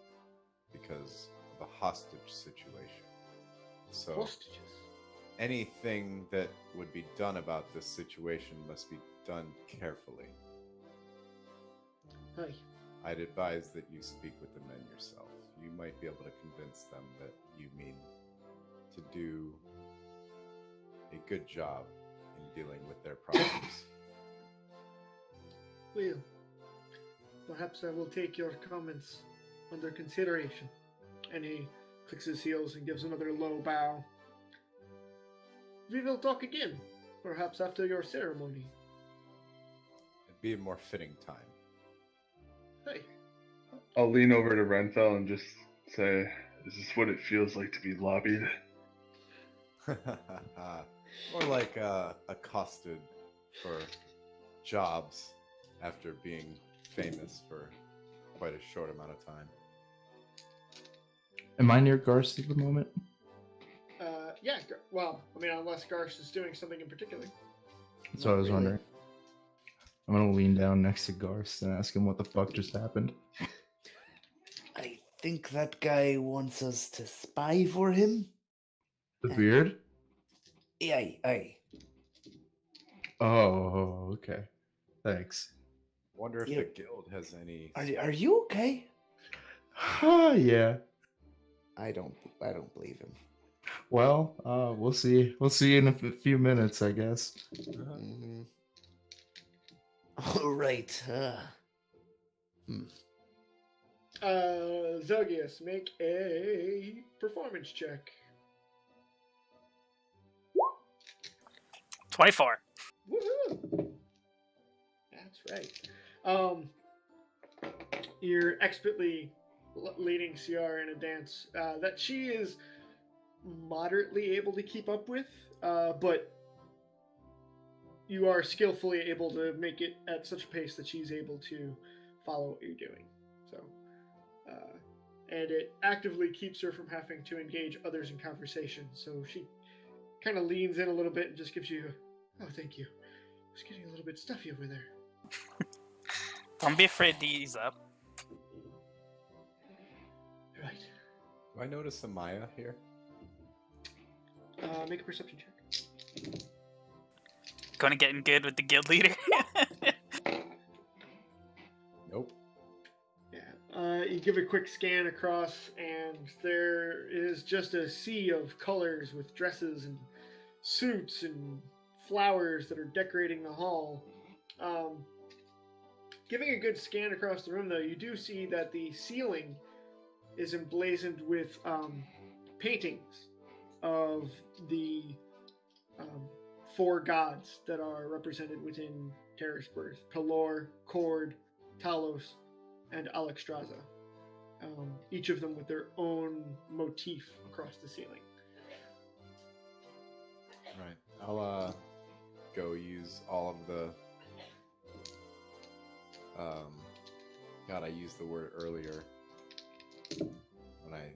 because of the hostage situation. So
Hostages?
anything that would be done about this situation must be done carefully.
Hi.
I'd advise that you speak with the men yourself. You might be able to convince them that you mean to do a good job in dealing with their problems.
Well, perhaps I will take your comments under consideration. And he clicks his heels and gives another low bow. We will talk again, perhaps after your ceremony.
It'd be a more fitting time.
Hey.
I'll lean over to Renfell and just say, "Is this what it feels like to be lobbied?"
More like accosted for jobs after being famous for quite a short amount of time.
Am I near Garst at the moment?
Yeah, well, I mean, unless Garst is doing something in particular.
That's what I was wondering. I'm gonna lean down next to Garst and ask him what the fuck just happened.
I think that guy wants us to spy for him.
The beard?
Aye.
Oh, okay. Thanks.
Wonder if
Yeah.
the guild has any.
Are you okay?
Yeah.
I don't believe him.
Well, we'll see. We'll see in a few minutes, I guess.
Mm-hmm. All right.
Zelgius, make a performance check.
24.
Woohoo! That's right. You're expertly leading CR in a dance that she is moderately able to keep up with, but you are skillfully able to make it at such a pace that she's able to follow what you're doing. So, and it actively keeps her from having to engage others in conversation. So she kind of leans in a little bit and just gives you, "Oh, thank you. It's getting a little bit stuffy over there."
Don't be afraid to ease up.
Right.
Do I notice a Maya here?
Make a perception check.
Going to get in good with the guild leader.
Nope.
Yeah. You give a quick scan across, and there is just a sea of colors with dresses and suits and flowers that are decorating the hall. Giving a good scan across the room, though, you do see that the ceiling is emblazoned with paintings of the 4 gods that are represented within Terrisberth: Pelor, Cord, Talos, and Alexstrasza. Each of them with their own motif across the ceiling.
Right. I'll go use all of the. God, I used the word earlier when I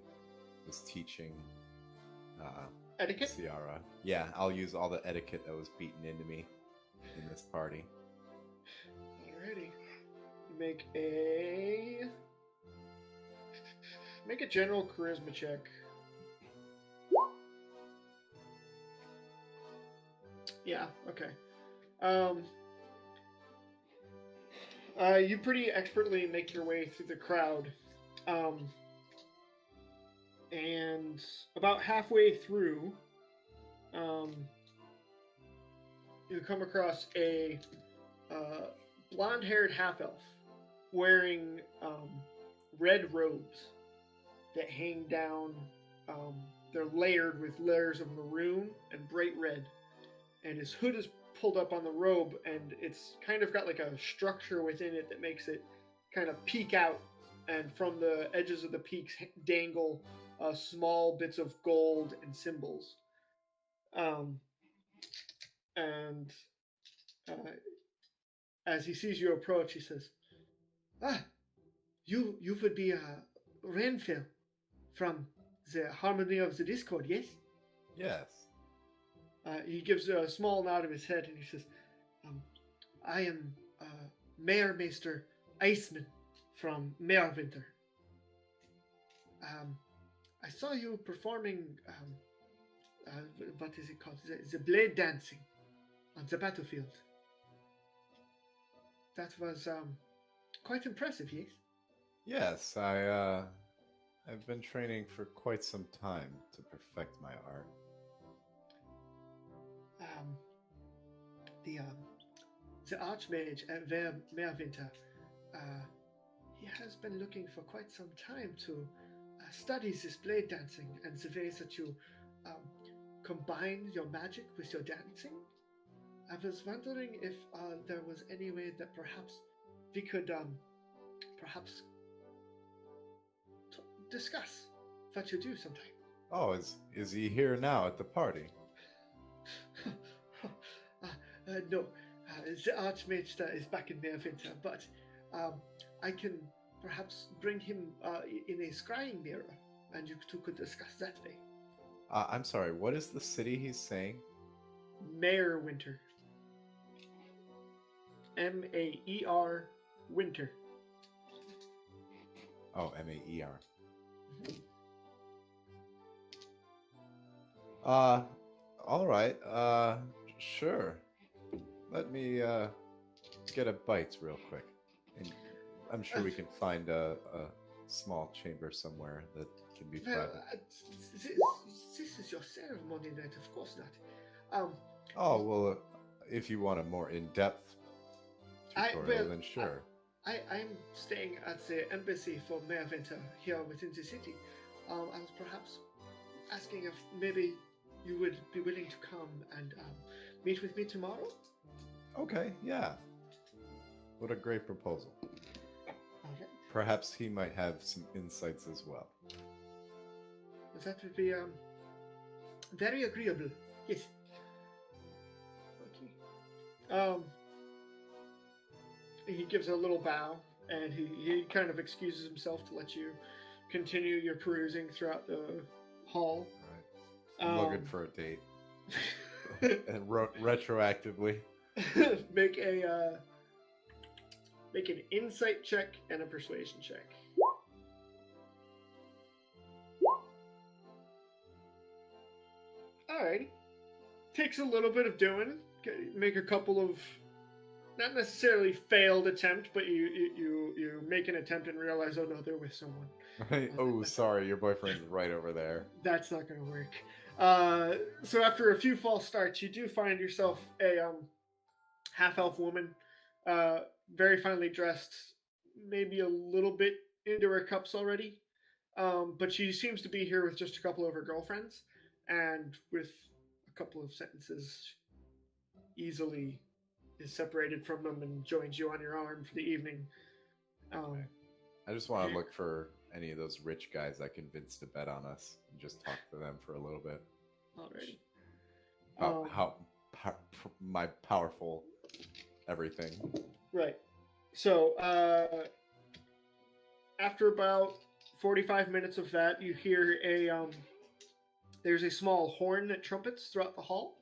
was teaching
Etiquette?
Ciara. Yeah, I'll use all the etiquette that was beaten into me in this party.
Alrighty. Make a general charisma check. Yeah, okay. You pretty expertly make your way through the crowd. And about halfway through, you come across a blonde-haired half-elf wearing red robes that hang down. They're layered with layers of maroon and bright red, and his hood is pulled up on the robe, and it's kind of got like a structure within it that makes it kind of peek out, and from the edges of the peaks dangle small bits of gold and symbols. And as he sees you approach, he says, you would be Renfell from the Harmony of the Discord, yes?
Yes.
He gives a small nod of his head, and he says, I am Mayor Maester Iceman from Mayorwinter. I saw you performing, what is it called? The blade dancing on the battlefield. That was quite impressive, yes?
Yes, I've been training for quite some time to perfect my art.
The Archmage at Merwinter, he has been looking for quite some time to study this blade dancing and the ways that you combine your magic with your dancing. I was wondering if there was any way that perhaps we could perhaps discuss what you do sometime.
Oh, is he here now at the party?
No, the Archmage is back in Merwinter, but I can perhaps bring him in a scrying mirror, and you two could discuss that way.
I'm sorry, what is the city he's saying?
Mayorwinter. M-A-E-R Winter.
Oh, M-A-E-R. All right. Sure. Let me get a bite real quick, and I'm sure we can find a small chamber somewhere that can be private.
This is your ceremony night, of course not.
Oh well, if you want a more in-depth tutorial, then sure.
I'm staying at the embassy for Merwinter here within the city. I was perhaps asking if maybe you would be willing to come and meet with me tomorrow?
Okay, yeah. What a great proposal.
Okay.
Perhaps he might have some insights as well.
That would be very agreeable. Yes. Okay. He gives a little bow, and he kind of excuses himself to let you continue your perusing throughout the hall.
All right. I'm looking for a date. And retroactively.
Make an insight check and a persuasion check. Alrighty. Takes a little bit of doing. Make a couple of, not necessarily failed attempt, but you make an attempt and realize, oh no, they're with someone.
Oh, sorry, your boyfriend's right over there.
That's not going to work. So after a few false starts, you do find yourself a half-elf woman, very finely dressed, maybe a little bit into her cups already, but she seems to be here with just a couple of her girlfriends, and with a a couple of sentences, easily is separated from them and joins you on your arm for the evening.
I just want to look for any of those rich guys I convinced to bet on us and just talk to them for a little bit.
Alrighty.
About my powerful everything.
Right. So, after about 45 minutes of that, you hear there's a small horn that trumpets throughout the hall,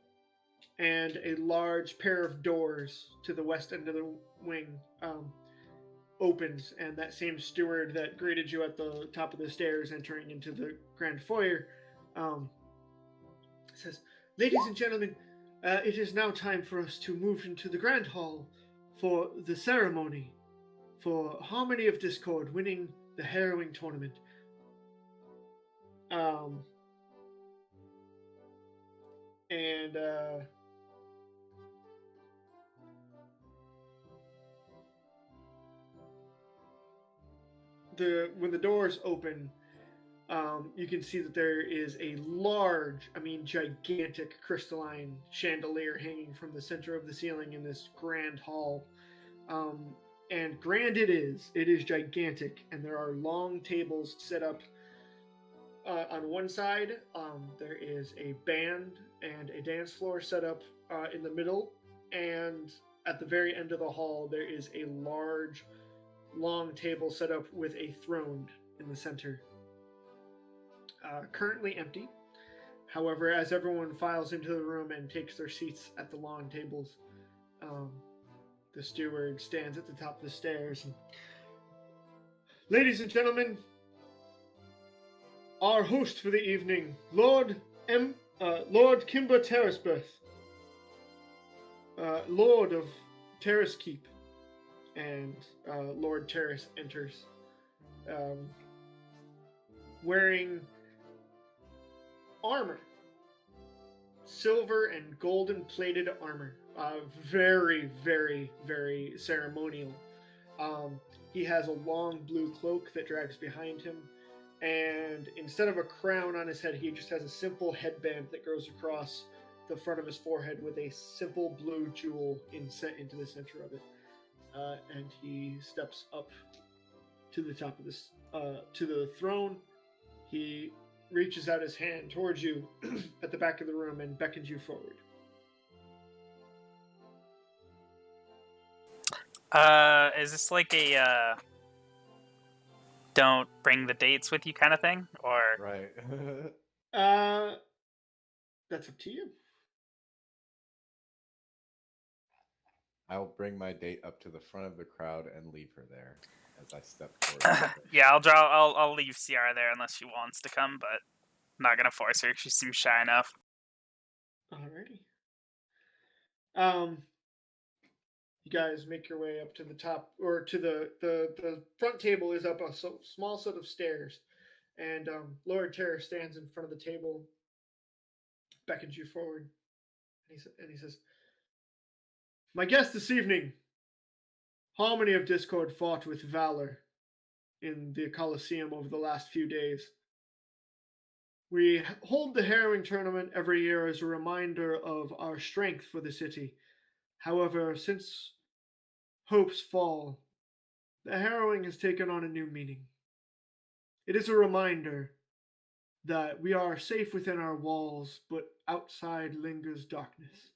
and a large pair of doors to the west end of the wing opens, and that same steward that greeted you at the top of the stairs entering into the grand foyer says, "Ladies and gentlemen, it is now time for us to move into the grand hall for the ceremony for Harmony of Discord winning the Harrowing tournament." When the doors open, you can see that there is a large, gigantic crystalline chandelier hanging from the center of the ceiling in this grand hall. And grand it is gigantic, and there are long tables set up on one side. There is a band and a dance floor set up in the middle, and at the very end of the hall there is a large, long table set up with a throne in the center. Currently empty. However, as everyone files into the room and takes their seats at the long tables, the steward stands at the top of the stairs. And, "Ladies and gentlemen, our host for the evening, Lord Kimber Terrisberth, Lord of Terrace Keep." And Lord Terrace enters, wearing armor, silver and golden plated armor, very, very, very ceremonial. He has a long blue cloak that drags behind him, and instead of a crown on his head, he just has a simple headband that goes across the front of his forehead with a simple blue jewel inset into the center of it. And he steps up to the top of this, to the throne. He reaches out his hand towards you at the back of the room and beckons you forward.
Is this like a don't bring the dates with you kind of thing, or
Right.
That's up to you.
I'll bring my date up to the front of the crowd and leave her there as I step towards her.
yeah, I'll leave Ciara there unless she wants to come, but I'm not gonna force her. She seems shy enough.
Alrighty. You guys make your way up to the top, or to the front table is up a small set of stairs, and Lord Terror stands in front of the table, beckons you forward, and he says, "My guest this evening, Harmony of Discord fought with valor in the Colosseum over the last few days. We hold the Harrowing tournament every year as a reminder of our strength for the city. However, since Hope's fall, the Harrowing has taken on a new meaning. It is a reminder that we are safe within our walls, but outside lingers darkness.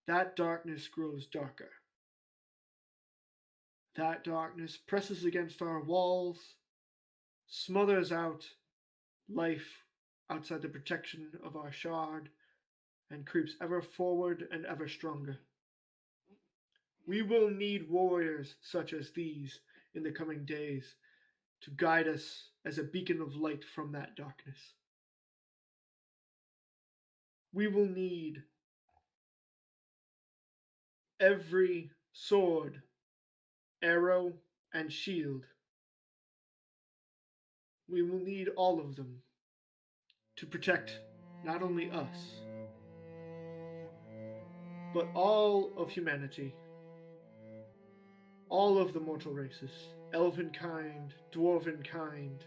That darkness grows darker. That darkness presses against our walls, smothers out life outside the protection of our shard, and creeps ever forward and ever stronger. We will need warriors such as these in the coming days to guide us as a beacon of light from that darkness. We will need every sword, arrow, and shield. We will need all of them to protect not only us, but all of humanity, all of the mortal races, elven kind, dwarven kind,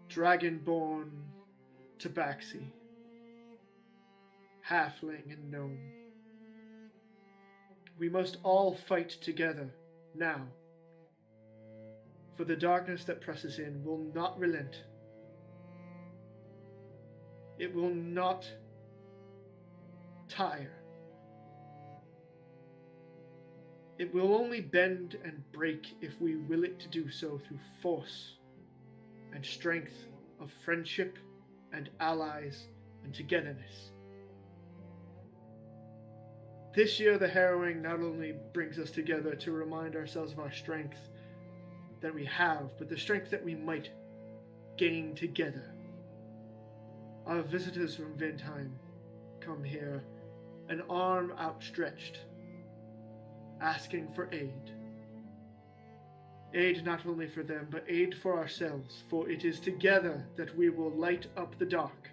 dragonborn, tabaxi, halfling, and gnome. We must all fight together now, for the darkness that presses in will not relent. It will not tire. It will only bend and break if we will it to do so through force and strength of friendship and allies and togetherness. This year, the Harrowing not only brings us together to remind ourselves of our strength that we have, but the strength that we might gain together. Our visitors from Vindheim come here, an arm outstretched, asking for aid. Aid not only for them, but aid for ourselves, for it is together that we will light up the dark.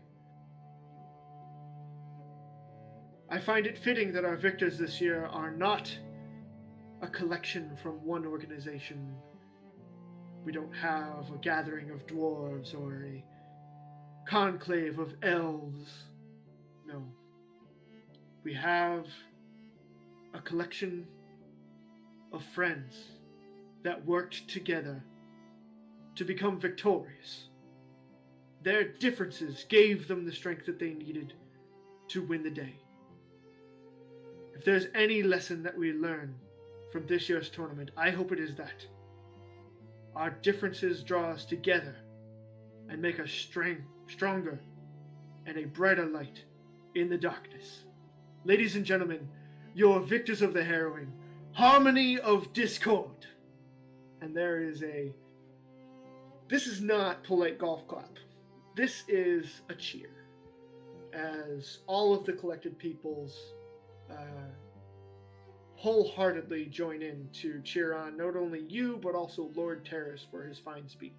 I find it fitting that our victors this year are not a collection from one organization. We don't have a gathering of dwarves or a conclave of elves. No. We have a collection of friends that worked together to become victorious. Their differences gave them the strength that they needed to win the day. If there's any lesson that we learn from this year's tournament, I hope it is that. Our differences draw us together and make us stronger and a brighter light in the darkness. Ladies and gentlemen, your victors of the Harrowing, Harmony of Discord. And there is this is not polite golf clap. This is a cheer. As all of the collected peoples wholeheartedly join in to cheer on not only you, but also Lord Terris for his fine speech.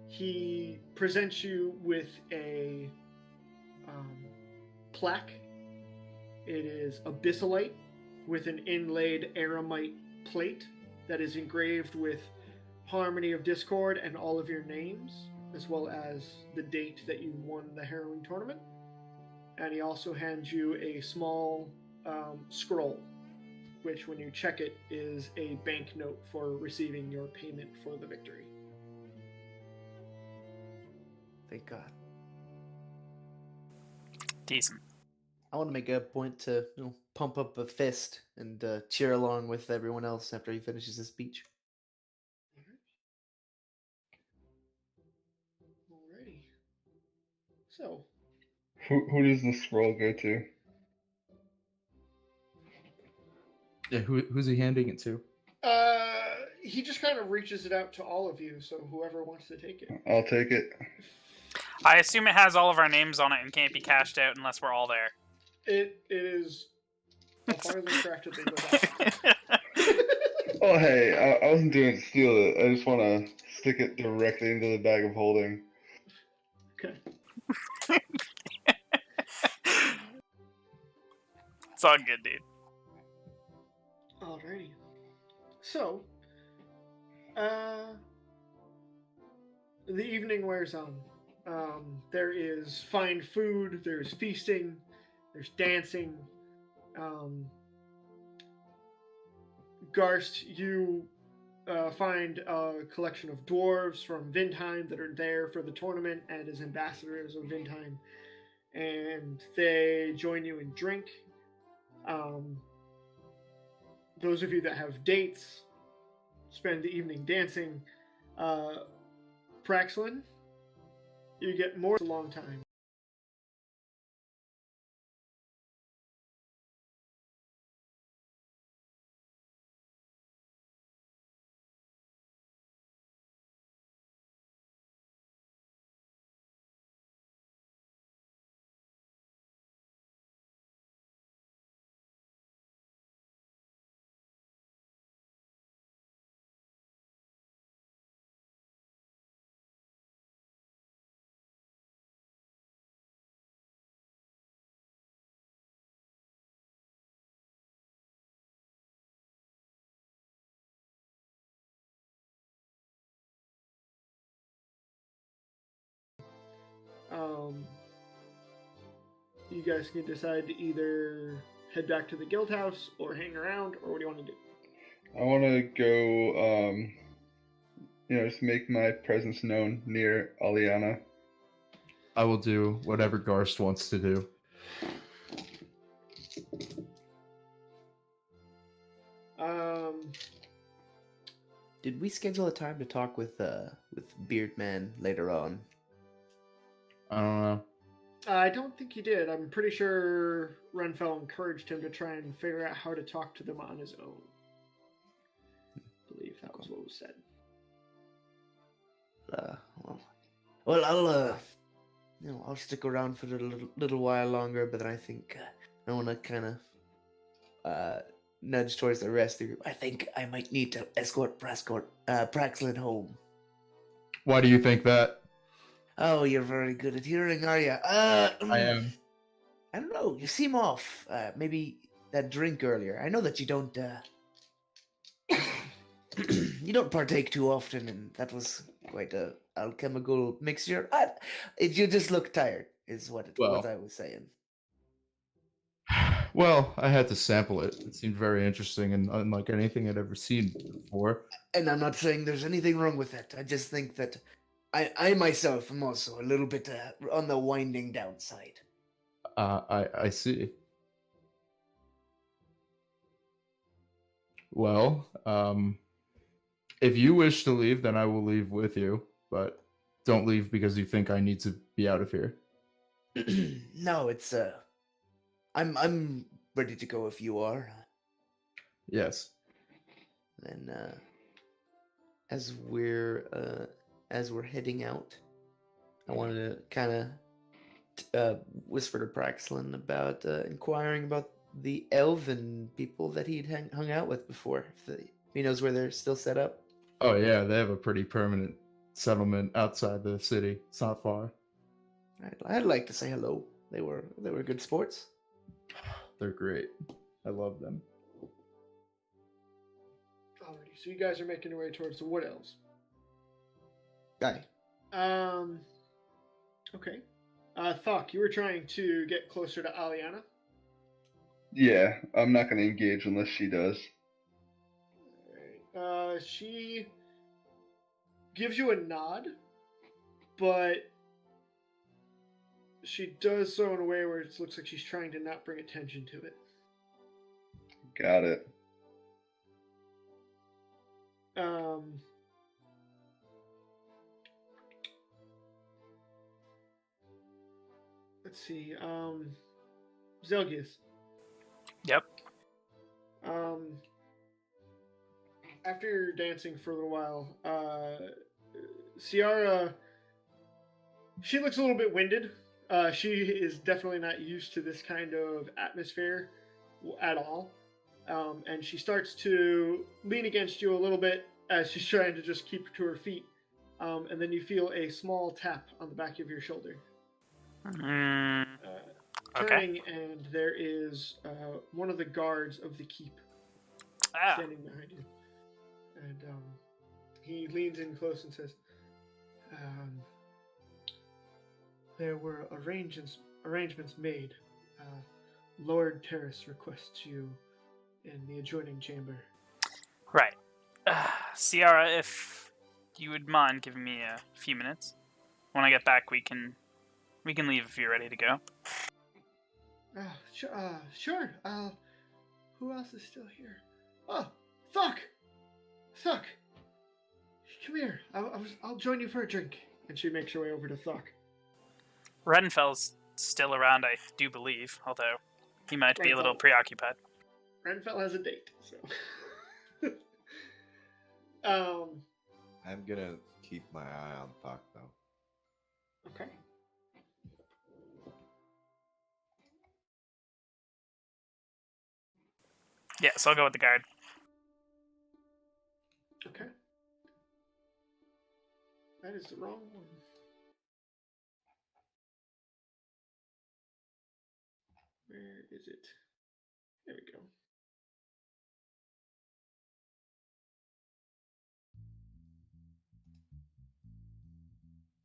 He presents you with a plaque. It is abyssalite with an inlaid aramite plate that is engraved with Harmony of Discord and all of your names, as well as the date that you won the Harrowing tournament. And he also hands you a small scroll, which when you check it is a banknote for receiving your payment for the victory.
Thank God.
Decent.
I want to make a point to pump up a fist and cheer along with everyone else after he finishes his speech.
Alrighty. So,
Who does the scroll go to?
Yeah, who's he handing it to?
he just kind of reaches it out to all of you, so whoever wants to take it.
I'll take it.
I assume it has all of our names on it and can't be cashed out unless we're all there.
It is a finely crafted legal document.
Oh, hey, I wasn't doing it to steal it. I just want to stick it directly into the bag of holding.
Okay.
It's all good, dude.
Alrighty. So, the evening wears on. There is fine food, there's feasting, there's dancing. Garst, you find a collection of dwarves from Vindheim that are there for the tournament and as ambassadors of Vindheim, and they join you in drink. Those of you that have dates spend the evening dancing. Praxlin, you get more a long time. You guys can decide to either head back to the guild house or hang around, or what do you want to do?
I want to go, just make my presence known near Aliana.
I will do whatever Garst wants to do.
Did we schedule a time to talk with Beardman later on?
I don't know.
I don't think he did. I'm pretty sure Renfell encouraged him to try and figure out how to talk to them on his own. I believe that was what was said.
I'll stick around for a little while longer, but then I think I want to kind of nudge towards the rest of you. I think I might need to escort Praxlin home.
Why do you think that?
Oh, you're very good at hearing, are you?
I am.
I don't know. You seem off. Maybe that drink earlier. I know that you don't. You don't partake too often, and that was quite a alchemical mixture. You just look tired, is what I was saying.
Well, I had to sample it. It seemed very interesting and unlike anything I'd ever seen before.
And I'm not saying there's anything wrong with it. I just think that I myself am also a little bit on the winding down side.
I see. Well, if you wish to leave, then I will leave with you. But don't leave because you think I need to be out of here.
No, it's I'm ready to go if you are.
Yes.
Then as we're heading out, I wanted to kind of whisper to Praxlin about inquiring about the elven people that he'd hung out with before. If he knows where they're still set up.
Oh yeah, they have a pretty permanent settlement outside the city. It's not far.
I'd like to say hello. They were good sports.
They're great. I love them.
Alrighty, so you guys are making your way towards the Wood Elves.
Guy.
Okay. Thok, you were trying to get closer to Aliana?
Yeah, I'm not going to engage unless she does.
Alright. She gives you a nod, but she does so in a way where it looks like she's trying to not bring attention to it.
Got it.
Let's see. Zelgius.
Yep.
After you're dancing for a little while, Ciara, she looks a little bit winded. She is definitely not used to this kind of atmosphere at all. And she starts to lean against you a little bit as she's trying to just keep to her feet. And then you feel a small tap on the back of your shoulder. Turning, and there is one of the guards of the keep standing behind you. And he leans in close and says, there were arrangements made. Lord Terris requests you in the adjoining chamber.
Right. Ciara, if you would mind giving me a few minutes. When I get back, we can leave if you're ready to go.
Sure. Who else is still here? Oh, Thok! Thok! Come here. I'll join you for a drink. And she makes her way over to Thok.
Renfell's still around, I do believe, although he might be a little preoccupied.
Renfell has a date, so...
I'm gonna keep my eye on Thok, though.
Okay.
Yeah, so I'll go with the guard.
Okay. That is the wrong one. Where is it? There we go.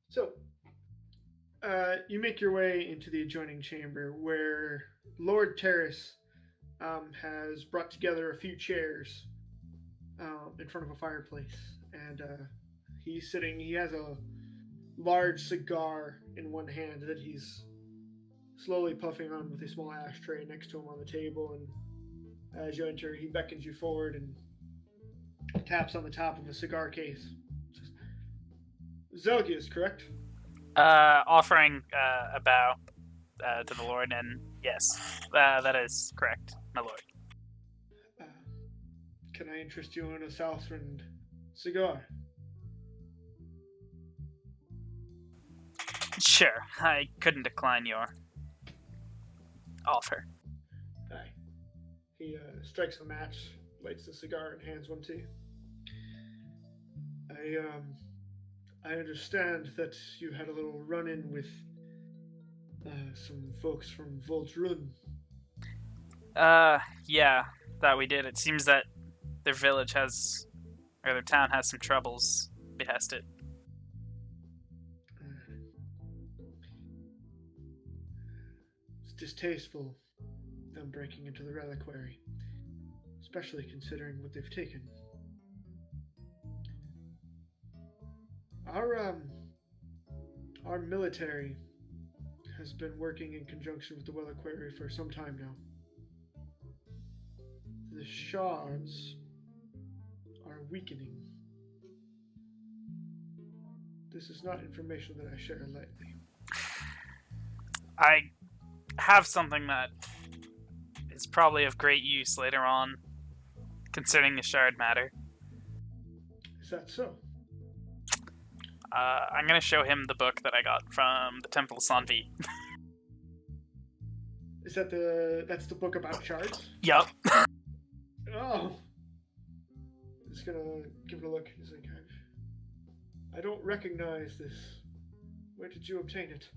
So, You make your way into the adjoining chamber where Lord Terrace has brought together a few chairs in front of a fireplace, and he's sitting. He has a large cigar in one hand that he's slowly puffing on with a small ashtray next to him on the table. And as you enter, he beckons you forward and taps on the top of a cigar case. Zelgius, correct?
Offering a bow to the Lord, and yes, that is correct, my lord.
Can I interest you in a Southland cigar?
Sure, I couldn't decline your offer.
Aye. He strikes a match, lights the cigar, and hands one to you. I understand that you had a little run-in with some folks from Voltrun.
Yeah, that we did. It seems that their village or their town has some troubles. Behest it.
It's distasteful, them breaking into the reliquary, especially considering what they've taken. Our military has been working in conjunction with the reliquary for some time now. The shards are weakening. This is not information that I share lightly.
I have something that is probably of great use later on concerning the shard matter.
Is that so?
I'm going to show him the book that I got from the Temple of Sanvi.
Is that that's the book about shards?
Yup.
Oh. Just gonna give it a look. He's like, I don't recognize this. Where did you obtain it?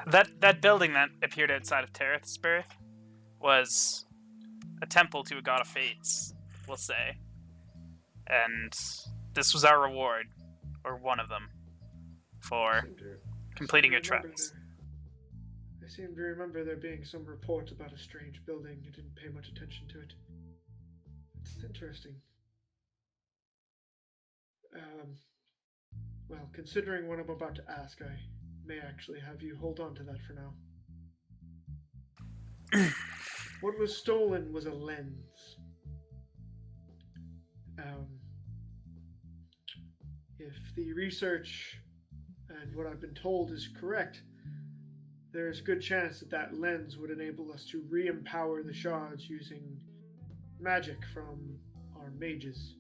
That building that appeared outside of Terrisberths was a temple to a god of fates, we'll say. And this was our reward, or one of them, for completing your treks.
I seem to remember there being some report about a strange building. I didn't pay much attention to it. It's interesting. Well, considering what I'm about to ask, I may actually have you hold on to that for now. What was stolen was a lens. If the research and what I've been told is correct, there's a good chance that that lens would enable us to re-empower the shards using magic from our mages.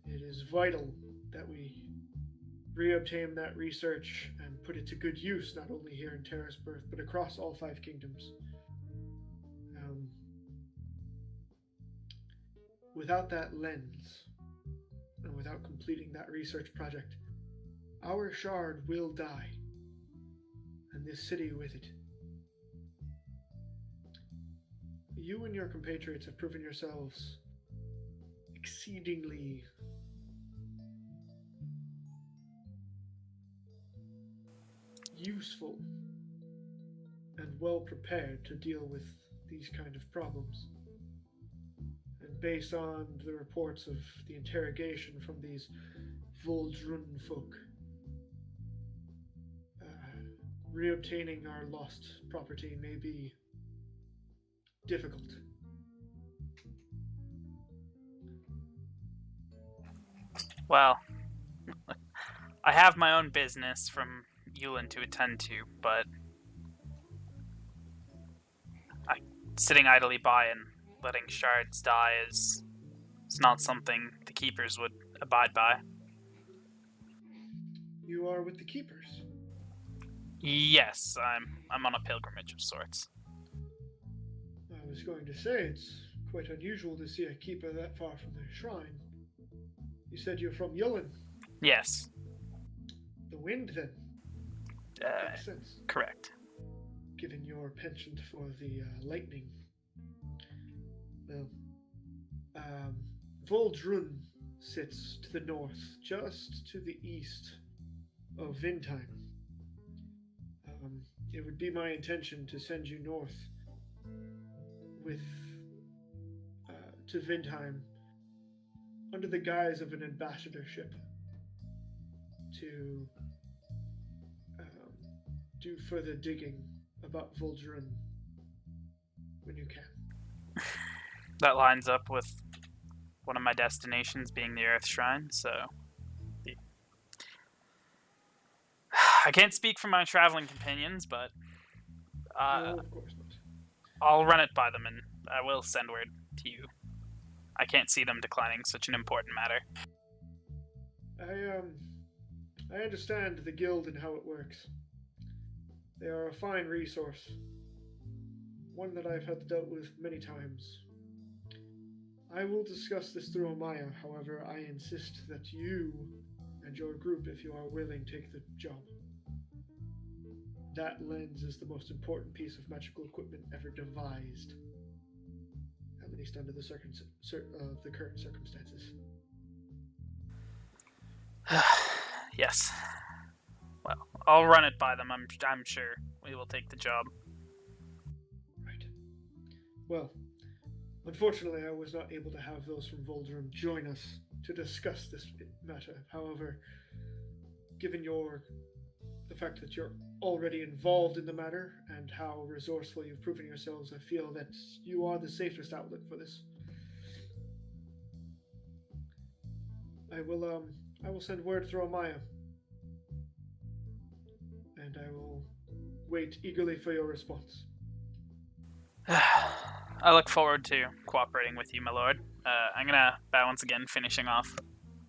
It is vital that we re-obtain that research and put it to good use, not only here in Terrisberth, but across all 5 kingdoms. Without that lens, and without completing that research project, our shard will die, and this city with it. You and your compatriots have proven yourselves exceedingly useful and well prepared to deal with these kind of problems. And based on the reports of the interrogation from these Voltrun folk, reobtaining our lost property may be difficult.
Well, I have my own business from Yulin to attend to, but sitting idly by and letting shards die is not something the keepers would abide by.
You are with the keepers?
Yes, I'm on a pilgrimage of sorts.
I was going to say, it's quite unusual to see a keeper that far from their shrine. You said you're from Yulin?
Yes.
The wind, then? Makes sense.
Correct.
Given your penchant for the lightning. Well, Voltrun sits to the north, just to the east of Vintime. It would be my intention to send you north with to Vintime under the guise of an ambassadorship to do further digging about Vol'jin when you can.
That lines up with one of my destinations being the Earth Shrine, so I can't speak for my traveling companions, but
No, of course not.
I'll run it by them, and I will send word to you. I can't see them declining such an important matter.
I understand the guild and how it works. They are a fine resource, one that I've had to deal with many times. I will discuss this through Amaya, however, I insist that you and your group, if you are willing, take the job. That lens is the most important piece of magical equipment ever devised, at least under the current circumstances.
Yes. Well, I'll run it by them. I'm sure we will take the job.
Right. Well, unfortunately, I was not able to have those from Vol'jin join us to discuss this matter. However, given the fact that you're already involved in the matter and how resourceful you've proven yourselves, I feel that you are the safest outlet for this. I will send word through Amaya, and I will wait eagerly for your response.
I look forward to cooperating with you, my lord. I'm gonna once again finishing off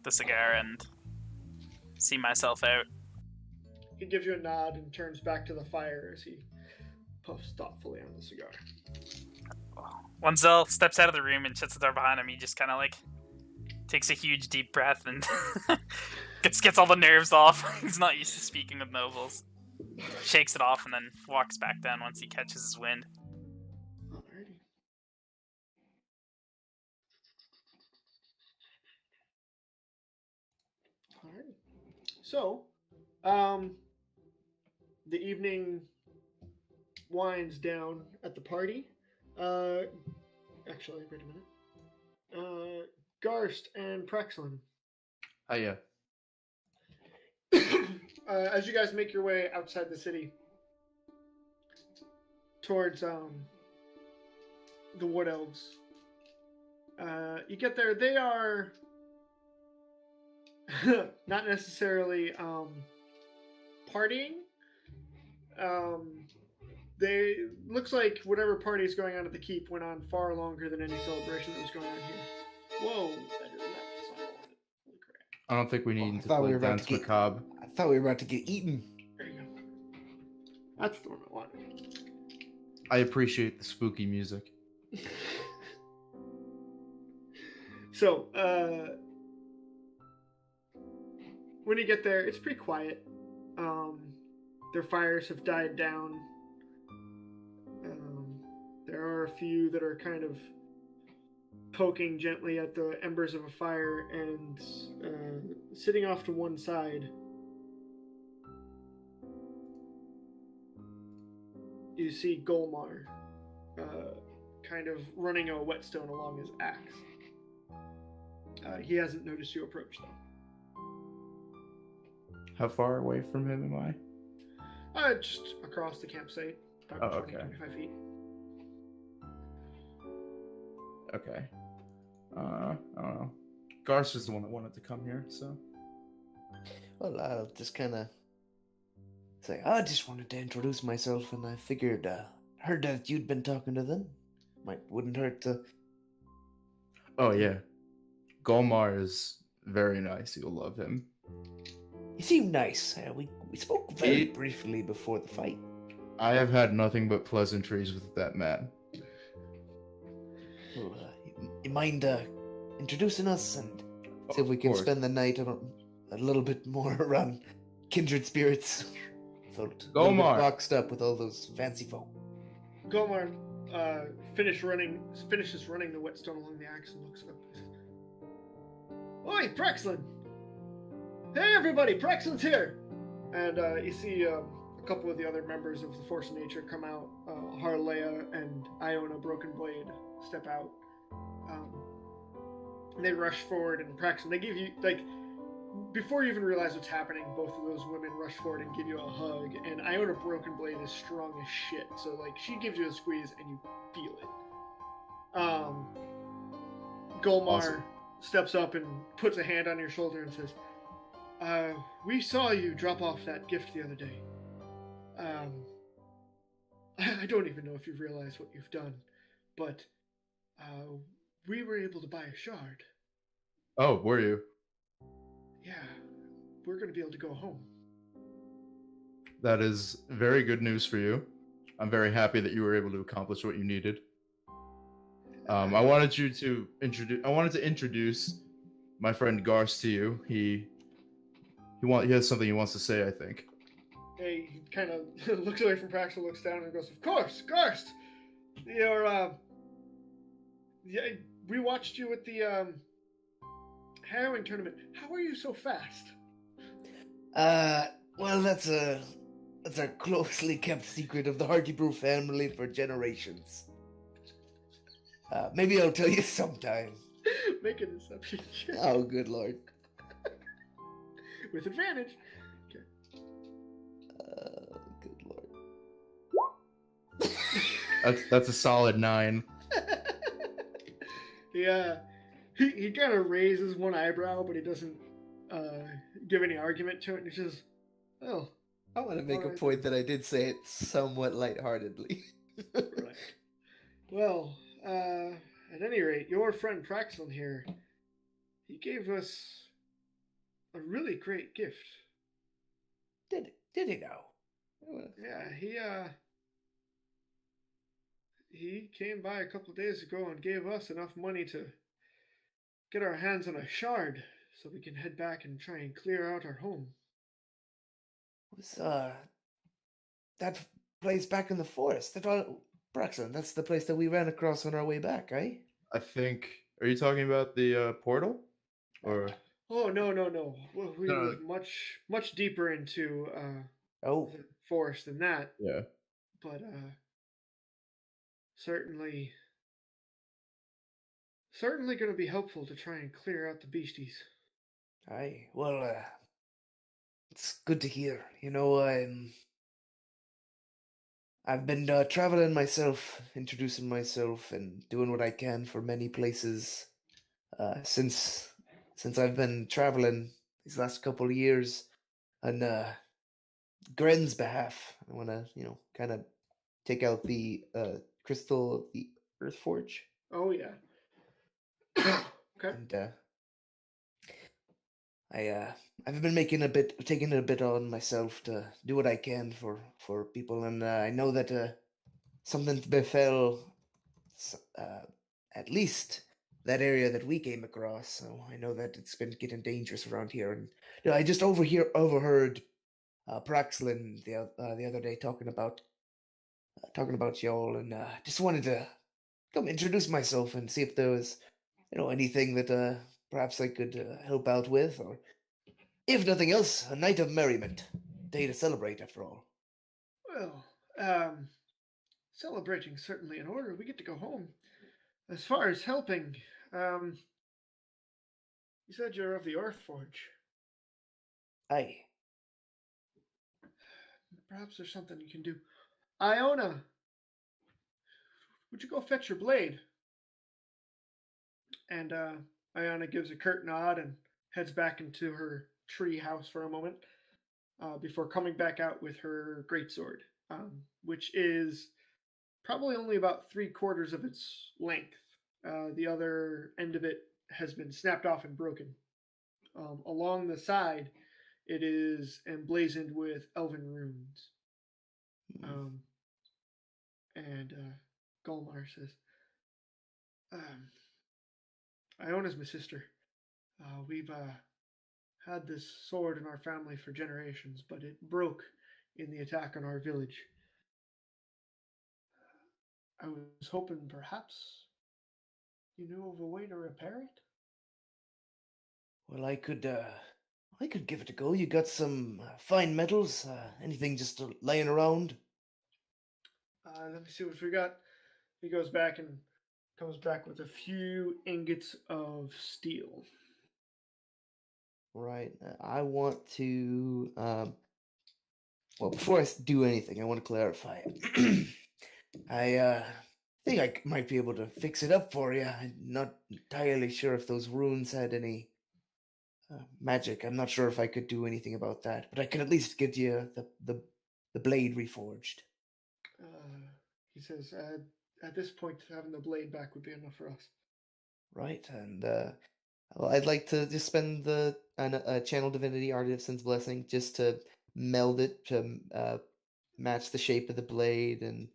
the cigar and see myself out.
He gives you a nod and turns back to the fire as he puffs thoughtfully on the cigar.
When Zell steps out of the room and shuts the door behind him, he just kind of like takes a huge deep breath and gets all the nerves off. He's not used to speaking with nobles. Shakes it off and then walks back down once he catches his wind.
Alrighty. Alright. So, the evening winds down at the party. Actually, wait a minute. Garst and Prexlin.
Hiya.
As you guys make your way outside the city towards the Wood Elves, you get there. They are not necessarily partying. They looks like whatever party is going on at the keep went on far longer than any celebration that was going on here. Whoa, that is not the song I wanted. Holy crap.
I don't think we need
I
to
thought we
play
were about
Dance
to get-
Macabre.
I thought we were about to get eaten.
There you go. That's the one I wanted.
I appreciate the spooky music.
So, when you get there, it's pretty quiet. Their fires have died down. There are a few that are kind of poking gently at the embers of a fire, and sitting off to one side, you see Golmar kind of running a whetstone along his axe. He hasn't noticed you approach, though.
How far away from him am I?
Just across the campsite, about
Oh,
20,
okay.
25 feet.
Okay. I don't know. Garst is the one that wanted to come here, so.
Well, I'll just kind of say, I just wanted to introduce myself, and I figured, heard that you'd been talking to them. Wouldn't hurt to.
Oh, yeah. Golmar is very nice. You'll love him.
He seemed nice. We spoke very briefly before the fight.
I have had nothing but pleasantries with that man.
Well, you mind introducing us and see if we
Of
can
course.
spend the night a little bit more around kindred spirits? Felt a little bit
Golmar.
boxed up with all those fancy folk.
Golmar finishes running the whetstone along the axe and looks up. Oi, Prexlin! Hey, everybody, Prexlin's here! And you see a couple of the other members of the Force of Nature come out. Harlea and Iona Broken Blade step out. They rush forward, and Prexlin, they give you, like, before you even realize what's happening, both of those women rush forward and give you a hug. And Iona Broken Blade is strong as shit, so, like, she gives you a squeeze and you feel it. Golmar
Awesome.
steps up and puts a hand on your shoulder and says, we saw you drop off that gift the other day. I don't even know if you've realized what you've done, but we were able to buy a shard.
Oh, were you?
Yeah, we're going to be able to go home.
That is very good news for you. I'm very happy that you were able to accomplish what you needed. I wanted to introduce my friend Garst to you. He has something he wants to say, I think.
He kind of looks away from Praxel, looks down, and goes, "Of course, Garst! You're, yeah, we watched you at the, Harrowing tournament. How are you so fast?"
Well, that's a closely kept secret of the Hearty Brew family for generations. Maybe I'll tell you sometime.
Make a deception check.
Oh, good lord.
With advantage.
Good lord.
That's a solid 9.
Yeah. He kind of raises one eyebrow, but he doesn't give any argument to it. And he says, "Oh,
I want to make a
Alright.
point that I did say it somewhat lightheartedly.
right. Well, at any rate, your friend Praxel here, he gave us a really great gift.
Did he now?
Yeah, he came by a couple of days ago and gave us enough money to get our hands on a shard so we can head back and try and clear out our home.
Was that place back in the forest? Braxton, that's the place that we ran across on our way back, right?
I think. Are you talking about the portal? Or
Oh, no. Well, we
No.
was much deeper into
Oh,
the forest than that,
yeah?
but certainly going to be helpful to try and clear out the beasties.
aye. Well, it's good to hear. You know, I've been traveling myself, introducing myself, and doing what I can for many places since I've been traveling these last couple of years. On Gren's behalf, I want to, kind of take out the crystal, the Earth Forge,
Oh yeah. Okay.
and I've been taking it a bit on myself to do what I can for people, and I know that something befell at least that area that we came across. So I know that it's been getting dangerous around here, and I just overheard Praxlin the other day talking about y'all, and just wanted to come introduce myself and see if there was anything that perhaps I could help out with, or if nothing else, a night of merriment, day to celebrate after all.
Well, celebrating certainly in order. We get to go home. As far as helping, you said you're of the Earth Forge.
Aye.
Perhaps there's something you can do. Iona, would you go fetch your blade? And Iona gives a curt nod and heads back into her tree house for a moment before coming back out with her greatsword, which is probably only about 3/4 of its length. The other end of it has been snapped off and broken. Along the side, it is emblazoned with elven runes. And Golmar says, Iona's my sister. We've had this sword in our family for generations, but it broke in the attack on our village. I was hoping perhaps you knew of a way to repair it?
Well, I could give it a go. You got some fine metals? Anything just laying around?
Let me see what we got. He goes back and comes back with a few ingots of steel.
Right. I want to. Well, before I do anything, I want to clarify. I think I might be able to fix it up for you. I'm not entirely sure if those runes had any magic. I'm not sure if I could do anything about that, but I can at least get you the blade reforged.
He says, at this point, having the blade back would be enough for us.
Right, and well, I'd like to just spend the channel divinity artisan's blessing just to meld it to match the shape of the blade and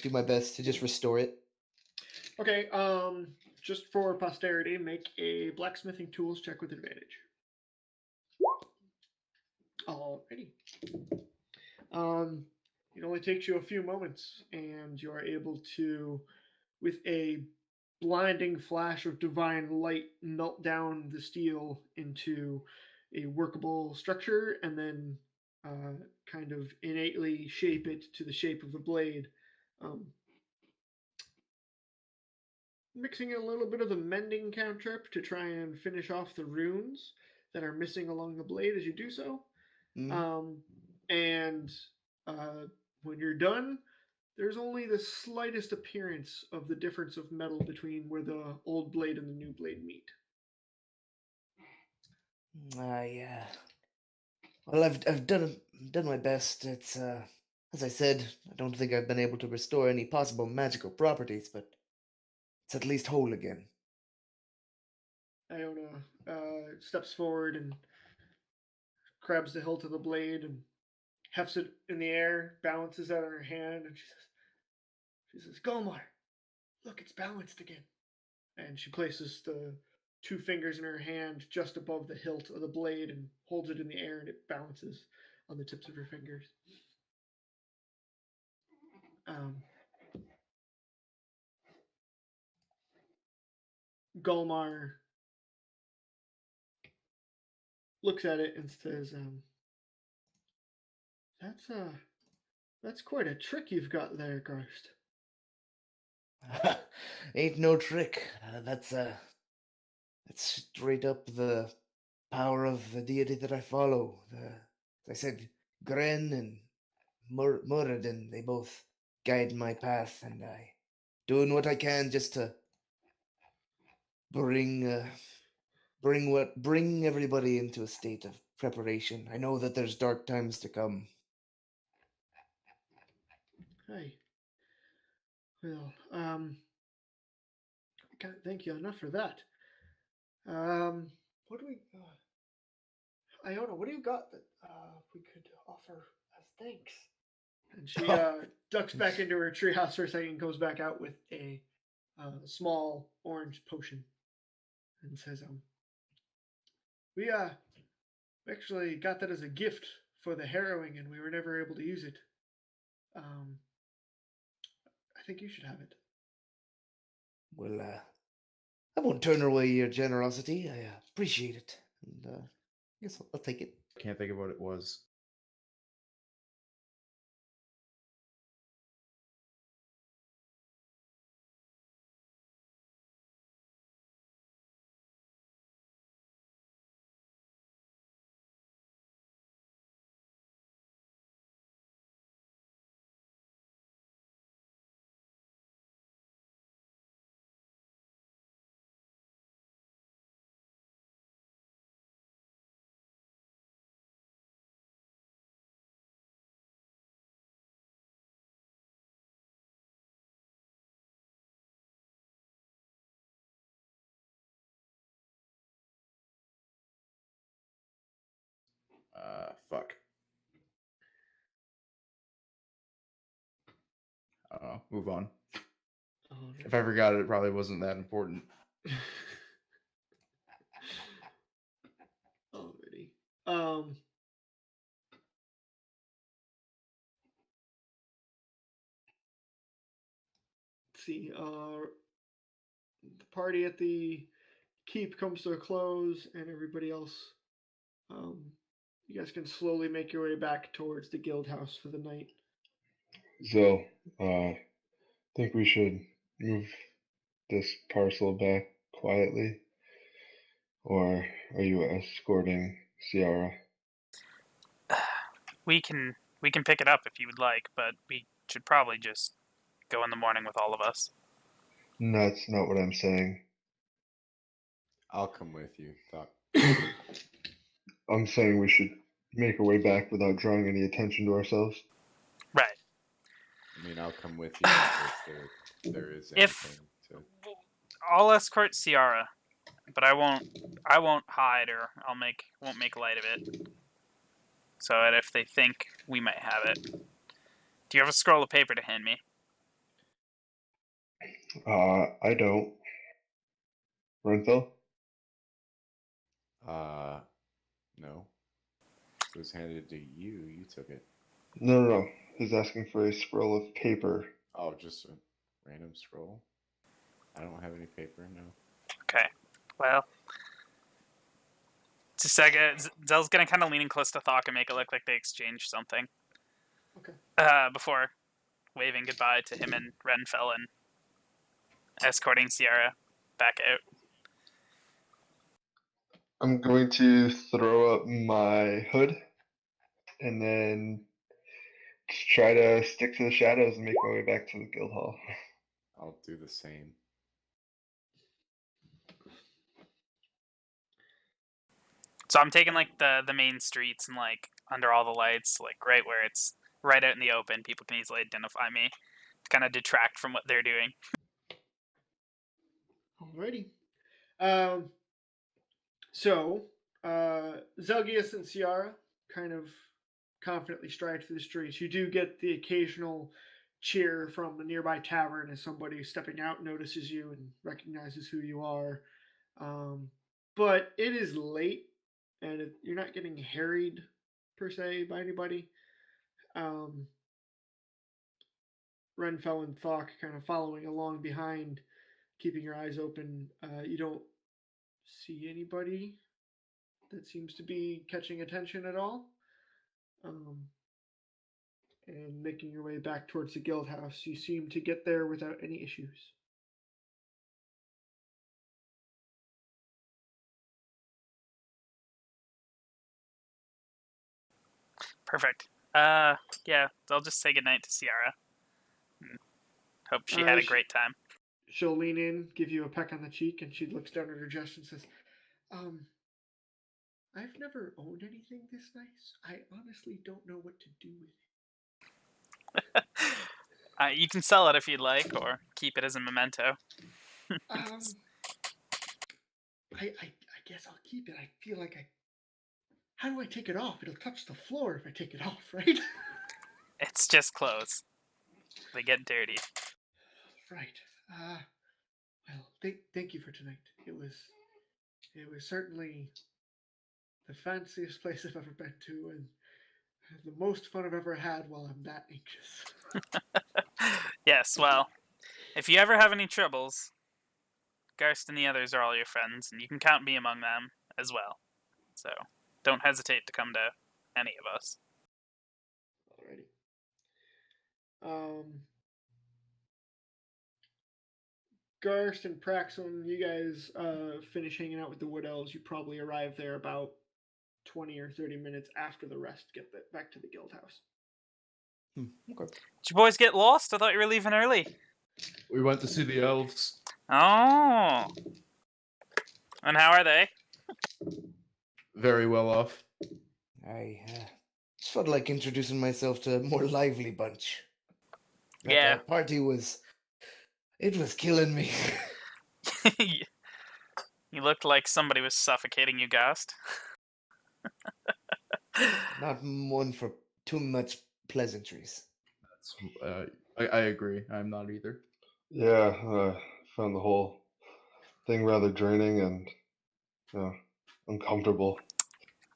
do my best to just restore it.
Okay, just for posterity, make a blacksmithing tools check with advantage. Alrighty. It only takes you a few moments, and you are able to, with a blinding flash of divine light, melt down the steel into a workable structure, and then kind of innately shape it to the shape of the blade. Mixing a little bit of the mending cantrip to try and finish off the runes that are missing along the blade as you do so. And when you're done, there's only the slightest appearance of the difference of metal between where the old blade and the new blade meet.
Yeah. Well, I've done my best. It's as I said, I don't think I've been able to restore any possible magical properties, but it's at least whole again.
Iona steps forward and grabs the hilt of the blade and hefts it in the air, balances it in her hand, and she says, Golmar, look, it's balanced again. And she places the two fingers in her hand just above the hilt of the blade and holds it in the air, and it balances on the tips of her fingers. Golmar looks at it and says, that's quite a trick you've got there, Garst.
Ain't no trick. That's straight up the power of the deity that I follow. As I said, Gren and Muradin, they both guide my path, and I doing what I can just to bring everybody into a state of preparation. I know that there's dark times to come.
Hey. Well, I can't thank you enough for that. What do we... Iona, what do you got that we could offer as thanks? And she ducks back into her treehouse for a second and goes back out with a small orange potion and says, we actually got that as a gift for the harrowing, and we were never able to use it. I think you should have it.
Well, I won't turn away your generosity. I appreciate it, and I guess I'll take it.
Can't think of what it was. Fuck. I don't know. Move on. If I forgot it, it probably wasn't that important.
Already. Let's see. The party at the keep comes to a close and everybody else, you guys can slowly make your way back towards the guild house for the night.
So, think we should move this parcel back quietly, or are you escorting Ciara?
We can pick it up if you would like, but we should probably just go in the morning with all of us.
That's not what I'm saying.
I'll come with you. Thought.
I'm saying we should make our way back without drawing any attention to ourselves.
Right.
I mean, I'll come with you if there is
If-
anything to.
I'll escort Ciara, but I won't hide or won't make light of it. So that if they think we might have it. Do you have a scroll of paper to hand me?
I don't. Renthal?
No. It was handed to you. You took it.
No. He's asking for a scroll of paper.
Oh, just a random scroll? I don't have any paper, no.
Okay. Well, just a second. Zell's gonna kind of lean in close to Thok and make it look like they exchanged something.
Okay.
Before waving goodbye to him and Renfell and escorting Ciara back out.
I'm going to throw up my hood and then just try to stick to the shadows and make my way back to the guild hall.
I'll do the same.
So I'm taking like the main streets and like under all the lights, like right where it's right out in the open. People can easily identify me. To kind of detract from what they're doing.
Alrighty. So, Zelgius and Ciara kind of confidently stride through the streets. You do get the occasional cheer from a nearby tavern as somebody stepping out notices you and recognizes who you are. But it is late, and you're not getting harried, per se, by anybody. Renfell and Thok kind of following along behind, keeping your eyes open. You don't see anybody that seems to be catching attention at all. And making your way back towards the guild house, you seem to get there without any issues.
Perfect. Yeah, I'll just say goodnight to Ciara. Hope she had a great time.
She'll lean in, give you a peck on the cheek, and she looks down at her chest and says, I've never owned anything this nice. I honestly don't know what to do with it.
You can sell it if you'd like, or keep it as a memento.
I guess I'll keep it. I feel like how do I take it off? It'll touch the floor if I take it off, right?
It's just clothes. They get dirty.
Right. Well, thank you for tonight. It was certainly the fanciest place I've ever been to, and the most fun I've ever had while I'm that anxious.
Yes, well, if you ever have any troubles, Garst and the others are all your friends, and you can count me among them as well. So, don't hesitate to come to any of us.
Alrighty. Garst and Praxon, you guys finish hanging out with the Wood Elves. You probably arrive there about 20 or 30 minutes after the rest get back to the guild house.
Okay.
Did you boys get lost? I thought you were leaving early.
We went to see the elves.
Oh. And how are they?
Very well off.
I just felt like introducing myself to a more lively bunch.
Yeah.
That party was killing me.
You looked like somebody was suffocating you, Gast.
Not one for too much pleasantries.
I agree. I'm not either.
Yeah, found the whole thing rather draining and uncomfortable.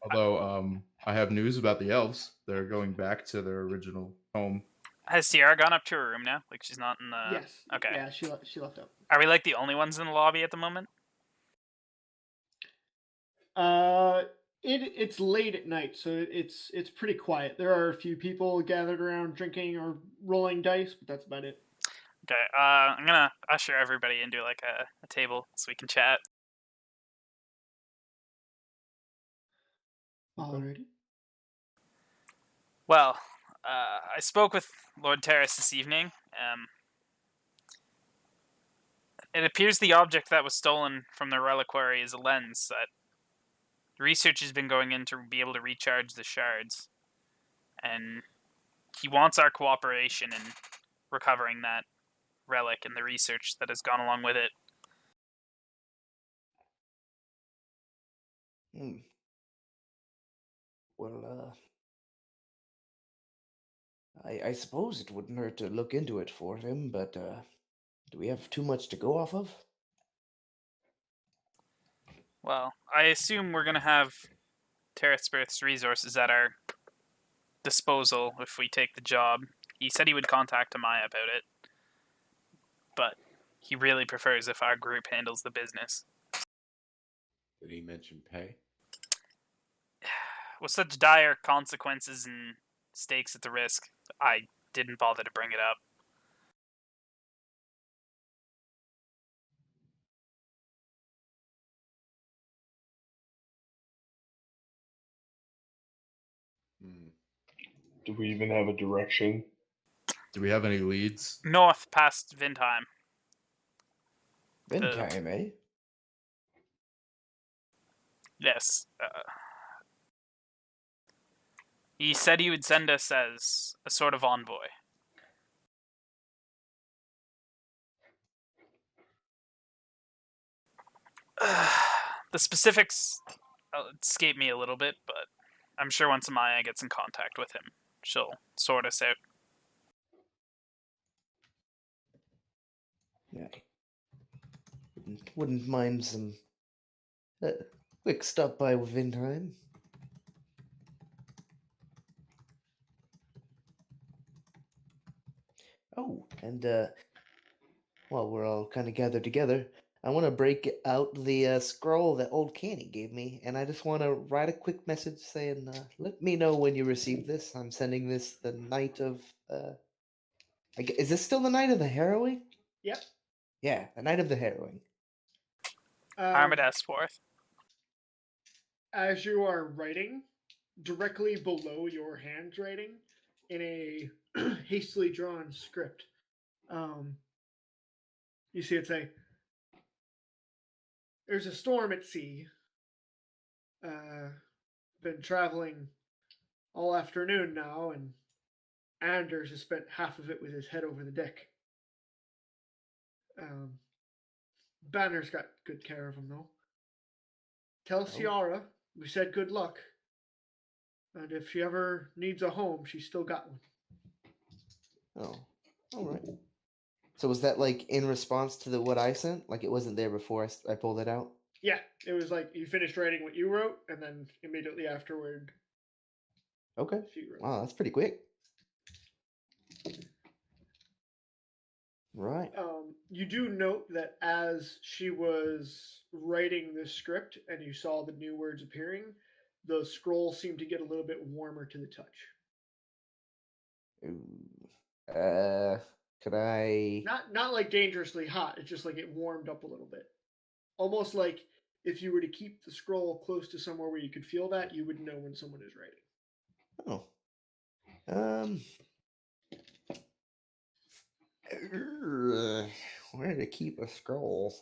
Although, I have news about the elves. They're going back to their original home.
Has Ciara gone up to her room now? Like she's not in the...
Yes.
Okay.
Yeah, she left out.
Are we like the only ones in the lobby at the moment?
It's late at night, so it's pretty quiet. There are a few people gathered around drinking or rolling dice, but that's about it.
Okay, I'm gonna usher everybody into like a table so we can chat.
Alrighty.
Well, I spoke with Lord Terris this evening. It appears the object that was stolen from the reliquary is a lens that research has been going in to be able to recharge the shards. And he wants our cooperation in recovering that relic and the research that has gone along with it.
Hmm. Well, I suppose it wouldn't hurt to look into it for him, but do we have too much to go off of?
Well, I assume we're going to have Terrisberths resources at our disposal if we take the job. He said he would contact Amaya about it, but he really prefers if our group handles the business.
Did he mention pay?
With such dire consequences and stakes at the risk, I didn't bother to bring it up.
Hmm.
Do we even have a direction?
Do we have any leads?
North past Vindheim.
Bedtime, eh?
Yes. He said he would send us as a sort of envoy. The specifics escape me a little bit, but I'm sure once Amaya gets in contact with him, she'll sort us out.
Yeah. Wouldn't mind some quick stop by within time. Oh, and while we're all kind of gathered together, I want to break out the scroll that old Canny gave me, and I just want to write a quick message saying, "Let me know when you receive this. I'm sending this the night of. Is this still the night of the Harrowing?
Yep.
Yeah, the night of the Harrowing.
Armades forth.
As you are writing, directly below your handwriting, in a hastily drawn script, you see it say, "There's a storm at sea. Been traveling all afternoon now, and Anders has spent half of it with his head over the deck. Banner's got good care of him, though. Tell Ciara we said good luck, and if she ever needs a home, she's still got one."
Oh, all right. So was that like in response to what I sent? Like it wasn't there before I pulled it out?
Yeah, it was like you finished writing what you wrote, and then immediately afterward,
Okay.
she wrote.
Wow, that's pretty quick. Right.
You do note that as she was writing this script and you saw the new words appearing, the scroll seemed to get a little bit warmer to the touch.
Ooh. Could I?
Not like dangerously hot. It's just like it warmed up a little bit. Almost like if you were to keep the scroll close to somewhere where you could feel that, you would know when someone is writing.
Oh. Where to keep a scroll?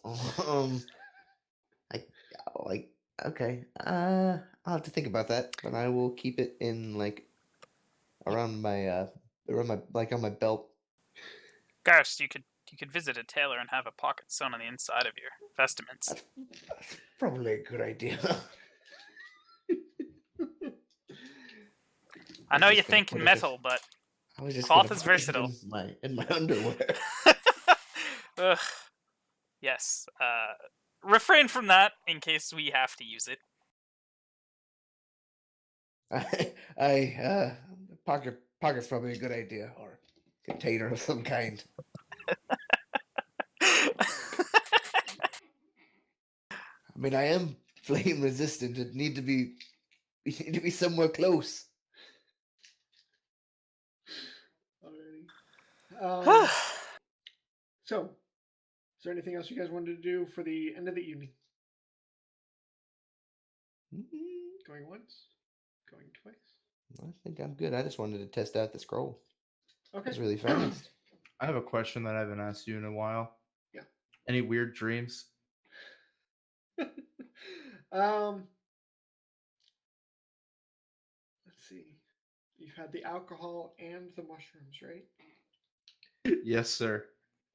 Okay. I'll have to think about that, but I will keep it in like around my like on my belt.
Garst, you could visit a tailor and have a pocket sewn on the inside of your vestments.
That's probably a good idea.
I know you think metal, but cloth is versatile.
In my underwear.
Ugh. Yes. Refrain from that in case we have to use it.
Pocket's probably a good idea, or container of some kind. I mean, I am flame resistant. It need to be we need to be somewhere close.
Alrighty. So, is there anything else you guys wanted to do for the end of the evening? Going once, going twice.
I think I'm good. I just wanted to test out the scroll.
Okay.
It's really fast.
I have a question that I haven't asked you in a while.
Yeah.
Any weird dreams?
Let's see. You've had the alcohol and the mushrooms, right?
Yes, sir.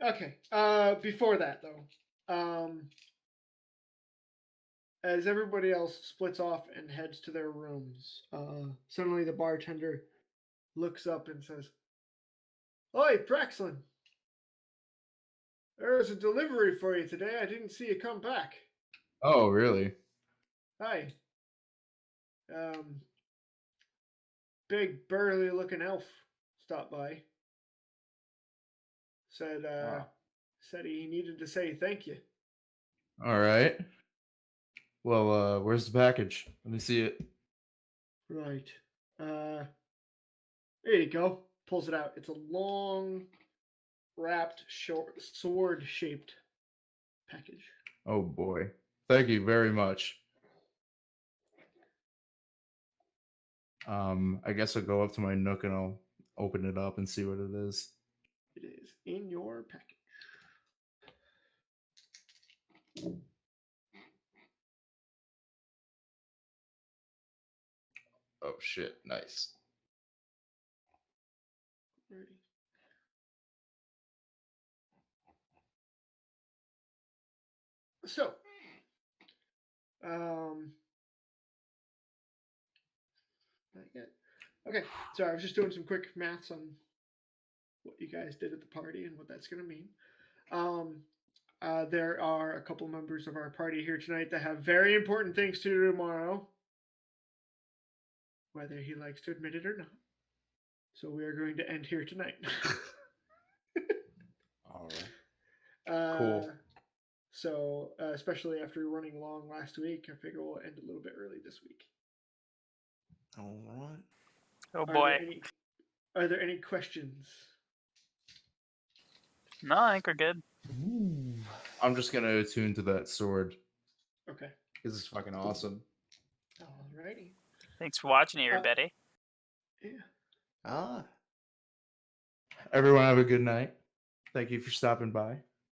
Okay. Before that, though, as everybody else splits off and heads to their rooms, suddenly the bartender looks up and says, "Oi, Praxlin! There's a delivery for you today. I didn't see you come back.
Oh, really?
Hi. Big burly looking elf stopped by. Said
Wow.
said he needed to say thank you."
All right. Well, where's the package? Let me see it.
Right. There you go. Pulls it out. It's a long, wrapped, short, sword-shaped package.
Oh boy. Thank you very much. I guess I'll go up to my nook and I'll open it up and see what it is.
It is in your package.
Oh shit, nice.
Ready. So, not yet. Okay, so I was just doing some quick maths on what you guys did at the party and what that's going to mean. There are a couple members of our party here tonight that have very important things to do tomorrow, whether he likes to admit it or not. So we are going to end here tonight.
All right.
Cool.
So, especially after running long last week, I figure we'll end a little bit early this week.
All right.
Oh boy.
Are there any questions?
No, I think we're good.
Ooh.
I'm just gonna attune to that sword
Okay.
because it's fucking awesome.
Alrighty.
Thanks for watching, everybody.
Yeah.
Ah.
Everyone have a good night. Thank you for stopping by.